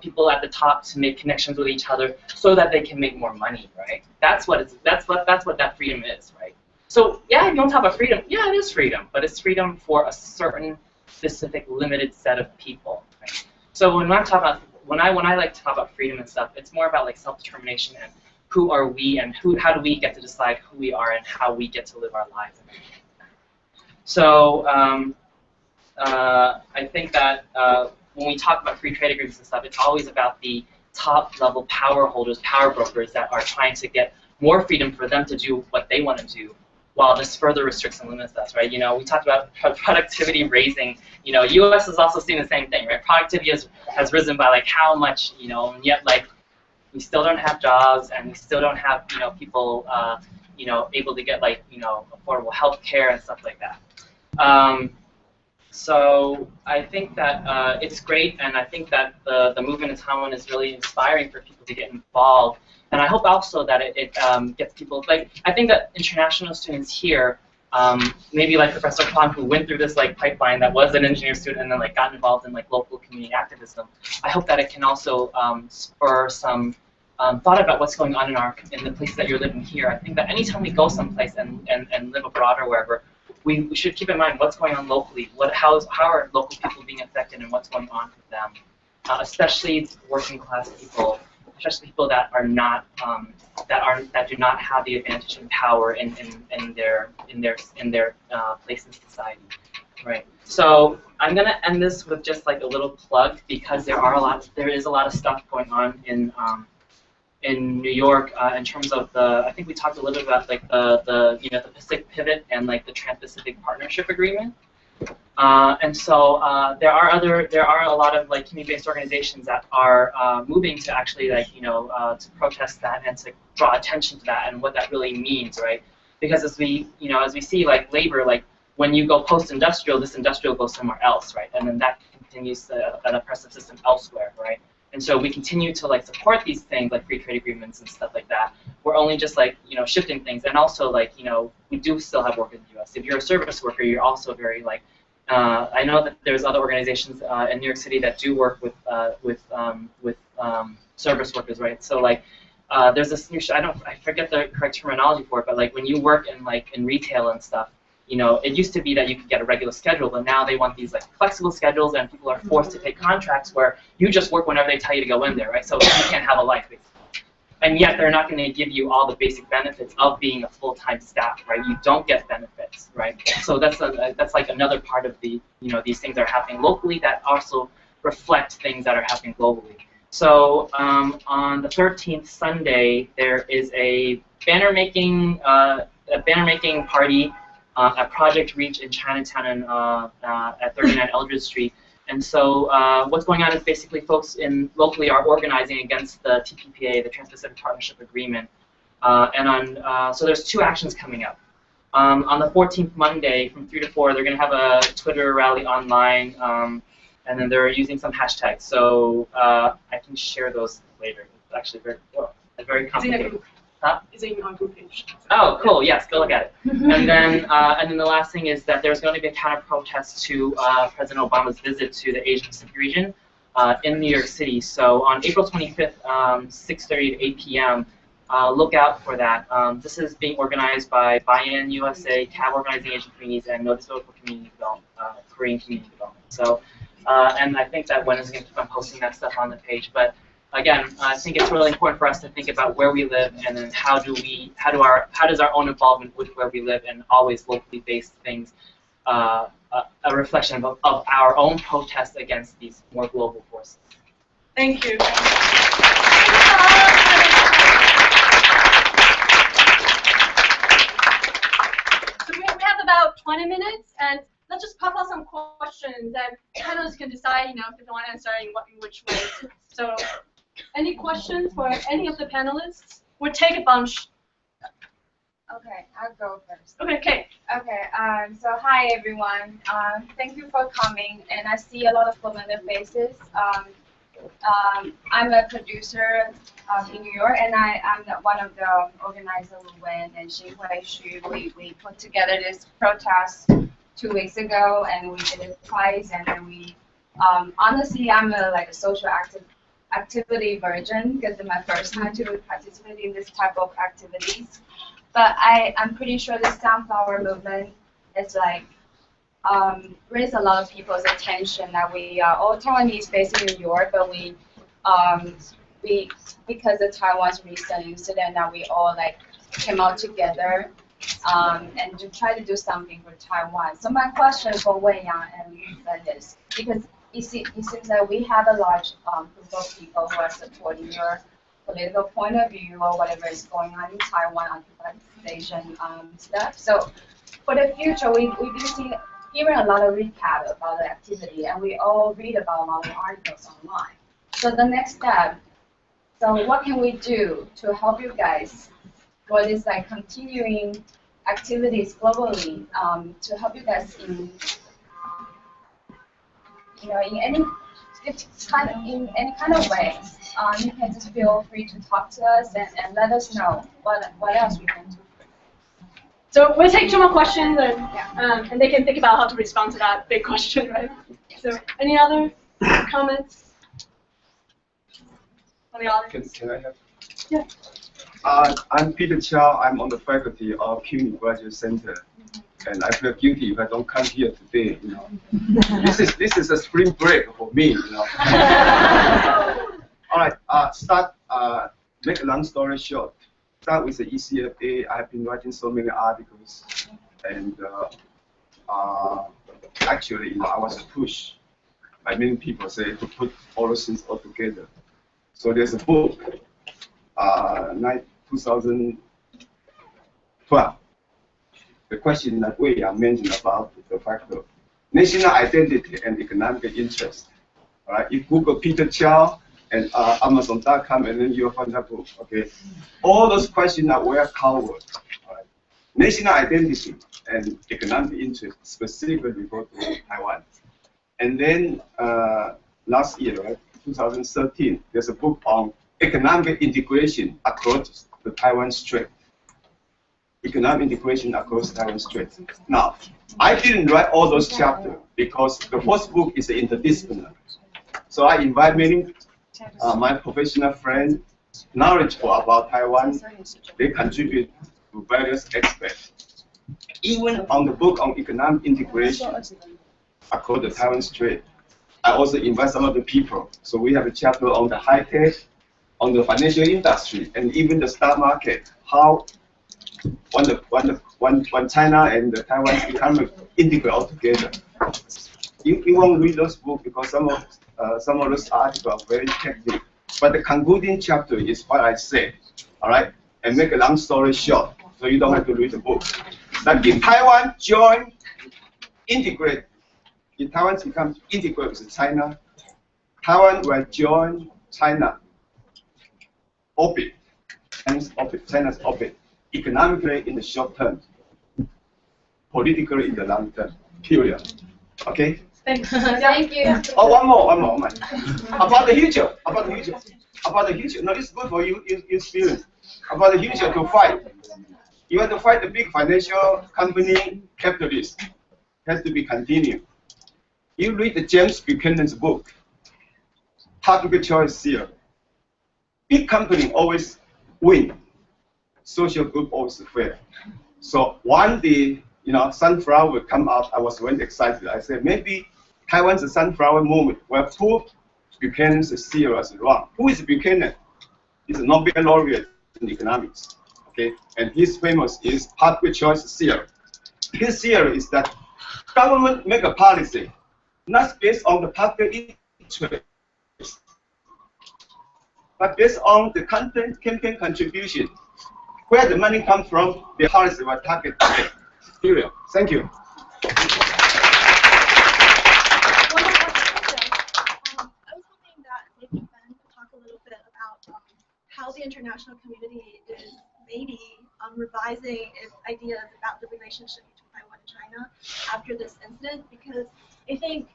people at the top to make connections with each other so that they can make more money, right? That's what that freedom is, right? So yeah, you want to talk about freedom. Yeah, it is freedom, but it's freedom for a certain specific limited set of people. Right? So when I like to talk about freedom and stuff, it's more about like self-determination and who are we and how do we get to decide who we are and how we get to live our lives. So I think that when we talk about free trade agreements and stuff, it's always about the top level power holders, power brokers that are trying to get more freedom for them to do what they want to do, while this further restricts and limits us, right? We talked about productivity raising. U.S. is also seeing the same thing, right? Productivity has risen by like how much, and yet like we still don't have jobs and we still don't have, people, able to get like, affordable health care and stuff like that. So I think that it's great, and I think that the movement in Taiwan is really inspiring for people to get involved. And I hope also that it gets people, like, I think that international students here, maybe like Professor Kwan, who went through this like pipeline that was an engineer student and then like got involved in like local community activism, I hope that it can also spur some thought about what's going on in the places that you're living here. I think that anytime we go someplace and live abroad or wherever, we should keep in mind what's going on locally. How are local people being affected and what's going on with them, especially working class people. Especially people that are not that do not have the advantage and power in their place in society, right? So I'm gonna end this with just like a little plug because there is a lot of stuff going on in New York in terms of I think we talked a little bit about like the Pacific Pivot and like the Trans-Pacific Partnership Agreement. And so there are a lot of like community-based organizations that are moving to actually like to protest that and to draw attention to that and what that really means, right? Because as we see like labor, like when you go post-industrial, this industrial goes somewhere else, right? And then that continues an oppressive system elsewhere, right? And so we continue to like support these things like free trade agreements and stuff like that. We're only just like shifting things, and also like we do still have work in the U.S. If you're a service worker, you're also very like I know that there's other organizations in New York City that do work with service workers, right? So like there's this new I forget the correct terminology for it, but like when you work in retail and stuff, it used to be that you could get a regular schedule, but now they want these like flexible schedules, and people are forced to take contracts where you just work whenever they tell you to go in there, right? So you can't have a life, basically. And yet they're not going to give you all the basic benefits of being a full-time staff, right? You don't get benefits, right? So that's like another part of the these things that are happening locally that also reflect things that are happening globally. So on the 13th Sunday, there is a banner making party at Project Reach in Chinatown at 39 Eldred Street. And so what's going on is basically folks locally are organizing against the TPPA, the Trans-Pacific Partnership Agreement. So there's 2 actions coming up. On the 14th Monday, from 3 to 4, they're going to have a Twitter rally online, and then they're using some hashtags. So I can share those later. It's actually very complicated. Huh? It's in our group page. Oh, cool. Yes, go look at it. And then the last thing is that there's going to be a counter protest to President Obama's visit to the Asia Pacific region in New York City. So on April 25th, 6:30 to 8 p.m. Look out for that. This is being organized by Buy-In USA, CAB Organizing Asian Communities, and Notice Local Community Development, Korean Community Development. So, and I think that Wen is going to keep on posting that stuff on the page. But again, I think it's really important for us to think about where we live, and then how does our own involvement with where we live and always locally based things a reflection of our own protest against these more global forces. Thank you. So we have about 20 minutes, and let's just pop out some questions, and panelists can decide, if they want to answer in which way. So, any questions for any of the panelists? We'll take a bunch. Okay, I'll go first. Okay, Kate. Okay, so hi everyone. Thank you for coming, and I see a lot of familiar faces. I'm a producer in New York, and I'm one of the organizers who went, and we put together this protest 2 weeks ago, and we did it twice, and then we, honestly, I'm like a social activity virgin, because it's my first time to participate in this type of activities. But I'm pretty sure the Sunflower movement is like raised a lot of people's attention that we are all Taiwanese based in New York, but we because of Taiwan's recent incident, that we all like came out together and to try to do something for Taiwan. So my question for Wei Yang and Yu-Fen is, because it seems that we have a large group of people who are supporting your political point of view or whatever is going on in Taiwan, Anti-Globalization stuff. So for the future, we've been hearing a lot of recap about the activity, and we all read about a lot of articles online. So the next step, so what can we do to help you guys for this like continuing activities globally to help you guys in in any kind of way? You can just feel free to talk to us and let us know what else we can do. So we'll take 2 more questions, and they can think about how to respond to that big question, right? So any other comments from the audience? Can I have? Yeah. I'm Peter Chow. I'm on the faculty of CUNY Graduate Center, and I feel guilty if I don't come here today. This is a spring break for me. All right. Make a long story short. Start with the ECFA. I've been writing so many articles, and actually, I was pushed by many people to put all those things all together. So there's a book, 2012. The question that Wei Yang mentioned about the fact of national identity and economic interest. All right, if Google Peter Chow and Amazon.com, and then you'll find that book. Okay, all those questions are well covered. Right? National identity and economic interest specifically go to Taiwan. And then last year, right, 2013, there's a book on economic integration across the Taiwan Strait. Economic integration across Taiwan Strait. Now, I didn't write all those chapters because the first book is interdisciplinary. So I invite many my professional friends, knowledgeable about Taiwan. They contribute to various aspects. Even on the book on economic integration across the Taiwan Strait, I also invite some of the people. So we have a chapter on the high tech, on the financial industry, and even the stock market. How when China and the Taiwan economy integrate all together. You won't read those books because some of those articles are very technical. But the concluding chapter is what I said, all right? And make a long story short, so you don't have to read the book. That if Taiwan integrate, if Taiwan becomes integrated with China, Taiwan will join China orbit, China's orbit, economically in the short term, politically in the long term, period. Okay? Thanks. Thank you. Oh, one more. About the future. No, this is good for you experience. About the future to fight. You have to fight the big financial company capitalists. Has to be continued. You read the James Buchanan's book, Public Choice Theory. Big company always win. Social group always fail. So one day, sunflower will come out. I was very excited. I said maybe Taiwan's sunflower movement will prove Buchanan's theory was wrong. Who is Buchanan? He's a Nobel laureate in economics. Okay, and his famous is public choice theory. His theory is that government make a policy not based on the public interest, but based on the campaign contribution. Where the money comes from, the policy will target. Period. Thank you. One more question. I was hoping that maybe Ben could talk a little bit about how the international community is maybe revising its ideas about the relationship between Taiwan and China after this incident, because I think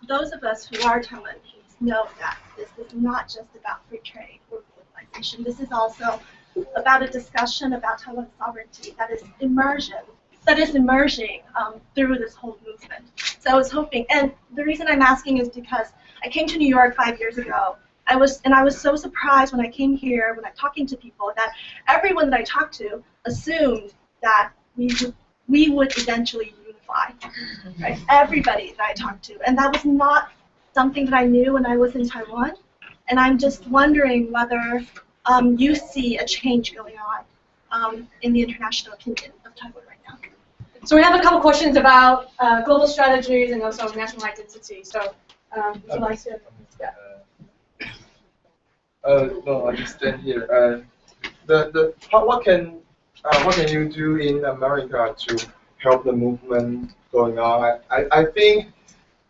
those of us who are Taiwanese know that this is not just about free trade or globalization. This is also about a discussion about Taiwan's sovereignty that is emerging through this whole movement. So I was hoping, and the reason I'm asking is because I came to New York 5 years ago. I was so surprised when I came here, when I'm talking to people, that everyone that I talked to assumed that we would eventually unify, right? Everybody that I talked to, and that was not something that I knew when I was in Taiwan. And I'm just wondering whether you see a change going on in the international opinion of Taiwan right now. So we have a couple questions about global strategies and also national identity. So would you like to? Yeah. No, I just stand here. What can you do in America to help the movement going on? I think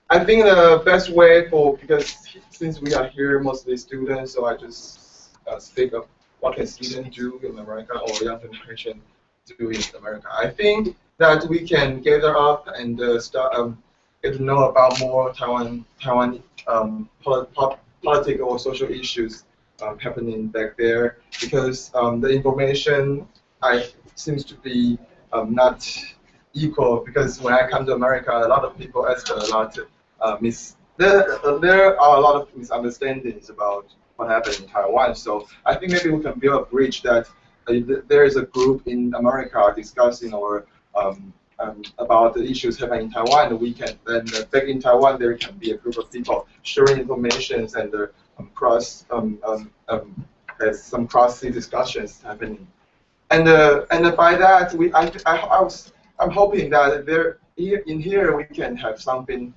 the best way because since we are here mostly students, so I just speak of what can students do in America or young generation do in America. I think that we can gather up and start get to know about more Taiwan political or social issues happening back there, because the information seems to be not equal. Because when I come to America, a lot of people ask a lot there are a lot of misunderstandings about what happened in Taiwan. So I think maybe we can build a bridge that there is a group in America discussing or about the issues happening in Taiwan. We can then back in Taiwan there can be a group of people sharing information and some cross-sea discussions happening. And by that I'm hoping that in here we can have something.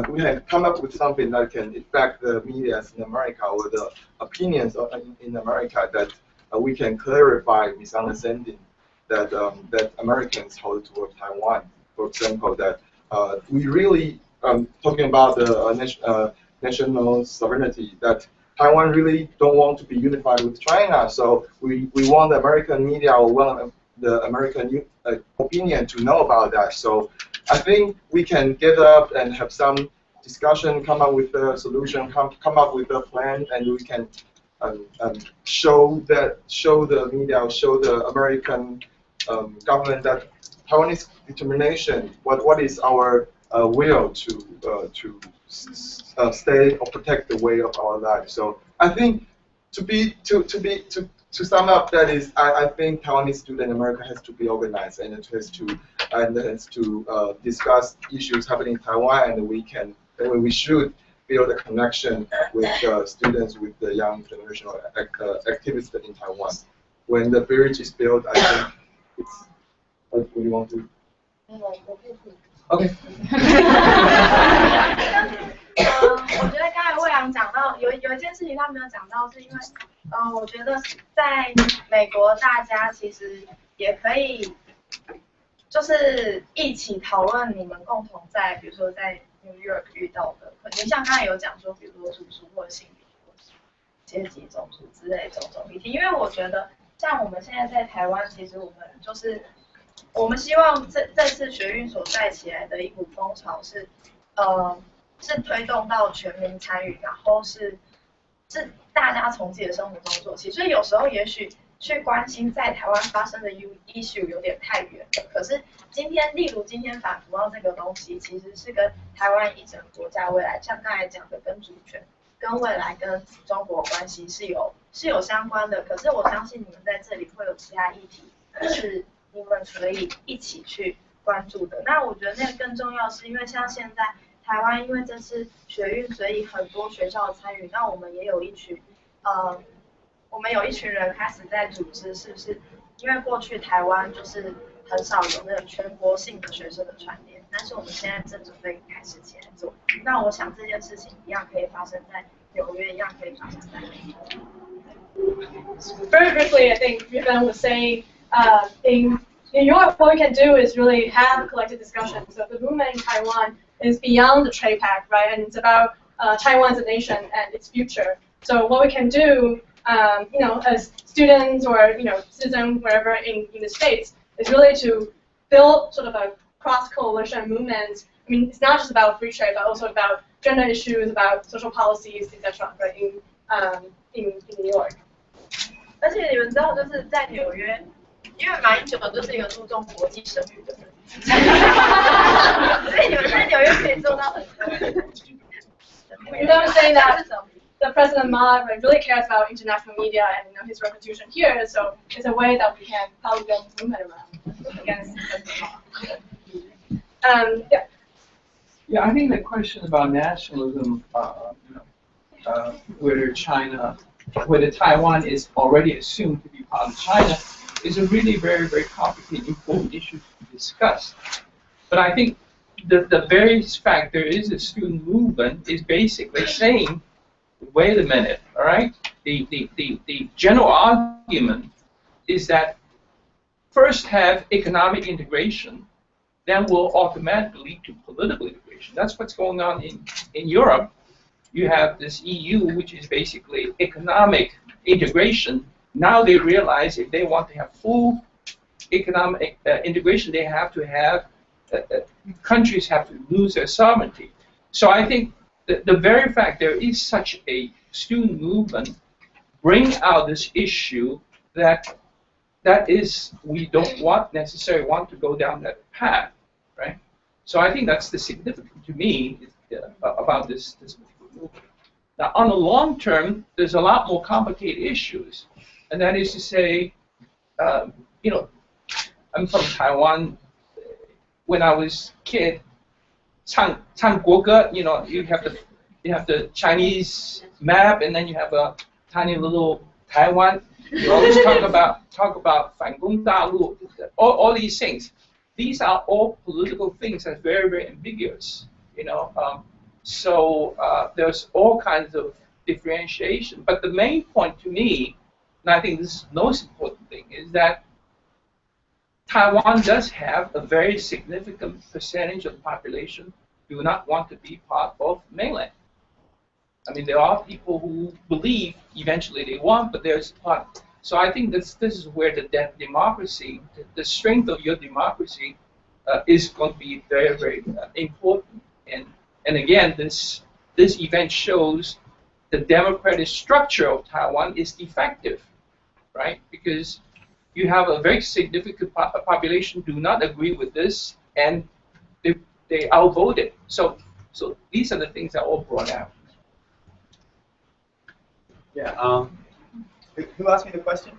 We have come up with something that can affect the media in America or the opinions in America, that we can clarify misunderstanding that Americans hold toward Taiwan. For example, that we really talking about the national sovereignty, that Taiwan really don't want to be unified with China. So we want the American media or the American opinion to know about that. So I think we can get up and have some discussion, come up with a solution, come up with a plan, and we can show the media, show the American government that Taiwanese determination, what is our will to stay or protect the way of our life. So I think to sum up, that is, I think Taiwanese student in America has to be organized, and it has to discuss issues happening in Taiwan, and we should build a connection with students, with the young generation or activists in Taiwan. When the bridge is built, I think it's. What do you want to? Okay. 我觉得刚才魏阳阳讲到有一件事情他没有讲到，是因为我觉得在美国大家其实也可以就是一起讨论你们共同在比如说在 New York 遇到的，你像刚才有讲说，比如说族群或者性别或者阶级、种族之类种议题，因为我觉得像我们现在在台湾，其实我们就是我们希望这次学运所带起来的一股风潮是推动到全民参与，然后是大家从自己的生活中做起，所以有时候也许去关心在台湾发生的 issue 有点太远了。可是例如今天反服贸这个东西，其实是跟台湾一整个国家未来，像刚才讲的跟主权、跟未来跟中国关系是有相关的。可是我相信你们在这里会有其他议题是你们可以一起去关注的。那我觉得那个更重要，是因为像现在台湾，因为这次学运，所以很多学校的参与，那我们也有一群人开始在组织，是不是？因为过去台湾就是很少有那种全国性的学生的串联，但是我们现在正准备开始起来做。那我想这件事情一样可以发生在纽约，一样可以发生在美国。Very briefly, I think Yu-Fen was saying, in New York, what we can do is really have collective discussions. So the movement in Taiwan is beyond the trade pact, right? And it's about Taiwan as a nation and its future. So what we can do, as students or citizens wherever in the States, is really to build sort of a cross-coalition movement. I mean, it's not just about free trade, but also about gender issues, about social policies, etc. Right, in New York. 而且你们知道，就是在纽约，因为马英九就是一个注重国际声誉的人，所以你们在纽约可以做到很多。You know, saying that the President Ma really cares about international media and his reputation here, so it's a way that we can probably build movement around against yeah. Yeah, I think the question about nationalism, whether Taiwan is already assumed to be part of China, is a really very, very complicated, important issue to discuss. But I think the very fact there is a student movement is basically saying, wait a minute, all right? The general argument is that first have economic integration, then will automatically lead to political integration. That's what's going on in Europe. You have this EU, which is basically economic integration. Now they realize if they want to have full economic integration, they have to have countries have to lose their sovereignty. So I think the very fact there is such a student movement bring out this issue that we don't necessarily want to go down that path, right? So I think that's the significant to me about this movement. Now, on the long term, there's a lot more complicated issues, and that is to say, I'm from Taiwan. When I was a kid, 唱国歌, you have the Chinese map, and then you have a tiny little Taiwan. You always talk about 反攻大陆, all these things. These are all political things that's very, very ambiguous, So there's all kinds of differentiation. But the main point to me, and I think this is the most important thing, is that Taiwan does have a very significant percentage of the population do not want to be part of mainland. I mean, there are people who believe eventually they want, but there's part. So I think this is where the democracy, the strength of your democracy, is going to be very, very important. And again, this event shows the democratic structure of Taiwan is defective, right? Because you have a very significant population do not agree with this, and they outvoted. So these are the things that are all brought out. Yeah. Who asked me the question?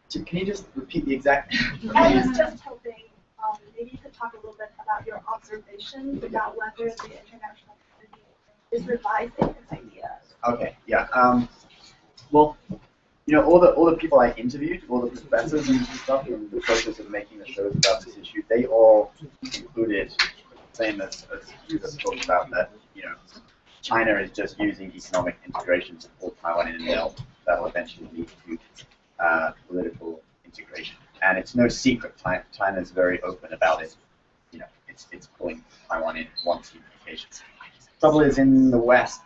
Can you just repeat the exact? I was just hoping maybe you could talk a little bit about your observations about whether the international community is revising its ideas. Okay. Yeah. Well, all the people I interviewed, all the professors and stuff in the process of making the shows about this issue, they all concluded the same as you just talked about, that China is just using economic integration to pull Taiwan in, and that'll eventually lead to political integration. And it's no secret, China is very open about it. You know, it's pulling Taiwan in, wants unification. Trouble is, in the West,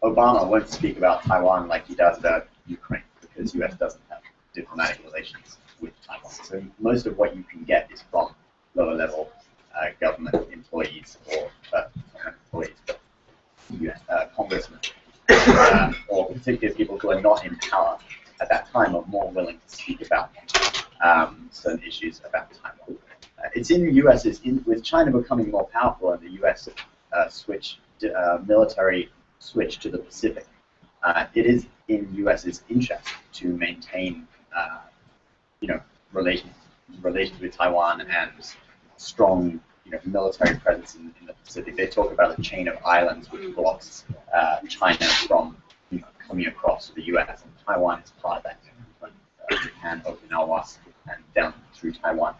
Obama won't speak about Taiwan like he does about Ukraine, because U.S. doesn't have diplomatic relations with Taiwan. So most of what you can get is from lower level government employees or congressmen, or particularly people who are not in power at that time are more willing to speak about certain issues about Taiwan. It's in the U.S. With China becoming more powerful and the U.S. Military switch to the Pacific. It is in U.S.'s interest to maintain, relations with Taiwan and strong, military presence in the Pacific. They talk about a chain of islands which blocks China from, coming across to the U.S. and Taiwan is part of that. Japan, Okinawa, and down through Taiwan.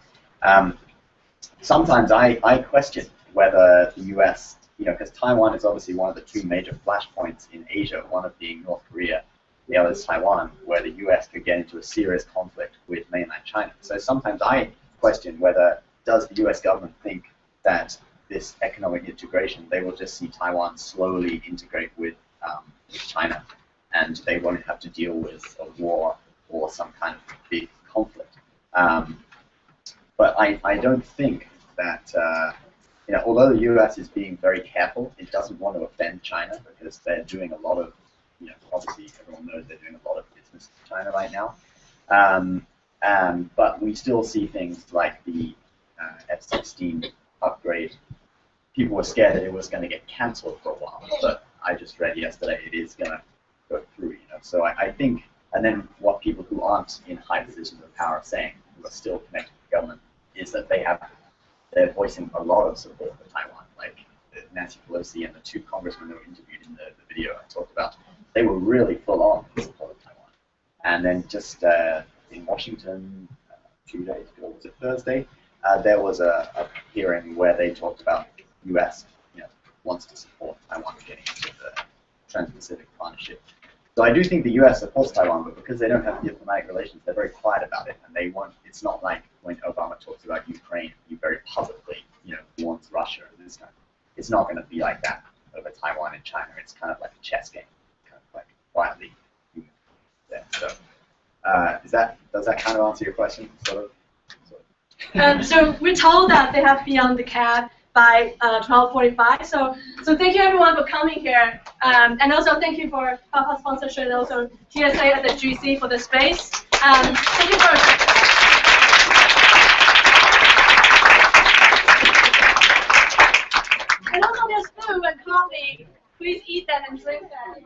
Sometimes I question whether the U.S. because Taiwan is obviously one of the two major flashpoints in Asia, one of being North Korea, the other is Taiwan, where the U.S. could get into a serious conflict with mainland China. So sometimes I question whether, does the U.S. government think that this economic integration, they will just see Taiwan slowly integrate with China, and they won't have to deal with a war or some kind of big conflict. But I don't think that, although the U.S. is being very careful, it doesn't want to offend China because they're doing a lot of, obviously everyone knows they're doing a lot of business with China right now. But we still see things like the F-16 upgrade. People were scared that it was going to get cancelled for a while, but I just read yesterday it is going to go through. So I think, and then what people who aren't in high positions of power are saying, who are still connected to the government, is that they're voicing a lot of support for Taiwan. Like Nancy Pelosi and the two congressmen that were interviewed in the video I talked about, they were really full on in support of Taiwan. And then just in Washington 2 days ago, was it Thursday, there was a hearing where they talked about U.S. Wants to support Taiwan getting into the Trans-Pacific Partnership. So I do think the U.S. supports Taiwan, but because they don't have diplomatic relations, they're very quiet about it, and they won't. It's not like when Obama talks about Ukraine, he very publicly, wants Russia. It's not going to be like that over Taiwan and China. It's kind of like a chess game, kind of like quietly there. So does that kind of answer your question? Sort of. So we're told that they have to be on the cab by 12:45. So thank you everyone for coming here, and also thank you for Papa sponsorship and also TSA at the GC for the space. Thank you for. And also there's food and coffee. Please eat that and drink that.